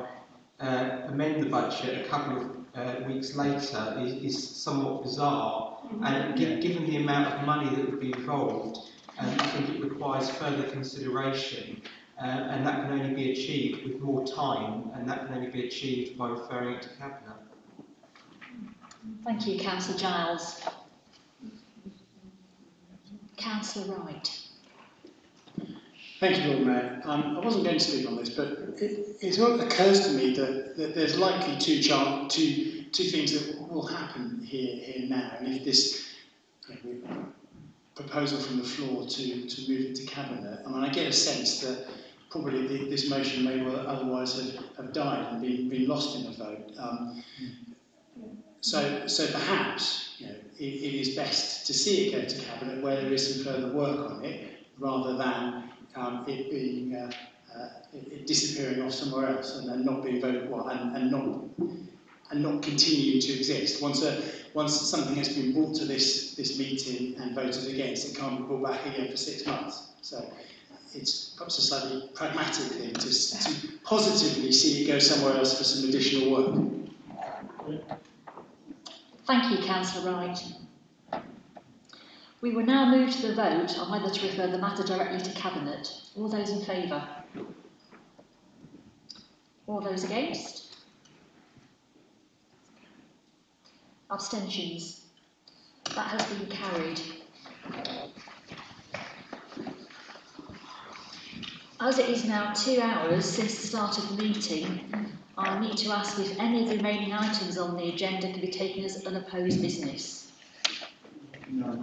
amend the budget a couple of weeks later is somewhat bizarre, and given the amount of money that would be involved, I think it requires further consideration, and that can only be achieved with more time, and that can only be achieved by referring it to Cabinet. Thank you, Councillor Giles. Councillor Wright. Thank you, Lord Mayor. I wasn't going to speak on this, but it occurs to me that there's likely two things that will happen here now, and if this proposal from the floor to move it to cabinet, I mean, I get a sense that probably this motion may well otherwise have died and been lost in a vote. So perhaps it is best to see it go to cabinet where there is some further work on it, rather than it being it disappearing off somewhere else and then not being voted and not continuing to exist. Once something has been brought to this meeting and voted against, it can't be brought back again for 6 months. So it's perhaps a slightly pragmatic thing to positively see it go somewhere else for some additional work. Thank you, Councillor Wright. We will now move to the vote on whether to refer the matter directly to Cabinet. All those in favour? All those against? Abstentions? That has been carried. As it is now 2 hours since the start of the meeting, I need to ask if any of the remaining items on the agenda can be taken as unopposed business. No.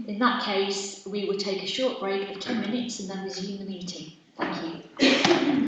In that case, we will take a short break of 10 minutes and then resume the meeting. Thank you.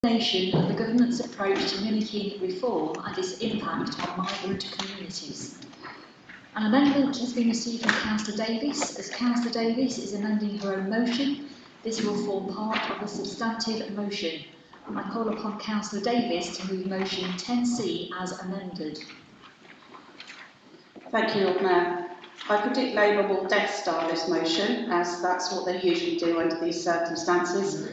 Explanation of the government's approach to mimicking reform and its impact on migrant communities. An amendment has been received from Councillor Davies. As Councillor Davies is amending her own motion, this will form part of the substantive motion. I call upon Councillor Davies to move motion 10C as amended. Thank you, Lord Mayor. I predict Labour will Death Star this motion, as that's what they usually do under these circumstances.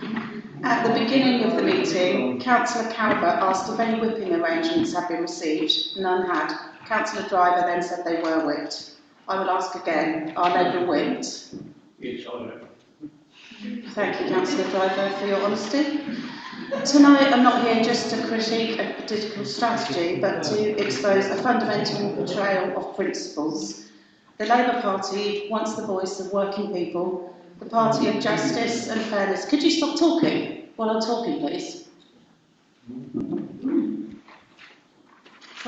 At the beginning of the meeting, Councillor Calvert asked if any whipping arrangements had been received. None had. Councillor Driver then said they were whipped. I will ask again, are Labour whipped? Yes, I know. Thank you, Councillor Driver, for your honesty. Tonight, I'm not here just to critique a political strategy, but to expose a fundamental betrayal of principles. The Labour Party, once the voice of working people, the party of justice and fairness. Could you stop talking while I'm talking, please? Can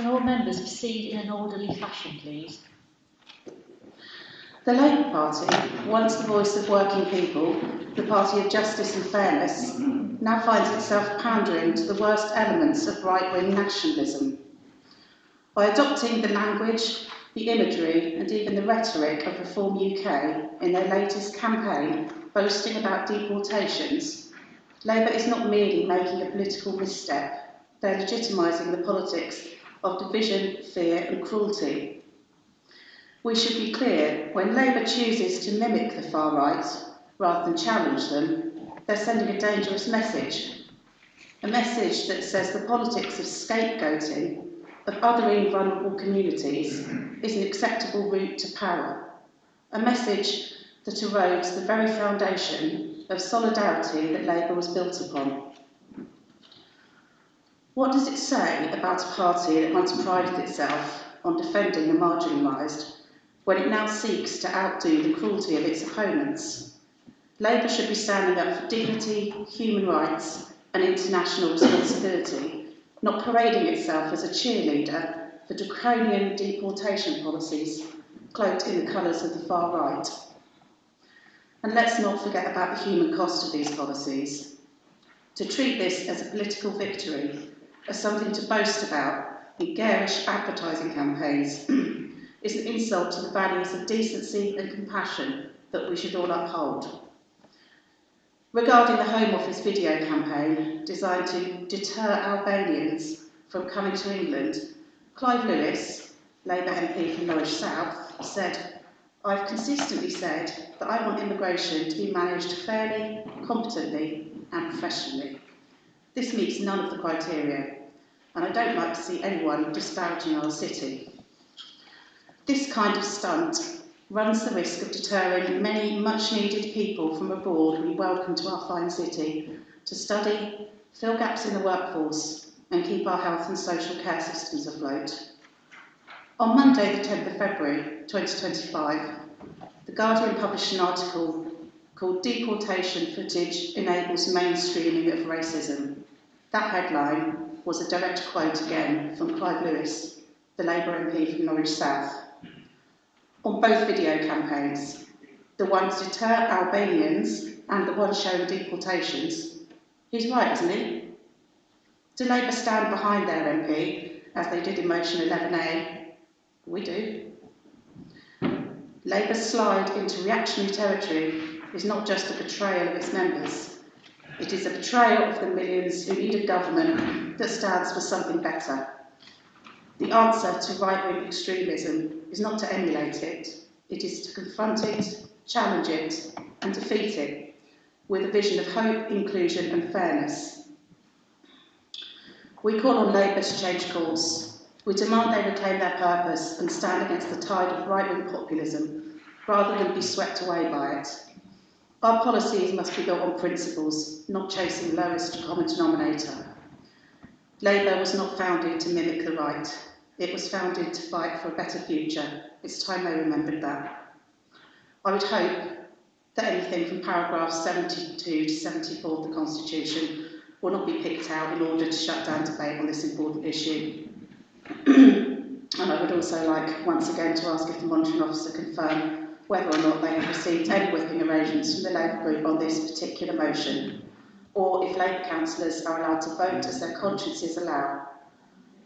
all members proceed in an orderly fashion, please? The Labour Party, once the voice of working people, the party of justice and fairness, now finds itself pandering to the worst elements of right-wing nationalism. By adopting the language, the imagery and even the rhetoric of Reform UK in their latest campaign boasting about deportations, Labour is not merely making a political misstep, they're legitimising the politics of division, fear and cruelty. We should be clear, when Labour chooses to mimic the far right rather than challenge them, they're sending a dangerous message. A message that says the politics of scapegoating, of othering vulnerable communities, is an acceptable route to power. A message that erodes the very foundation of solidarity that Labour was built upon. What does it say about a party that once prided itself on defending the marginalised, when it now seeks to outdo the cruelty of its opponents? Labour should be standing up for dignity, human rights and international responsibility, not parading itself as a cheerleader for draconian deportation policies cloaked in the colours of the far right. And let's not forget about the human cost of these policies. To treat this as a political victory, as something to boast about in garish advertising campaigns, is an insult to the values of decency and compassion that we should all uphold. Regarding the Home Office video campaign designed to deter Albanians from coming to England, Clive Lewis, Labour MP from Norwich South, said, "I've consistently said that I want immigration to be managed fairly, competently and professionally. This meets none of the criteria, and I don't like to see anyone disparaging our city." This kind of stunt runs the risk of deterring many much-needed people from abroad we welcome to our fine city to study, fill gaps in the workforce and keep our health and social care systems afloat. On Monday the 10th of February 2025, The Guardian published an article called "Deportation Footage Enables Mainstreaming of Racism." That headline was a direct quote again from Clive Lewis, the Labour MP from Norwich South. On both video campaigns, the one to deter Albanians and the one showing deportations, he's right, isn't he? Do Labour stand behind their MP, as they did in motion 11A? We do. Labour's slide into reactionary territory is not just a betrayal of its members, it is a betrayal of the millions who need a government that stands for something better. The answer to right-wing extremism is not to emulate it, it is to confront it, challenge it and defeat it with a vision of hope, inclusion and fairness. We call on Labour to change course. We demand they reclaim their purpose and stand against the tide of right-wing populism rather than be swept away by it. Our policies must be built on principles, not chasing lowest common denominator. Labour was not founded to mimic the right. It was founded to fight for a better future. It's time they remembered that. I would hope that anything from paragraphs 72 to 74 of the Constitution will not be picked out in order to shut down debate on this important issue. And I would also like once again to ask if the monitoring officer confirm whether or not they have received any whipping arrangements from the Labour group on this particular motion. or if Labour councillors are allowed to vote as their consciences allow.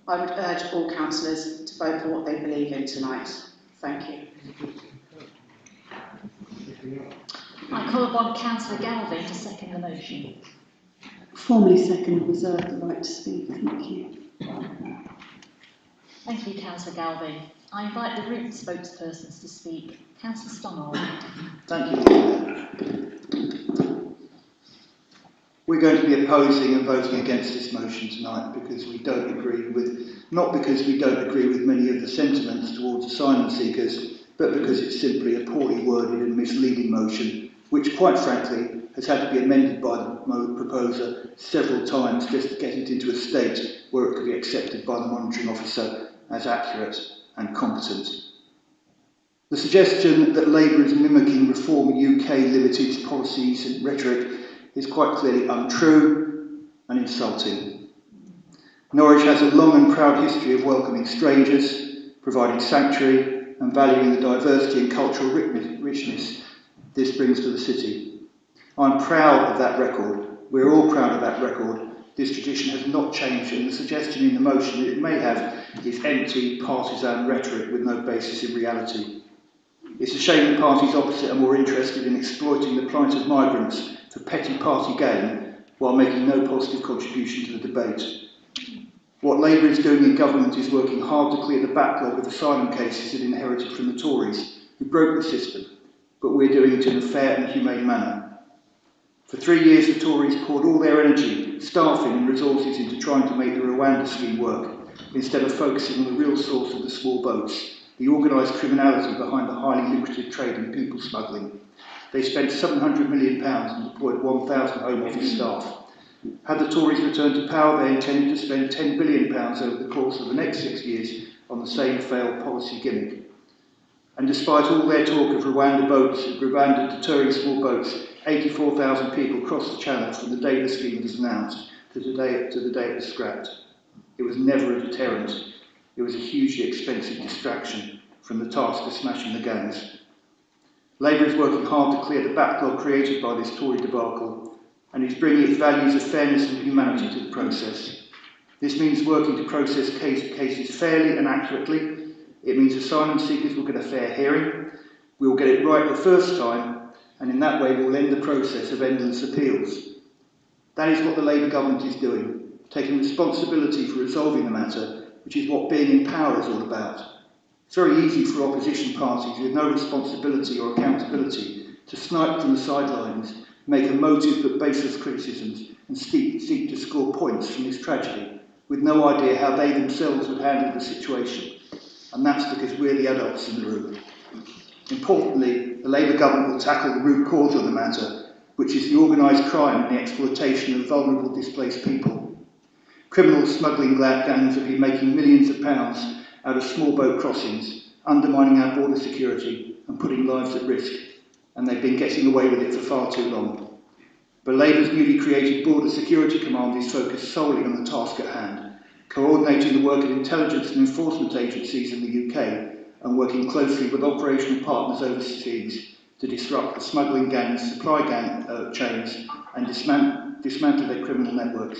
I would urge all councillors to vote for what they believe in tonight. Thank you. I call upon Councillor Galvin to second the motion. Formally second, reserve the right to speak. Thank you. Thank you, Councillor Galvin. I invite the group spokespersons to speak. Councillor Stonald. Thank you. We're going to be opposing and voting against this motion tonight because we don't agree with, not because we don't agree with many of the sentiments towards asylum seekers, but because it's simply a poorly worded and misleading motion, which quite frankly has had to be amended by the proposer several times just to get it into a state where it could be accepted by the monitoring officer as accurate and competent. The suggestion that Labour is mimicking Reform UK Limited's policies and rhetoric is quite clearly untrue and insulting. Norwich has a long and proud history of welcoming strangers, providing sanctuary and valuing the diversity and cultural richness this brings to the city. I'm proud of that record. We're all proud of that record. This tradition has not changed, and the suggestion in the motion that it may have is empty partisan rhetoric with no basis in reality. It's a shame the parties opposite are more interested in exploiting the plight of migrants for petty party gain while making no positive contribution to the debate. What Labour is doing in government is working hard to clear the backlog of asylum cases it inherited from the Tories, who broke the system, but we're doing it in a fair and humane manner. For 3 years, the Tories poured all their energy, staffing and resources into trying to make the Rwanda scheme work, instead of focusing on the real source of the small boats, the organised criminality behind the highly lucrative trade in people smuggling. They spent £700 million and deployed 1,000 Home Office staff. Had the Tories returned to power, they intended to spend £10 billion over the course of the next 6 years on the same failed policy gimmick. And despite all their talk of Rwanda deterring small boats, 84,000 people crossed the channel from the day the scheme was announced to the day it was scrapped. It was never a deterrent. It was a hugely expensive distraction from the task of smashing the gangs. Labour is working hard to clear the backlog created by this Tory debacle, and is bringing its values of fairness and humanity to the process. This means working to process cases fairly and accurately. It means asylum seekers will get a fair hearing. We will get it right the first time, and in that way we'll end the process of endless appeals. That is what the Labour government is doing, taking responsibility for resolving the matter, which is what being in power is all about. It's very easy for opposition parties with no responsibility or accountability to snipe from the sidelines, make emotive but baseless criticisms, and seek to score points from this tragedy, with no idea how they themselves would handle the situation. And that's because we're the adults in the room. Importantly, the Labour government will tackle the root cause of the matter, which is the organised crime and the exploitation of vulnerable displaced people. Criminal smuggling gangs have been making millions of pounds out of small boat crossings, undermining our border security and putting lives at risk, and they've been getting away with it for far too long. But Labour's newly created Border Security Command is focused solely on the task at hand, coordinating the work of intelligence and enforcement agencies in the UK and working closely with operational partners overseas to disrupt the smuggling gangs, supply chains and dismantle their criminal networks.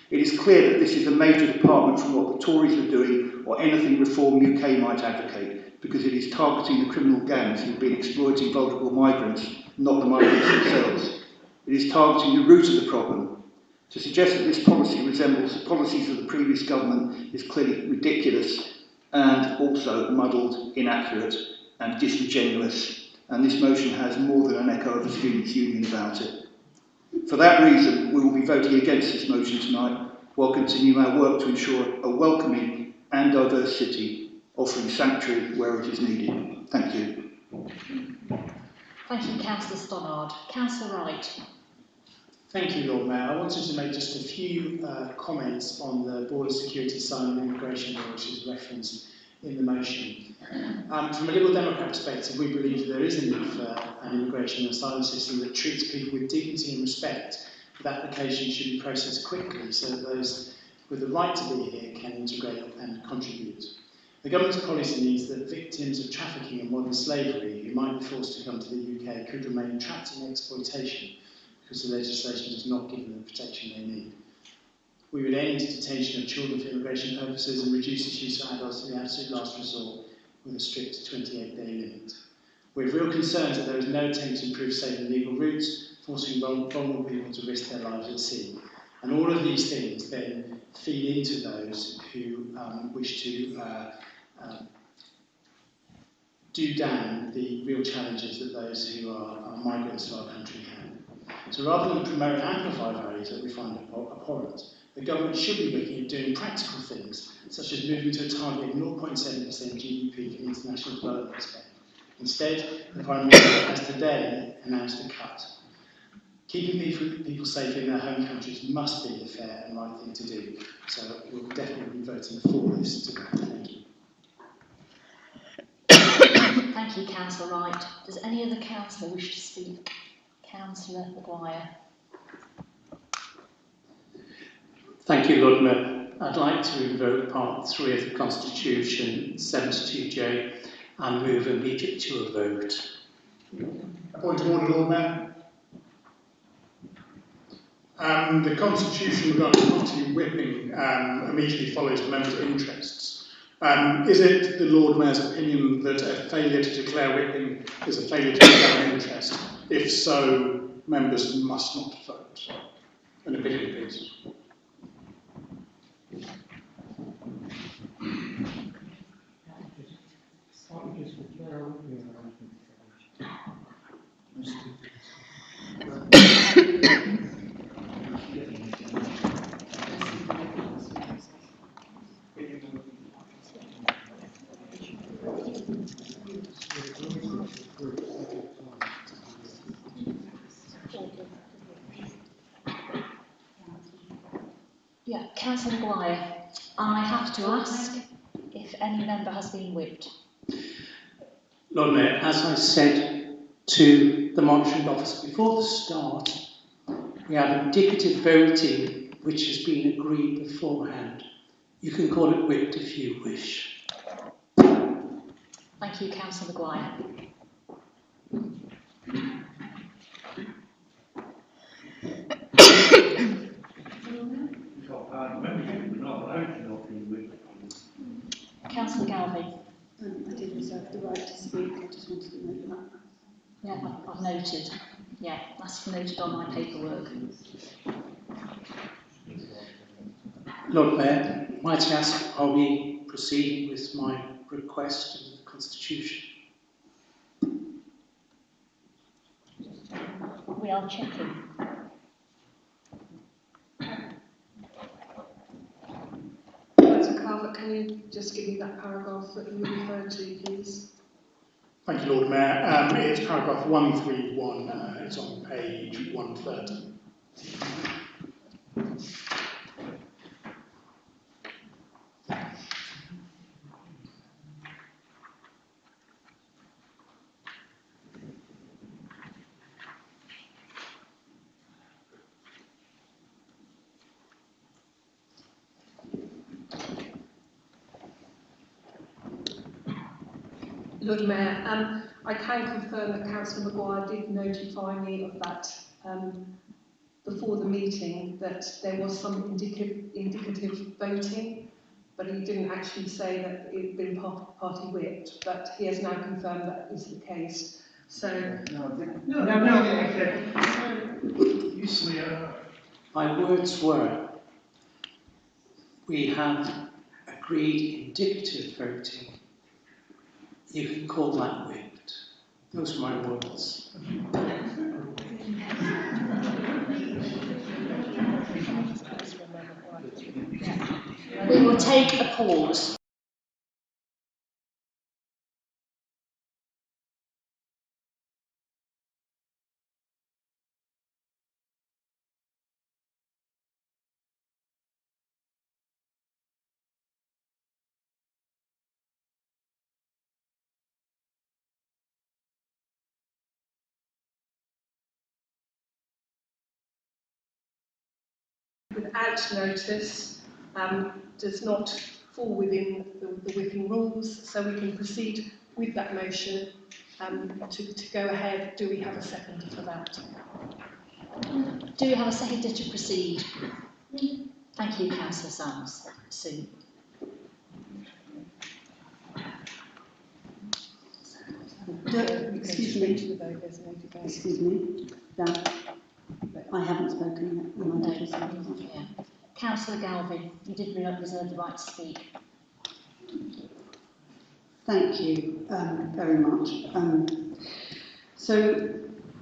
It is clear that this is a major department from what the Tories are doing or anything Reform UK might advocate, because it is targeting the criminal gangs who have been exploiting vulnerable migrants, not the migrants themselves. It is targeting the root of the problem. To suggest that this policy resembles the policies of the previous government is clearly ridiculous and also muddled, inaccurate and disingenuous. And this motion has more than an echo of the Students' Union about it. For that reason, we will be voting against this motion tonight, while continuing our work to ensure a welcoming and diverse city, offering sanctuary where it is needed. Thank you. Thank you, Councillor Stonard. Councillor Wright. Thank you, Lord Mayor. I wanted to make just a few comments on the Border Security, Asylum and Immigration Bill, which is referenced in the motion. From a Liberal Democrat perspective, we believe there is a need for an immigration and asylum system that treats people with dignity and respect, but applications should be processed quickly so that those with the right to be here can integrate and contribute. The government's policy means that victims of trafficking and modern slavery who might be forced to come to the UK could remain trapped in exploitation because the legislation does not give them the protection they need. We would end detention of children for immigration purposes and reduce its use of adults to the absolute last resort with a strict 28-day limit. We have real concerns that there is no attempt to improve safe and legal routes, forcing vulnerable people to risk their lives at sea. And all of these things then feed into those who wish to do down the real challenges that those who are migrants to our country have. So rather than promote and amplify values that we find abhorrent, the government should be looking at doing practical things, such as moving to a target of 0.7% GDP for international development spend. Instead, the Prime Minister has today announced a cut. Keeping people safe in their home countries must be the fair and right thing to do. So we'll definitely be voting for this today. Thank you. Thank you, Councillor Wright. Does any other councillor wish to speak? Councillor Maguire. Thank you, Lord Mayor. I'd like to invoke Part 3 of the Constitution, 72J, and move immediately to a vote. Point of order, Lord Mayor. The Constitution regarding property whipping immediately follows members' interests. Is it the Lord Mayor's opinion that a failure to declare whipping is a failure to declare an interest? If so, members must not vote. An opinion, please. Yeah, Councillor Maguire, I have to ask if any member has been whipped. Lord Mayor, as I said to the monitoring officer before the start, we have indicative voting which has been agreed beforehand. You can call it whipped if you wish. Thank you, Councillor Maguire. Councillor Galvey. I did reserve the right to speak, I just wanted to note that. Yeah, I've noted. Yeah, that's noted on my paperwork. Lord Mayor, might I ask, are we proceeding with my request under the Constitution? We are checking. Carver, can you just give me that paragraph that you referred to, please? Thank you, Lord Mayor. It's paragraph 131. It's on page 130. Lord Mayor, I can confirm that Councillor Maguire did notify me of that before the meeting, that there was some indicative voting, but he didn't actually say that it had been party whipped, but he has now confirmed that is the case. So, My words were, we have agreed indicative voting. You can call that whipped. Those are my words. We will take a pause. without notice does not fall within the whipping rules, so we can proceed with that motion to go ahead. Do we have a second for that? Do we have a seconder to proceed? Thank you, Councillor Sams. Sue. Excuse me. Dan, I haven't spoken yet. And I did No. Yeah. Councillor Galvin, you did reserve the right to speak. Thank you very much. So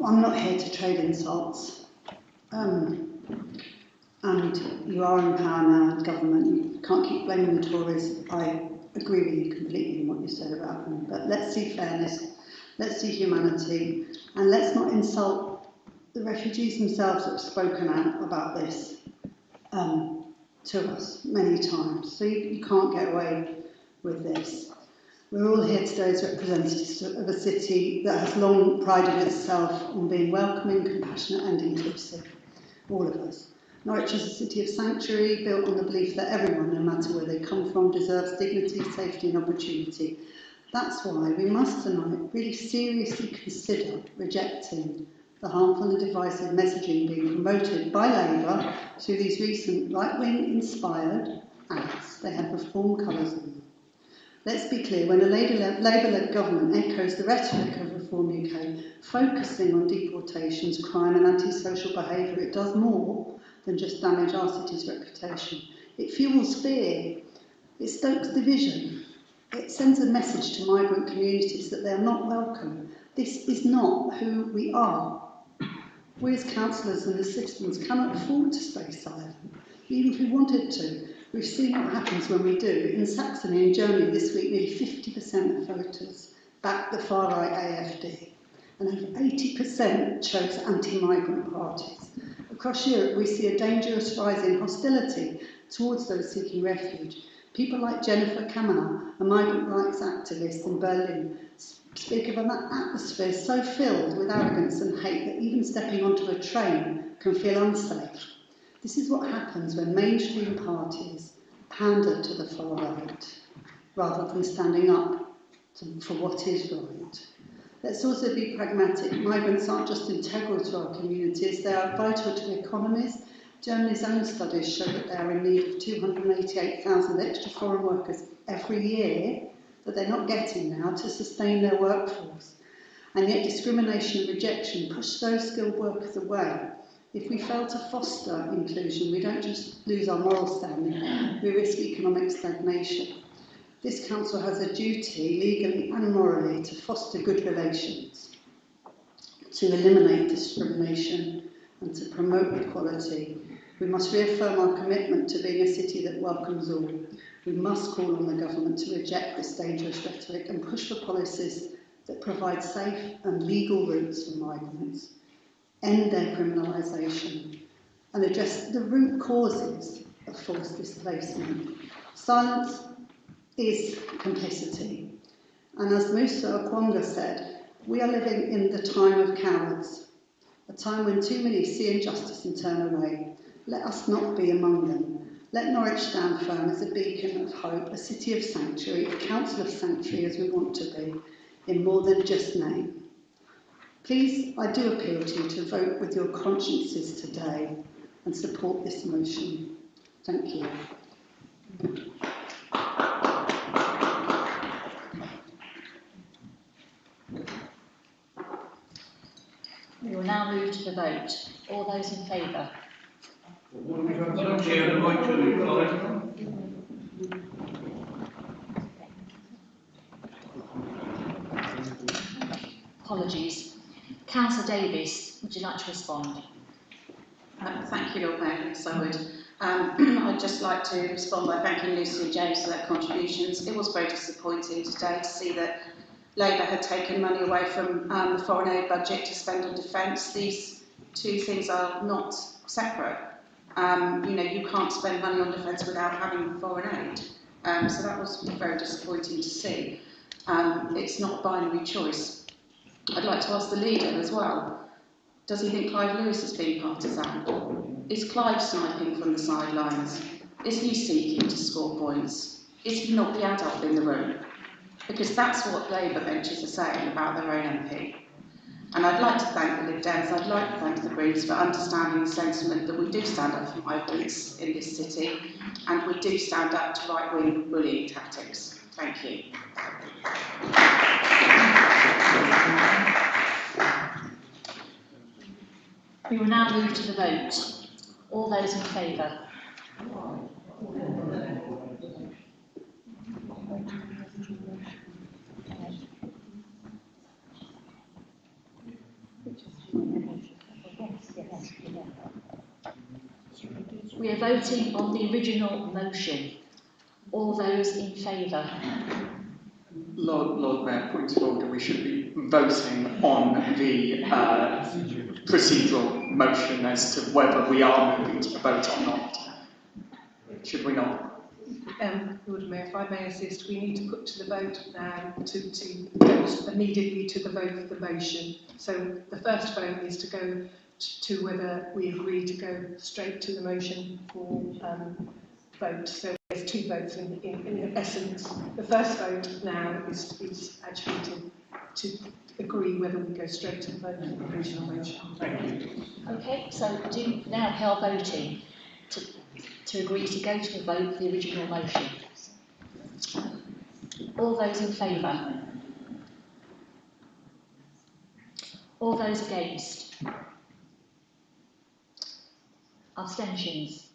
I'm not here to trade insults. And you are in power now in government. You can't keep blaming the Tories. I agree with you completely in what you said about them. But let's see fairness, let's see humanity, and let's not insult the refugees themselves that have spoken out about this to us many times. So you can't get away with this. We're all here today as representatives of a city that has long prided itself on being welcoming, compassionate and inclusive. All of us. Norwich is a city of sanctuary built on the belief that everyone, no matter where they come from, deserves dignity, safety and opportunity. That's why we must tonight really seriously consider rejecting the harmful and divisive messaging being promoted by Labour through these recent right-wing inspired ads. They have reform colours in them. Let's be clear, when a Labour-led government echoes the rhetoric of Reform UK, focusing on deportations, crime and antisocial behaviour, it does more than just damage our city's reputation. It fuels fear, it stokes division, it sends a message to migrant communities that they are not welcome. This is not who we are. We as councillors and as citizens cannot afford to stay silent, even if we wanted to. We've seen what happens when we do. In Saxony in Germany this week, nearly 50% of voters backed the far-right AfD, and over 80% chose anti-migrant parties. Across Europe, we see a dangerous rise in hostility towards those seeking refuge. People like Jennifer Kamal, a migrant rights activist in Berlin, speak of an atmosphere so filled with arrogance and hate that even stepping onto a train can feel unsafe. This is what happens when mainstream parties pander to the far right, rather than standing up for what is right. Let's also be pragmatic. Migrants aren't just integral to our communities, they are vital to economies. Germany's own studies show that they are in need of 288,000 extra foreign workers every year that they're not getting now to sustain their workforce. And yet discrimination and rejection push those skilled workers away. If we fail to foster inclusion, we don't just lose our moral standing, we risk economic stagnation. This council has a duty, legally and morally, to foster good relations, to eliminate discrimination and to promote equality. We must reaffirm our commitment to being a city that welcomes all. We must call on the government to reject this dangerous rhetoric and push for policies that provide safe and legal routes for migrants, end their criminalisation and address the root causes of forced displacement. Silence is complicity. And as Musa Okwonga said, we are living in the time of cowards, a time when too many see injustice and turn away. Let us not be among them. Let Norwich stand firm as a beacon of hope, a city of sanctuary, a council of sanctuary as we want to be, in more than just name. Please, I do appeal to you to vote with your consciences today and support this motion. Thank you. We will now move to the vote. All those in favour? Apologies. Councillor Davies, would you like to respond? Thank you, Lord Mayor. Yes, I would. I'd just like to respond by thanking Lucy and James for their contributions. It was very disappointing today to see that Labour had taken money away from the foreign aid budget to spend on defence. These two things are not separate. You know, you can't spend money on defence without having foreign aid. So that was very disappointing to see. It's not a binary choice. I'd like to ask the leader as well. Does he think Clive Lewis has been partisan? Is Clive sniping from the sidelines? Is he seeking to score points? Is he not the adult in the room? Because that's what Labour benches are saying about their own MP. And I'd like to thank the Lib Dems, I'd like to thank the Greens for understanding the sentiment that we do stand up for migrants in this city, and we do stand up to right-wing bullying tactics. Thank you. We will now move to the vote. All those in favour? We are voting on the original motion. All those in favour? Lord Mayor, point of order, we should be voting on the procedural motion as to whether we are moving to the vote or not. Should we not? Lord Mayor, if I may assist, we need to put to the vote now to go immediately to the vote for the motion. So the first vote is to go to whether we agree to go straight to the motion for vote. So there's two votes in essence. The first vote now is actually to agree whether we go straight to the vote for the original motion. Thank you. Okay, so do now we are voting to agree to go to the vote for the original motion. All those in favour? All those against? Abstentions?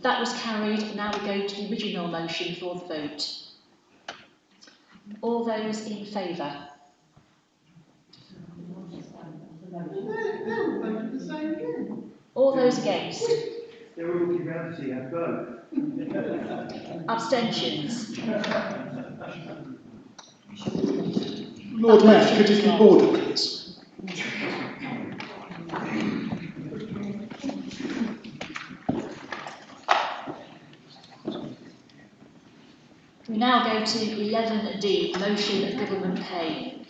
That was carried. Now we go to the original motion for the vote. All those in favour? All those against? They're all looking around to see how vote. Abstentions? Lord Mayor, could you keep order, please? We now go to 11D, motion of government pay.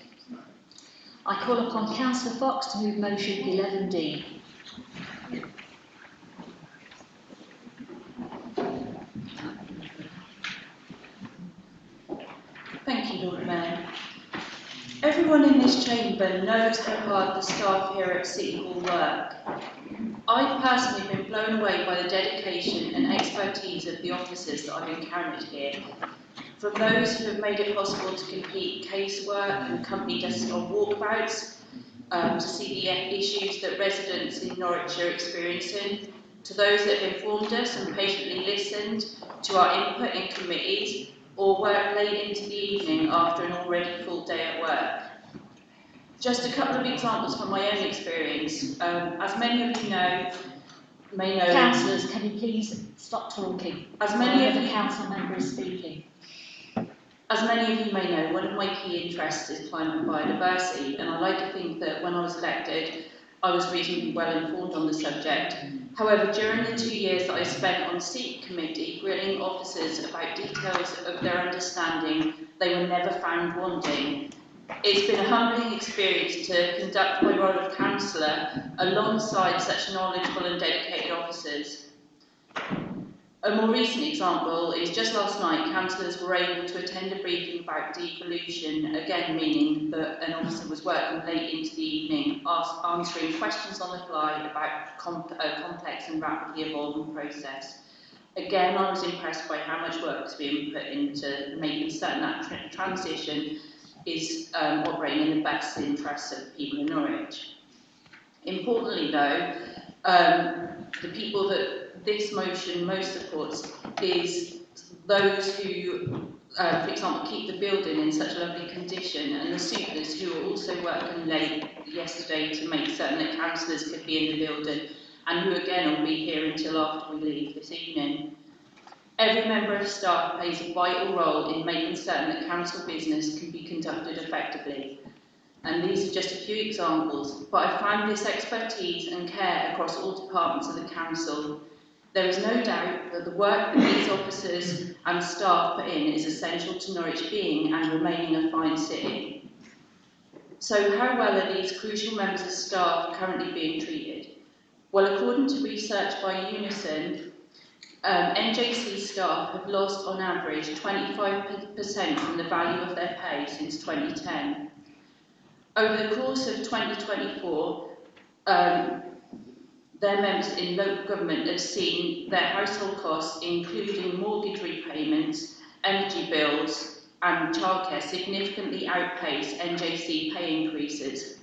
I call upon Councillor Fox to move motion 11D. Thank you, Lord Mayor. Everyone in this chamber knows how hard the staff here at City Hall work. I've personally been blown away by the dedication and expertise of the officers that I've encountered here. From those who have made it possible to complete casework and accompanied us on walkabouts, to see the issues that residents in Norwich are experiencing, to those that have informed us and patiently listened to our input in committees, or work late into the evening after an already full day at work. Just a couple of examples from my own experience. As many of you may know... Councillors, can you please stop talking? As many of the you... council member is speaking. As many of you may know, one of my key interests is climate and biodiversity, and I like to think that when I was elected, I was reasonably well informed on the subject. However, during the 2 years that I spent on SEEK committee grilling officers about details of their understanding, they were never found wanting. It's been a humbling experience to conduct my role of councillor alongside such knowledgeable and dedicated officers. A more recent example is just last night, councillors were able to attend a briefing about devolution, again meaning that an officer was working late into the evening, answering questions on the fly about a complex and rapidly evolving process. Again, I was impressed by how much work is being put into making certain that transition is operating in the best interests of the people in Norwich. Importantly though, the people that this motion most supports is those who, for example, keep the building in such lovely condition, and the supers who are also working late yesterday to make certain that councillors could be in the building, and who again will be here until after we leave this evening. Every member of staff plays a vital role in making certain that council business can be conducted effectively. And these are just a few examples, but I found this expertise and care across all departments of the council. There is no doubt that the work that these officers and staff put in is essential to Norwich being and remaining a fine city. So how well are these crucial members of staff currently being treated? Well, according to research by Unison, NJC staff have lost on average 25% from the value of their pay since 2010. Over the course of 2024, their members in local government have seen their household costs, including mortgage repayments, energy bills and childcare, significantly outpace NJC pay increases.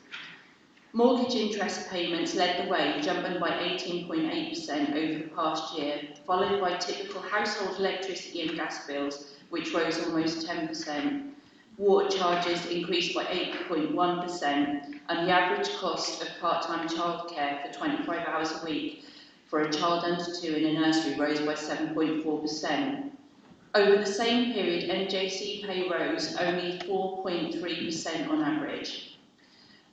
Mortgage interest payments led the way, jumping by 18.8% over the past year, followed by typical household electricity and gas bills, which rose almost 10%. Water charges increased by 8.1%, and the average cost of part-time childcare for 25 hours a week for a child under 2 in a nursery rose by 7.4%. Over the same period, NJC pay rose only 4.3% on average.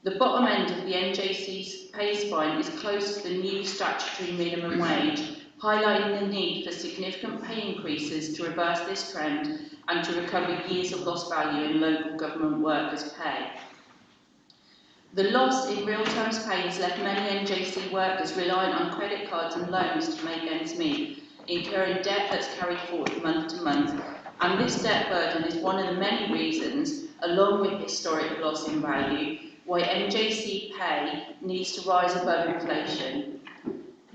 The bottom end of the NJC's pay spine is close to the new statutory minimum wage, highlighting the need for significant pay increases to reverse this trend and to recover years of lost value in local government workers' pay. The loss in real terms pay has left many NJC workers relying on credit cards and loans to make ends meet, incurring debt that's carried forward month to month, and this debt burden is one of the many reasons, along with historic loss in value, why NJC pay needs to rise above inflation.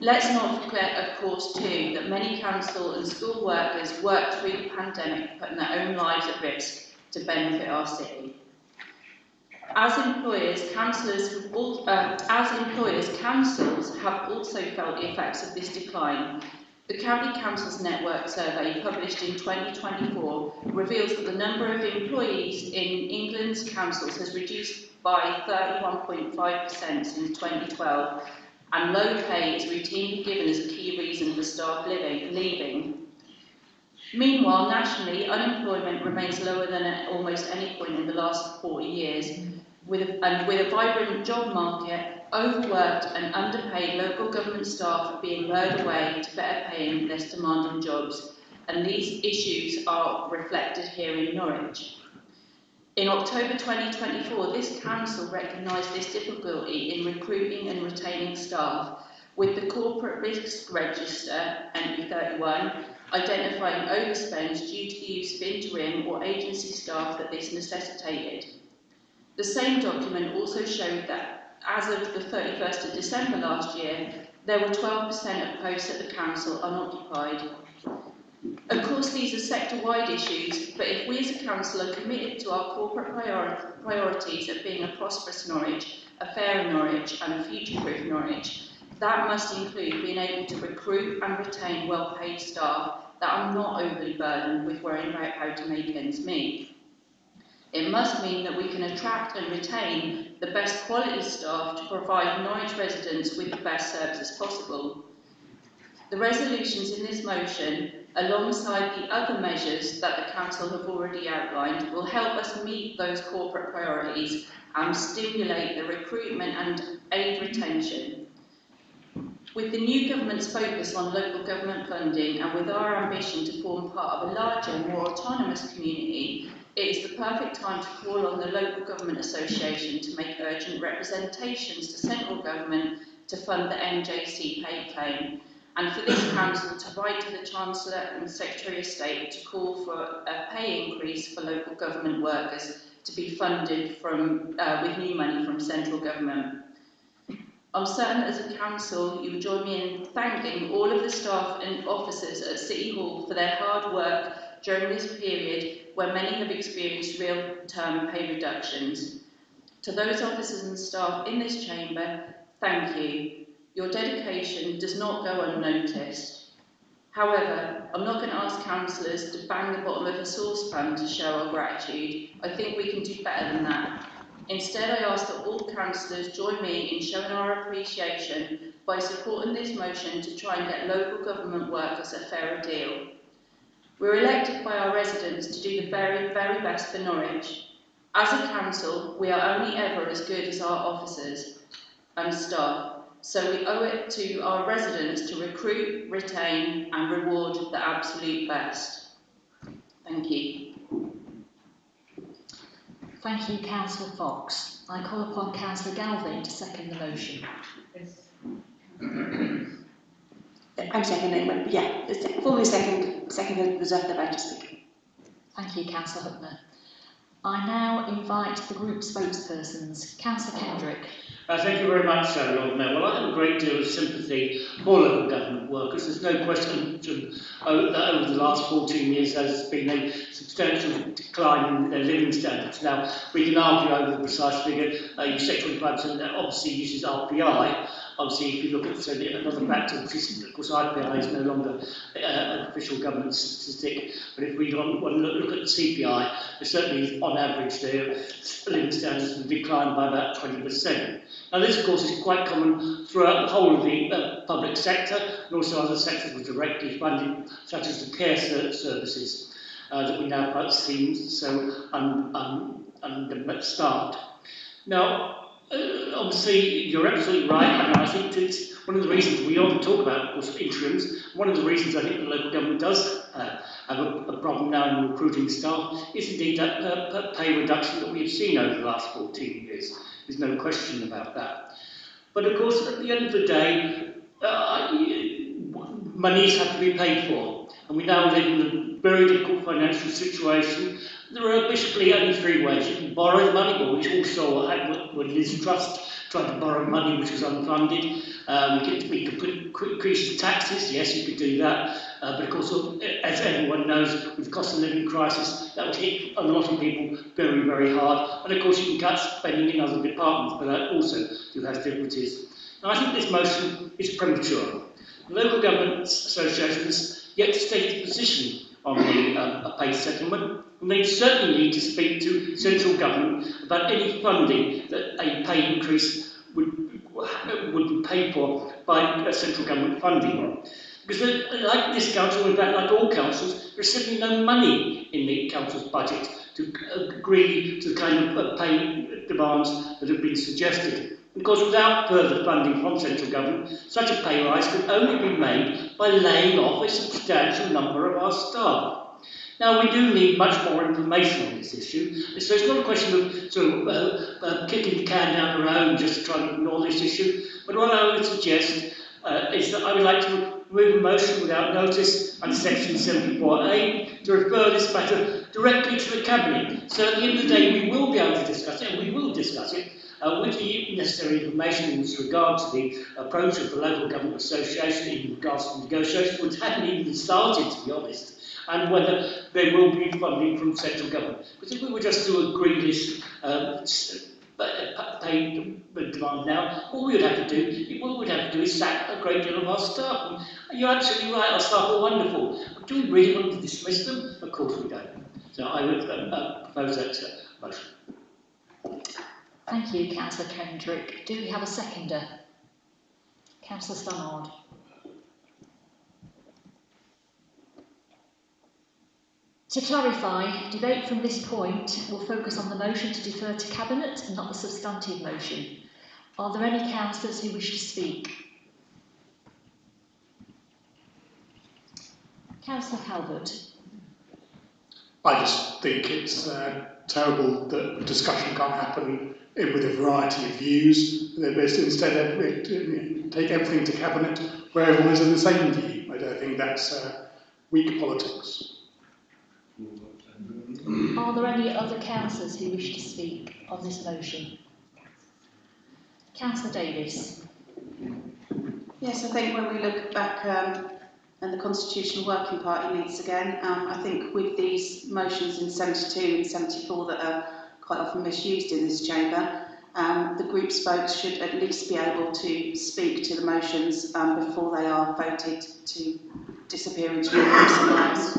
Let's not forget, of course, too, that many council and school workers worked through the pandemic, putting their own lives at risk to benefit our city. As employers, councils have also felt the effects of this decline. The County Councils Network survey, published in 2024, reveals that the number of employees in England's councils has reduced by 31.5% since 2012, and low pay is routinely given as a key reason for staff leaving. Meanwhile, nationally, unemployment remains lower than at almost any point in the last 40 years, with a vibrant job market, overworked and underpaid local government staff are being lured away to better paying, less demanding jobs, and these issues are reflected here in Norwich. In October 2024, this council recognised this difficulty in recruiting and retaining staff, with the Corporate Risk Register, entry 31, identifying overspends due to the use of interim or agency staff that this necessitated. The same document also showed that as of the 31st of December last year, there were 12% of posts at the council unoccupied. Of course, these are sector-wide issues, but if we as a council are committed to our corporate priorities of being a prosperous Norwich, a fairer Norwich and a future-proof Norwich, that must include being able to recruit and retain well-paid staff that are not overly burdened with worrying about how to make ends meet. It must mean that we can attract and retain the best quality staff to provide Norwich residents with the best services possible. The resolutions in this motion, alongside the other measures that the Council have already outlined, will help us meet those corporate priorities and stimulate the recruitment and aid retention. With the new government's focus on local government funding and with our ambition to form part of a larger, more autonomous community, it is the perfect time to call on the Local Government Association to make urgent representations to central government to fund the NJC pay claim, and for this council to write to the Chancellor and Secretary of State to call for a pay increase for local government workers to be funded from, with new money from central government. I'm certain that as a council you will join me in thanking all of the staff and officers at City Hall for their hard work during this period where many have experienced real-term pay reductions. To those officers and staff in this chamber, thank you. Your dedication does not go unnoticed. However, I'm not going to ask councillors to bang the bottom of a saucepan to show our gratitude. I think we can do better than that. Instead, I ask that all councillors join me in showing our appreciation by supporting this motion to try and get local government workers a fairer deal. We're elected by our residents to do the very, very best for Norwich. As a council, we are only ever as good as our officers and staff, so we owe it to our residents to recruit, retain and reward the absolute best. Thank you. Thank you, Councillor Fox. I call upon Councillor Galvin to second the motion. I'm seconding, but yeah, formally second reserve the right to speak. Thank you, Councillor Hutner. I now invite the group spokespersons. Councillor Kendrick. Thank you very much, Lord Mayor. Well, I have a great deal of sympathy for local government workers. There's no question that over the last 14 years there's been a substantial decline in their living standards. Now, we can argue over the precise figure. You say 25%, that obviously uses RPI. Obviously, if you look at another factor, which is, of course, IPI is no longer an official government statistic, but if we want to look at the CPI, certainly on average their living standards have declined by about 20%. Now this of course is quite common throughout the whole of the public sector and also other sectors which are directly funded, such as the care services that we now seem so understaffed. Now, obviously, you're absolutely right, and I think it's one of the reasons we often talk about, of course, interims. One of the reasons I think the local government does have a problem now in recruiting staff is indeed that pay reduction that we have seen over the last 14 years. There's no question about that. But of course, at the end of the day, monies have to be paid for, and we now live in a very difficult financial situation. There are basically only three ways. You can borrow the money, or which also when Liz Truss tried to borrow money which was unfunded. We could increase the taxes, yes, you could do that. But of course, as everyone knows, with the cost of living crisis, that would hit a lot of people very, very hard. And of course, you can cut spending in other departments, but that also has difficulties. Now, I think this motion is premature. The Local Government Association has yet to state its position on the pay settlement, and they certainly need to speak to central government about any funding that a pay increase would be paid for by central government funding. Because like this council, in fact like all councils, there's simply no money in the council's budget to agree to the kind of pay demands that have been suggested. Because without further funding from central government, such a pay rise can only be made by laying off a substantial number of our staff. Now, we do need much more information on this issue, so it's not a question of sort of kicking the can down the road and just trying to ignore this issue, but what I would suggest is that I would like to move a motion without notice under section 74A to refer this matter directly to the Cabinet. So at the end of the day, we will be able to discuss it, and we will discuss it with the necessary information in regard to the approach of the Local Government Association in regards to negotiations, which hadn't even started, to be honest, and whether there will be funding from central government. Because if we were just to agree this pay demand now, all we would have to do is sack a great deal of our staff. And you're absolutely right, our staff are wonderful. But do we really want to dismiss them? Of course we don't. So I would propose that motion. Thank you, Councillor Kendrick. Do we have a seconder? Councillor Stannard. To clarify, debate from this point will focus on the motion to defer to Cabinet and not the substantive motion. Are there any councillors who wish to speak? Councillor Calvert. I just think it's terrible that discussion can't happen with a variety of views. Instead, take everything to Cabinet where everyone is of the same view. I don't think that's weak politics. Are there any other councillors who wish to speak on this motion? Councillor Davis. Yes, I think when we look back and the Constitutional Working Party meets again, I think with these motions in 72 and 74 that are quite often misused in this chamber, the group spokes should at least be able to speak to the motions before they are voted to disappear into the lives.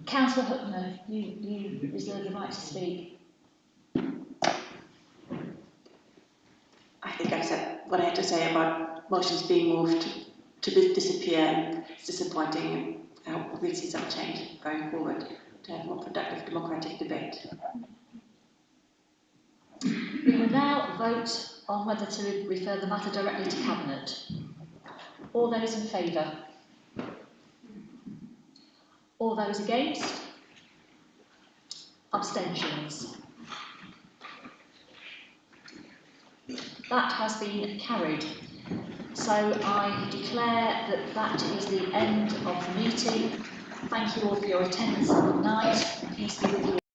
Councillor Hutner, you reserve the right to speak. I think I've said what I had to say about motions being moved to disappear. It's disappointing, and I hope we'll see some change going forward to have more productive democratic debate. We will now vote on whether to refer the matter directly to Cabinet. All those in favour? All those against? Abstentions? That has been carried. So I declare that that is the end of the meeting. Thank you all for your attendance tonight. Peace be with you.